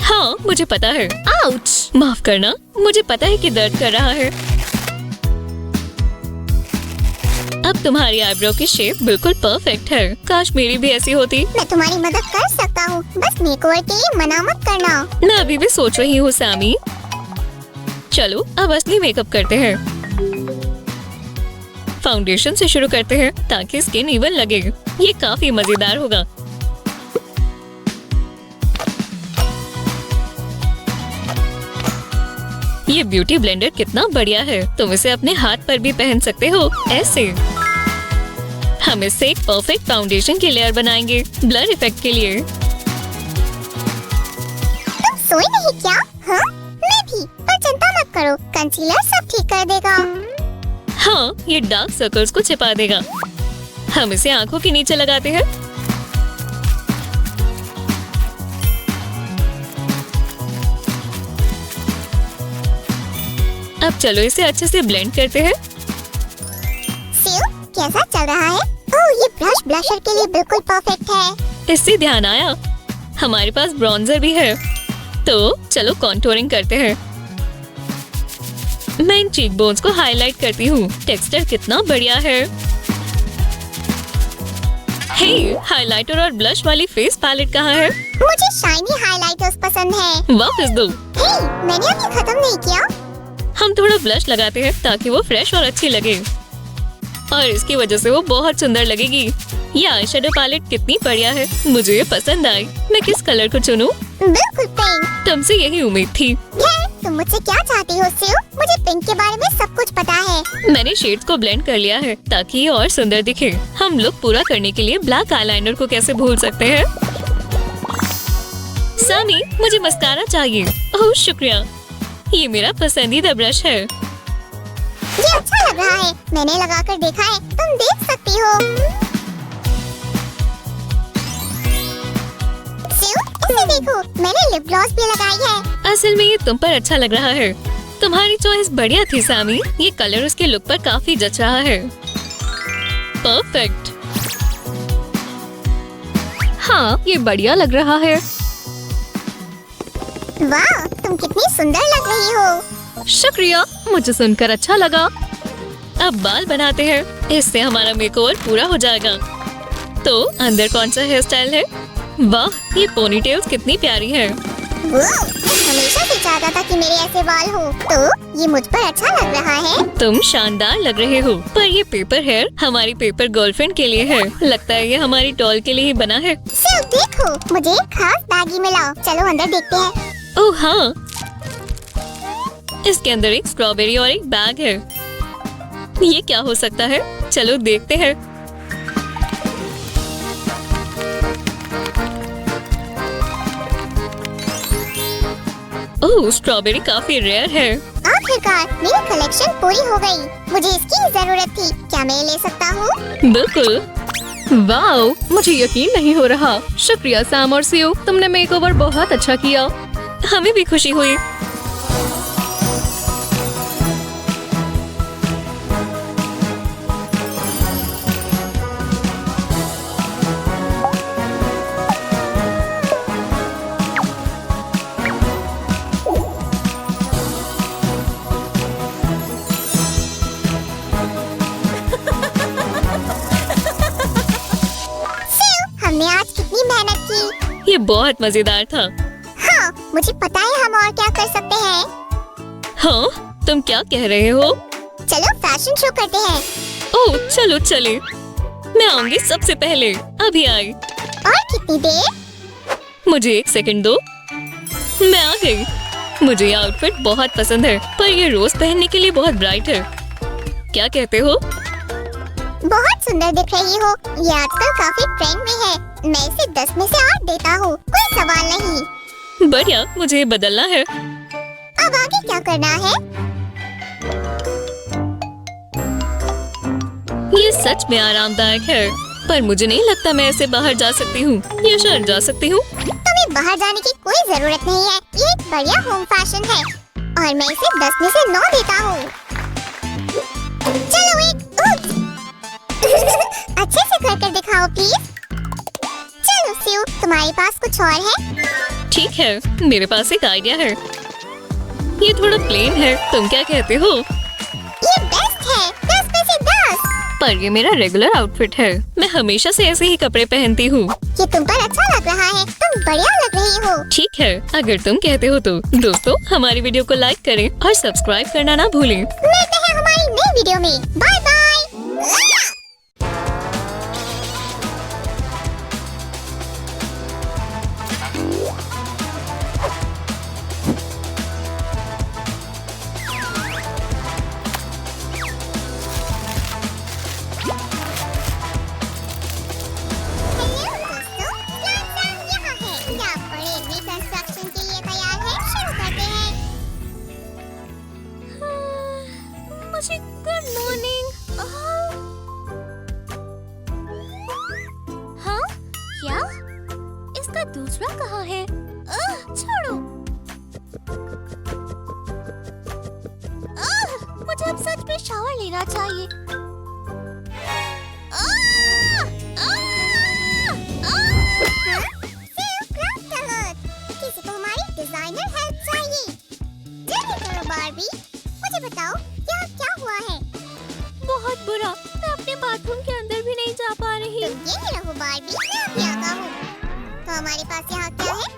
हाँ, मुझे पता है। आउच! माफ करना, मुझे पता है कि दर्द कर रहा है। अब तुम्हारी आईब्रो की शेप बिल्कुल परफेक्ट है। काश मेरी भी ऐसी होती। मैं तुम्हारी मदद कर सकता हूँ, बस मेकओवर के लिए मना मत करना। मैं अभी भी सोच रही हूँ सामी। चलो अब असली मेकअप करते हैं। फाउंडेशन से शुरू करते हैं ताकि स्किन इवन लगे। ये काफी मजेदार होगा। ये ब्यूटी ब्लेंडर कितना बढ़िया है। तुम इसे अपने हाथ पर भी पहन सकते हो, ऐसे। हम इससे एक परफेक्ट फाउंडेशन की लेयर बनाएंगे ब्लर इफेक्ट के लिए। तुम सोए नहीं क्या? हाँ, मैं भी। पर चिंता मत करो, कंसीलर सब ठीक कर देगा। हाँ, ये डार्क सर्कल्स को छिपा देगा। हम इसे आंखों के नीचे लगाते हैं। अब चलो इसे अच्छे से ब्लेंड करते हैं। सेव, कैसा चल रहा है? ओह, ये ब्रश ब्लशर के लिए बिल्कुल परफेक्ट है। इससे ध्यान आया, हमारे पास ब्रॉन्जर भी है। तो चलो कॉन्टोरिंग करते हैं। मैं इन चीक बोन्स को हाईलाइट करती हूँ। टेक्सचर कितना बढ़िया है। हे, हाइलाइटर और ब्लश वाली फेस पैलेट कहाँ है? मुझे शाइनी हाइलाइटर्स पसंद है। वापस दो। हे, मैंने अभी खत्म नहीं किया। हम थोड़ा ब्लश लगाते हैं ताकि वो फ्रेश और अच्छी लगे, और इसकी वजह से वो बहुत सुंदर लगेगी। ये आई शेडो पैलेट कितनी बढ़िया है, मुझे ये पसंद आई। मैं किस कलर को चुनूं? बिल्कुल पिंक। तुमसे यही उम्मीद थी। तुम मुझसे क्या चाहती हो सेव? मुझे पिंक के बारे में सब कुछ पता है। मैंने शेड्स को ब्लेंड कर लिया है ताकि ये और सुंदर दिखे। हम लुक पूरा करने के लिए ब्लैक आईलाइनर को कैसे भूल सकते हैं? सामी, मुझे मस्कारा चाहिए। ओह शुक्रिया, ये मेरा पसंदीदा ब्रश है। ये अच्छा लग रहा है, मैंने लगाकर देखा है, तुम देख सकती हो। सेव, इसे देखो, मैंने लिप ग्लॉस भी लगाई है। असल में ये तुम पर अच्छा लग रहा है। तुम्हारी चॉइस बढ़िया थी सामी। ये कलर उसके लुक पर काफी जच रहा है। परफेक्ट। हाँ, ये बढ़िया लग रहा है। वाह, तुम कितनी सुंदर लग रही हो। शुक्रिया, मुझे सुनकर अच्छा लगा। अब बाल बनाते हैं, इससे हमारा मेकओवर पूरा हो जाएगा। तो अंदर कौन सा हेयर स्टाइल है? वाह, ये पोनीटेल्स कितनी प्यारी है। मैं हमेशा से चाहता था कि मेरे ऐसे बाल हो। तो ये मुझ पर अच्छा लग रहा है। तुम शानदार लग रहे हो, पर ये पेपर हेयर हमारी पेपर गर्लफ्रेंड के लिए है। लगता है ये हमारी डॉल के लिए ही बना है। सेव, देखो, मुझे एक खास बैगी मिला। चलो अंदर देखते हैं। ओह हाँ, इसके अंदर एक स्ट्रॉबेरी और एक बैग है। ये क्या हो सकता है? चलो देखते हैं। ओह, स्ट्रॉबेरी काफी रेयर है। आखिरकार मेरी कलेक्शन पूरी हो गई। मुझे इसकी जरूरत थी। क्या मैं ले सकता हूँ? बिल्कुल। वाओ, मुझे यकीन नहीं हो रहा। शुक्रिया सैम और सियो, तुमने मेकओवर बहुत अच्छा किया। हमें भी खुशी हुई। बहुत मजेदार था। हाँ, मुझे पता है हम और क्या कर सकते हैं। हाँ, तुम क्या कह रहे हो? चलो फैशन शो करते हैं। ओह चलो चले। मैं आऊंगी सबसे पहले। अभी आई। और कितनी देर? मुझे 1 सेकंड दो। मैं आ गई। मुझे ये आउटफिट बहुत पसंद है, पर ये रोज पहनने के लिए बहुत ब्राइट है। क्या कहते हो? बहुत सुंदर दिख रही हो। ये आजकल काफी ट्रेंड में है। मैं इसे 10 में से 8 देता हूँ, कोई सवाल नहीं। बढ़िया, मुझे बदलना है। अब आगे क्या करना है? ये सच में आरामदायक है, पर मुझे नहीं लगता मैं ऐसे बाहर जा सकती हूँ। ये शर्ट जा सकती हूँ? तुम्हें बाहर जाने की कोई जरूरत नहीं है। ये एक बढ़िया होम फैशन है और मैं इसे 10 में से 9 देता हूँ। चलो एक अच्छे से कर दिखाओ प्लीज। चलो सिउ, तुम्हारे पास कुछ और है? ठीक है, मेरे पास एक आइडिया है। ये थोड़ा प्लेन है, तुम क्या कहते हो? ये बेस्ट है, 10 में से 10। पर ये मेरा रेगुलर आउटफिट है। मैं हमेशा से ऐसे ही कपड़े पहनती हूँ। ये तुम पर अच्छा लग रहा है, तुम बढ़िया लग रही हो। ठीक है, अगर तुम कहते हो तो। दोस्तों, हमारी वीडियो को लाइक करें और सब्सक्राइब करना ना भूलें। मिलते हैं हमारी नई वीडियो में। Bye bye. Good morning. हाँ, क्या? इसका दूसरा कहाँ है? छोड़ो। मुझे अब सच में शावर लेना चाहिए। किसी को हमारी डिजाइनर हेल्प चाहिए। जल्दी करो बार्बी, मुझे बताओ क्या हुआ है? बहुत बुरा, मैं अपने बाथरूम के अंदर भी नहीं जा पा रही। तुम यहीं रहो बार्बी, मैं अभी आता हूँ। तो हमारे पास यहाँ क्या है?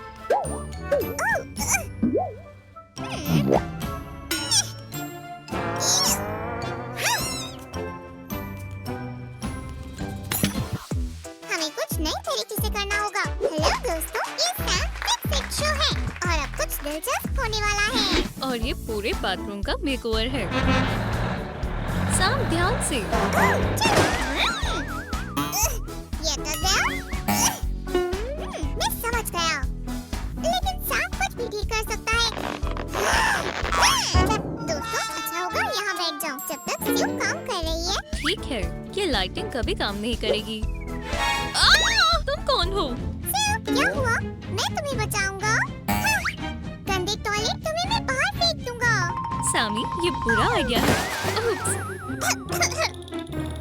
हमें कुछ नए तरीके से करना होगा। हेलो दोस्तों, ये सैम फिक्स इट शो है और अब कुछ दिलचस्प होने वाला है। और ये पूरे बाथरूम का मेकओवर है। साम, ध्यान से। ये तो गया। मैं समझ गया, लेकिन सैम कुछ भी ठीक कर सकता है। दोस्तों, अच्छा होगा यहाँ बैठ जाऊँ जब तक सिउ काम कर रही है। ठीक है, ये लाइटिंग कभी काम नहीं करेगी। तुम कौन हो? सिउ, क्या हुआ? मैं तुम्हें बचाऊंगा। गंदे टॉयलेट तुम्हें मैं बाहर फेंक दूंगा। सामी, ये बुरा आइडिया है। उप्स,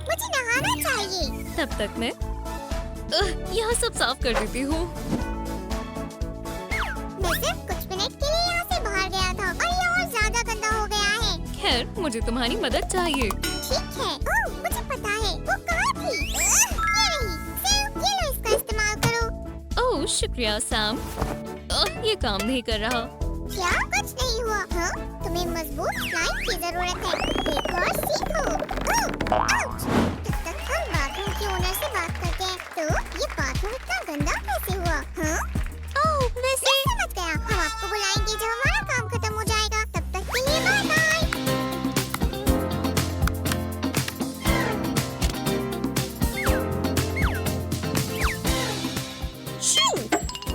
मुझे नहाना चाहिए। तब तक मैं यहाँ सब साफ कर देती हूँ। मैं सिर्फ कुछ मिनट के लिए यहाँ से बाहर गया था और ये और ज्यादा गंदा हो गया है। खैर, मुझे तुम्हारी मदद चाहिए। ठीक है। ओह, मुझे पता है वो कहाँ थी। ये रही। सिउ, ये लो, इसका इस्तेमाल करो। ओह शुक्रिया सैम। ये काम नहीं कर रहा। क्या? कुछ नहीं हुआ। हाँ, तुम्हें मजबूत स्लाइम की जरूरत है। देखो और सीखो। ओह, आउच। तब तक हम बाथरूम के ओनर से बात करते हैं। तो ये बाथरूम इतना गंदा कैसे हुआ? हाँ? ओह, वैसे मैं समझ गया। हम आपको बुलाएंगे जब हमारा काम खत्म हो जाएगा। तब तक के लिए बाय बाय।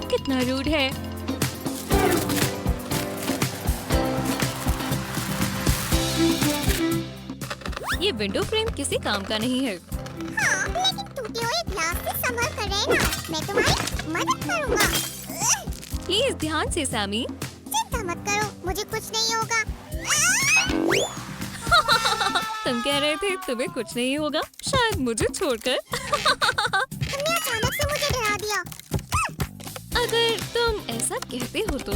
कितना रूड है। ये विंडो फ्रेम किसी काम का नहीं है। हाँ, लेकिन टूटे हुए ग्लास से संभल कर रहना। मैं तुम्हारी मदद करूँगा। प्लीज ध्यान से सैमी। चिंता मत करो, मुझे कुछ नहीं होगा। तुम कह रहे थे तुम्हें कुछ नहीं होगा, शायद मुझे छोड़कर। तुमने अचानक से मुझे डरा दिया। अगर तुम ऐसा कहते हो तो।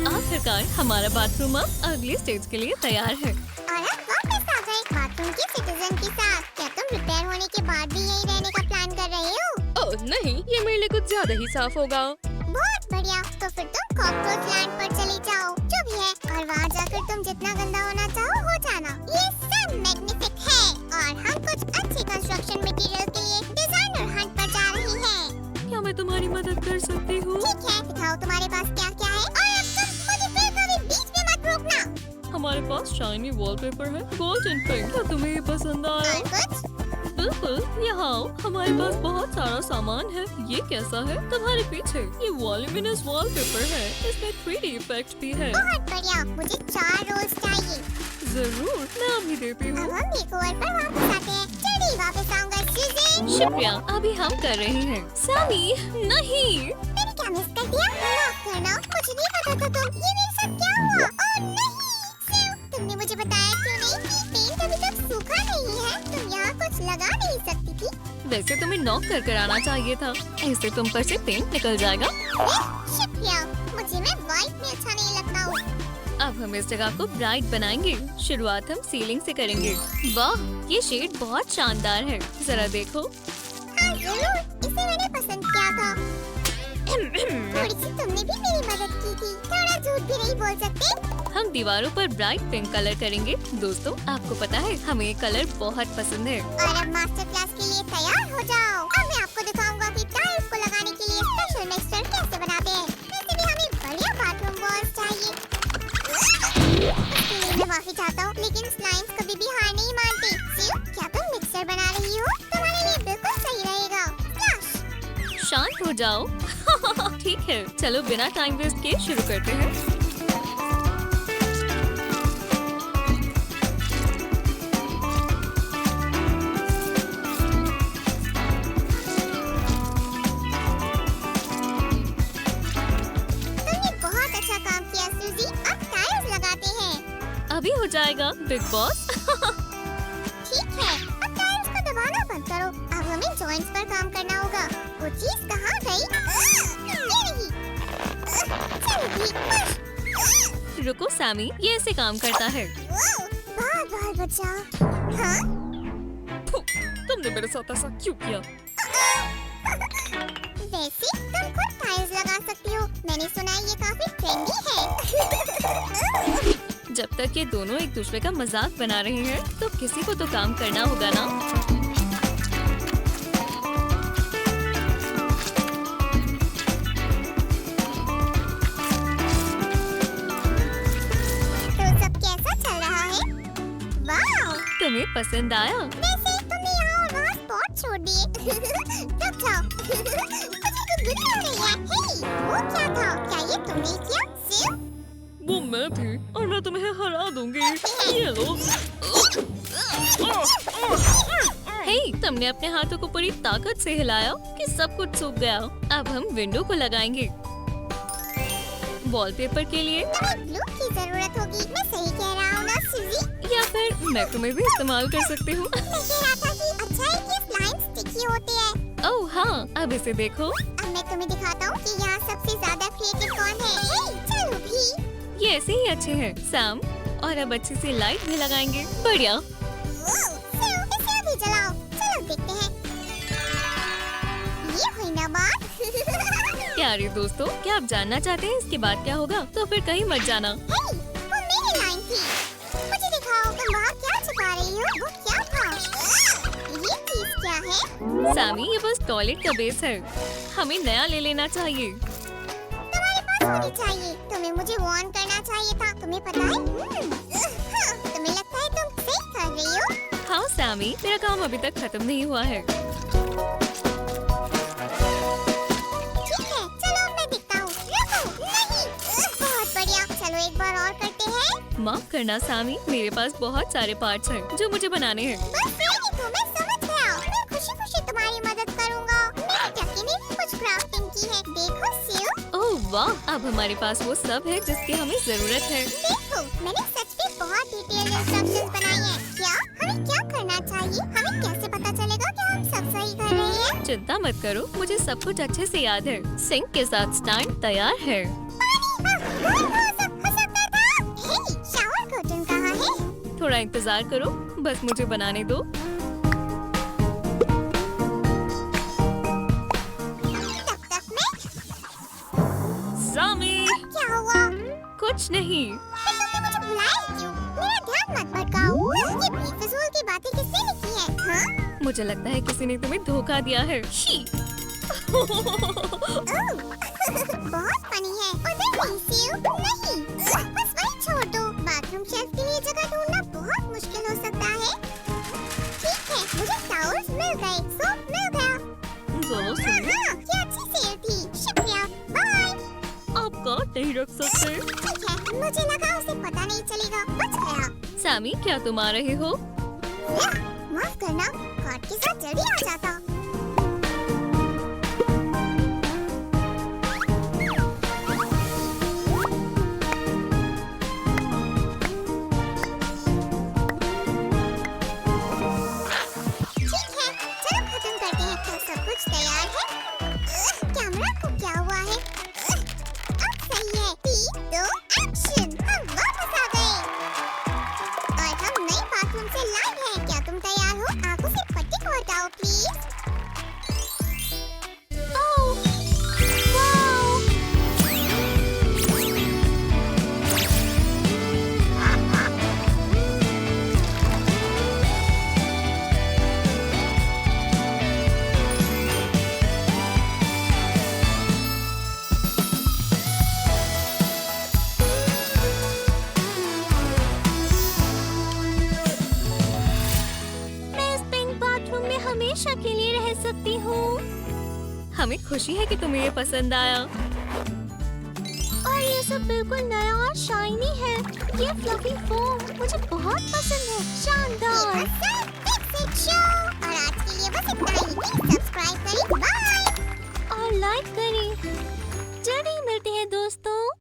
आखिरकार हमारा बाथरूम अब अगली स्टेज के लिए तैयार है। और अब वापस आ गए। बाथरूम के सिटीजन के साथ। क्या तुम रिपेयर होने के बाद भी यहीं रहने का प्लान कर रहे हो? ओह नहीं, ये मेरे लिए कुछ ज्यादा ही साफ होगा। बहुत बढ़िया, तो फिर तुम कॉकरोच लैंड पर चले जाओ, जो भी है, और वहाँ जाकर तुम जितना गंदा होना चाहो हो जाना। ये सब मैग्निफिक है और हम कुछ अच्छे कंस्ट्रक्शन मटेरियल के लिए डिजाइनर हंट पर जा रहे हैं। क्या मैं तुम्हारी मदद कर सकती हूँ? ठीक है, दिखाओ तुम्हारे पास क्या क्या है, और अब तुम मुझे फिर कभी बीच में मत रोकना। हमारे पास शाइनी वॉलपेपर है, गोल्डन पिंक। क्या तुम्हें ये पसंद आया? और कुछ? बिल्कुल, यहाँ आओ, हमारे पास बहुत सारा सामान है। ये कैसा है? तुम्हारे पीछे ये वॉल्यूमिनस वॉलपेपर है, इसमें 3D इफेक्ट भी है। बहुत बढ़िया, मुझे 4 रोल्स चाहिए। जरूर, मैं अभी देती अब हूँ। हम मेकओवर पर वापस आते हैं। जल्दी वापस आऊंगा सुज़ैन। शुक्रिया, अभी हम कर रहे हैं। सैमी, नहीं। मैंने क्या मिस कर दिया? माफ करना, मुझे नहीं पता था तुम। ये मेरे साथ क्या हुआ? ओह नहीं, सेव, तुमने मुझे बताया क्यों नहीं कि पेंट अभी तक सूखा नहीं है? तुम यहाँ कुछ लगा नहीं सकती थी? वैसे तुम्हें नॉक कर आना चाहिए था, ऐसे तुम पर से पेंट निकल जाएगा। शुक्रिया, मुझे मैं वाइट में अच्छा नहीं लगता हूँ। अब हम इस जगह को ब्राइट बनाएंगे। शुरुआत हम सीलिंग से करेंगे। वाह, ये शेड बहुत शानदार है, जरा देखो। हाँ जरूर, इसे मैंने पसंद किया था। थोड़ी सी तुमने भी मेरी मदद की थी, थोड़ा झूठ भी नहीं बोल सकते। हम दीवारों पर ब्राइट पिंक कलर करेंगे। दोस्तों, आपको पता है हमें ये कलर बहुत पसंद है। और अब मास्टर क्लास के लिए तैयार हो जाओ। अब मैं आपको दिखाऊंगा कि टाइल्स को लगाने के लिए स्पेशल मिक्सचर कैसे बनाते हैं। वैसे भी हमें बढ़िया बाथरूम वॉल्स चाहिए। उसके लिए मैं माफी चाहता हूँ, लेकिन स्लाइम्स कभी भी हार नहीं मानते। सीयू, क्या तुम मिक्सचर बना रही हो? तुम्हारे लिए बिल्कुल सही रहेगा। स्प्लैश। शांत हो जाओ। ठीक है, चलो बिना टाइम वेस्ट किए शुरू करते हैं। तुमने बहुत अच्छा काम किया सूजी। अब टाइल्स लगाते हैं। अभी हो जाएगा बिग बॉस। ठीक है, अब टाइल्स को दबाना बंद करो। अब हमें जॉइंट्स पर काम करना होगा। वो चीज कहाँ गई? ये रही। चलो भी, बस। रुको सैमी, ये ऐसे काम करता है। बहुत बहुत बचाओ। हाँ? फु, तुमने मेरे साथ ऐसा क्यों किया? वैसे तुम खुद टाइल्स लगा सकती हो। मैंने सुना है ये काफी ट्रेंडी है। जब तक ये दोनों एक दूसरे का मजाक बना रहे हैं, तो किसी को तो काम करना होगा ना। तो सब कैसा चल रहा है? वाह! तुम्हें पसंद आया? वैसे तुमने यहाँ और वहाँ स्पॉट छोड़ दिए। रुक जाओ। मुझे गुदगुदी हो रही है। हे, वो क्या था? क्या ये तुमने किया? सिर्फ? वो मैं थी और मैं तुम्हें हरा दूंगी। ये लो। हे, तुमने अपने हाथों को पूरी ताकत से हिलाया कि सब कुछ सूख गया। अब हम विंडो को लगाएंगे। वॉलपेपर के लिए तुम्हें ग्लू की जरूरत होगी। मैं सही कह रहा हूँ ना सूजी? या फिर मैं तुम्हें भी इस्तेमाल कर सकती हूँ। मैं कह रहा था कि अच्छा है कि स्लाइम स्टिकी होते हैं। ओह हाँ, अब इसे देखो। अब मैं तुम्हें दिखाता हूँ कि यहाँ सबसे ज्यादा क्रिएटिव कौन है। हे, चलो भी। ये ऐसे ही अच्छे हैं सैम। और अब अच्छी सी लाइट भी लगाएंगे। बढ़िया। इसे अभी जलाओ। चलो देखते हैं। ये हुई ना बात। प्यारे दोस्तों, क्या आप जानना चाहते हैं इसके बाद क्या होगा? तो फिर कहीं मत जाना। हे, वो मेरी लाइन थी। मुझे दिखाओ, तुम वहाँ क्या छुपा रही हो? वो क्या था? ये चीज क्या है? सैमी, ये बस टॉयलेट का बेस है, हमें नया ले लेना चाहिए। तुम्हारे पास होनी चाहिए। तुम्हें मुझे वार्न करना चाहिए था। तुम्हें पता है? हाँ, तुम्हें लगता है तुम सही कर रही हो? हाँ सैमी, मेरा काम अभी तक खत्म नहीं हुआ है। ठीक है, चलो अब मैं दिखता हूँ। रुको, नहीं। बहुत बढ़िया, चलो एक बार और करते हैं। माफ करना सैमी, मेरे पास बहुत सारे पार्ट्स हैं जो मुझे बनाने हैं। बस यही तो मैं समझ गया। मैं खुशी खुशी तुम्हारी मदद करूँगा। मेरी टकी ने भी कुछ क्राफ्टिंग की है। देखो सिल। ओह वाह, अब हमारे पास वो सब है जिसकी हमें जरूरत है। देखो, मैंने सच में बहुत डिटेल इंस्ट्रक्शंस बनाई हैं। क्या हमें क्या करना चाहिए? हमें कैसे पता चलेगा कि हम सब सही कर रहे हैं? चिंता मत करो, मुझे सब कुछ अच्छे से याद है। सिंक के साथ स्टैंड तैयार है। हो सकता था। हे, शावर कर्टन कहाँ है? थोड़ा इंतजार करो, बस मुझे बनाने दो। तब तक मैं सामी, क्या हुआ? कुछ नहीं। फिर तुमने मुझे बुलाया क्यों? मेरा ध्यान मत भटकाओ। ये बेफिजूल की बातें किसने लिखी है? हाँ? मुझे लगता है किसी ने तुम्हें धोखा दिया है। शी। बहुत फनी है। और मैं नहीं नहीं, बस वही छोड़ दो। बाथरूम शेल्फ के लिए जगह ढूंढना बहुत मुश्किल हो सकता है। ठीक है, मुझे टावल्स मिल गए, सोप मिल गया। जरा सुनो, हाँ, ये अच्छी सेल थी। शुक्रिया, बाय। आप कार्ड नहीं रख सकते। ठीक है, मुझे लगा उसे पता नहीं चलेगा, बच गया। सैमी, क्या तुम आ रहे हो? माफ करना, कार्ड के साथ जल्दी आ जाता। सब कुछ तैयार है। कैमरा को क्या हुआ है? अब सही है। 3, 2, एक्शन। हम वापस आ गए और हम नई बाथरूम से लाइव हैं। क्या तुम तैयार हो? आंखों से पट्टी को हटाओ प्लीज। Oh, wow! हमेशा के लिए रह सकती हूँ। हमें खुशी है कि तुम्हें ये पसंद आया। और ये सब बिल्कुल नया और शाइनी है। ये फ्लफी फोम मुझे बहुत पसंद है। शानदार।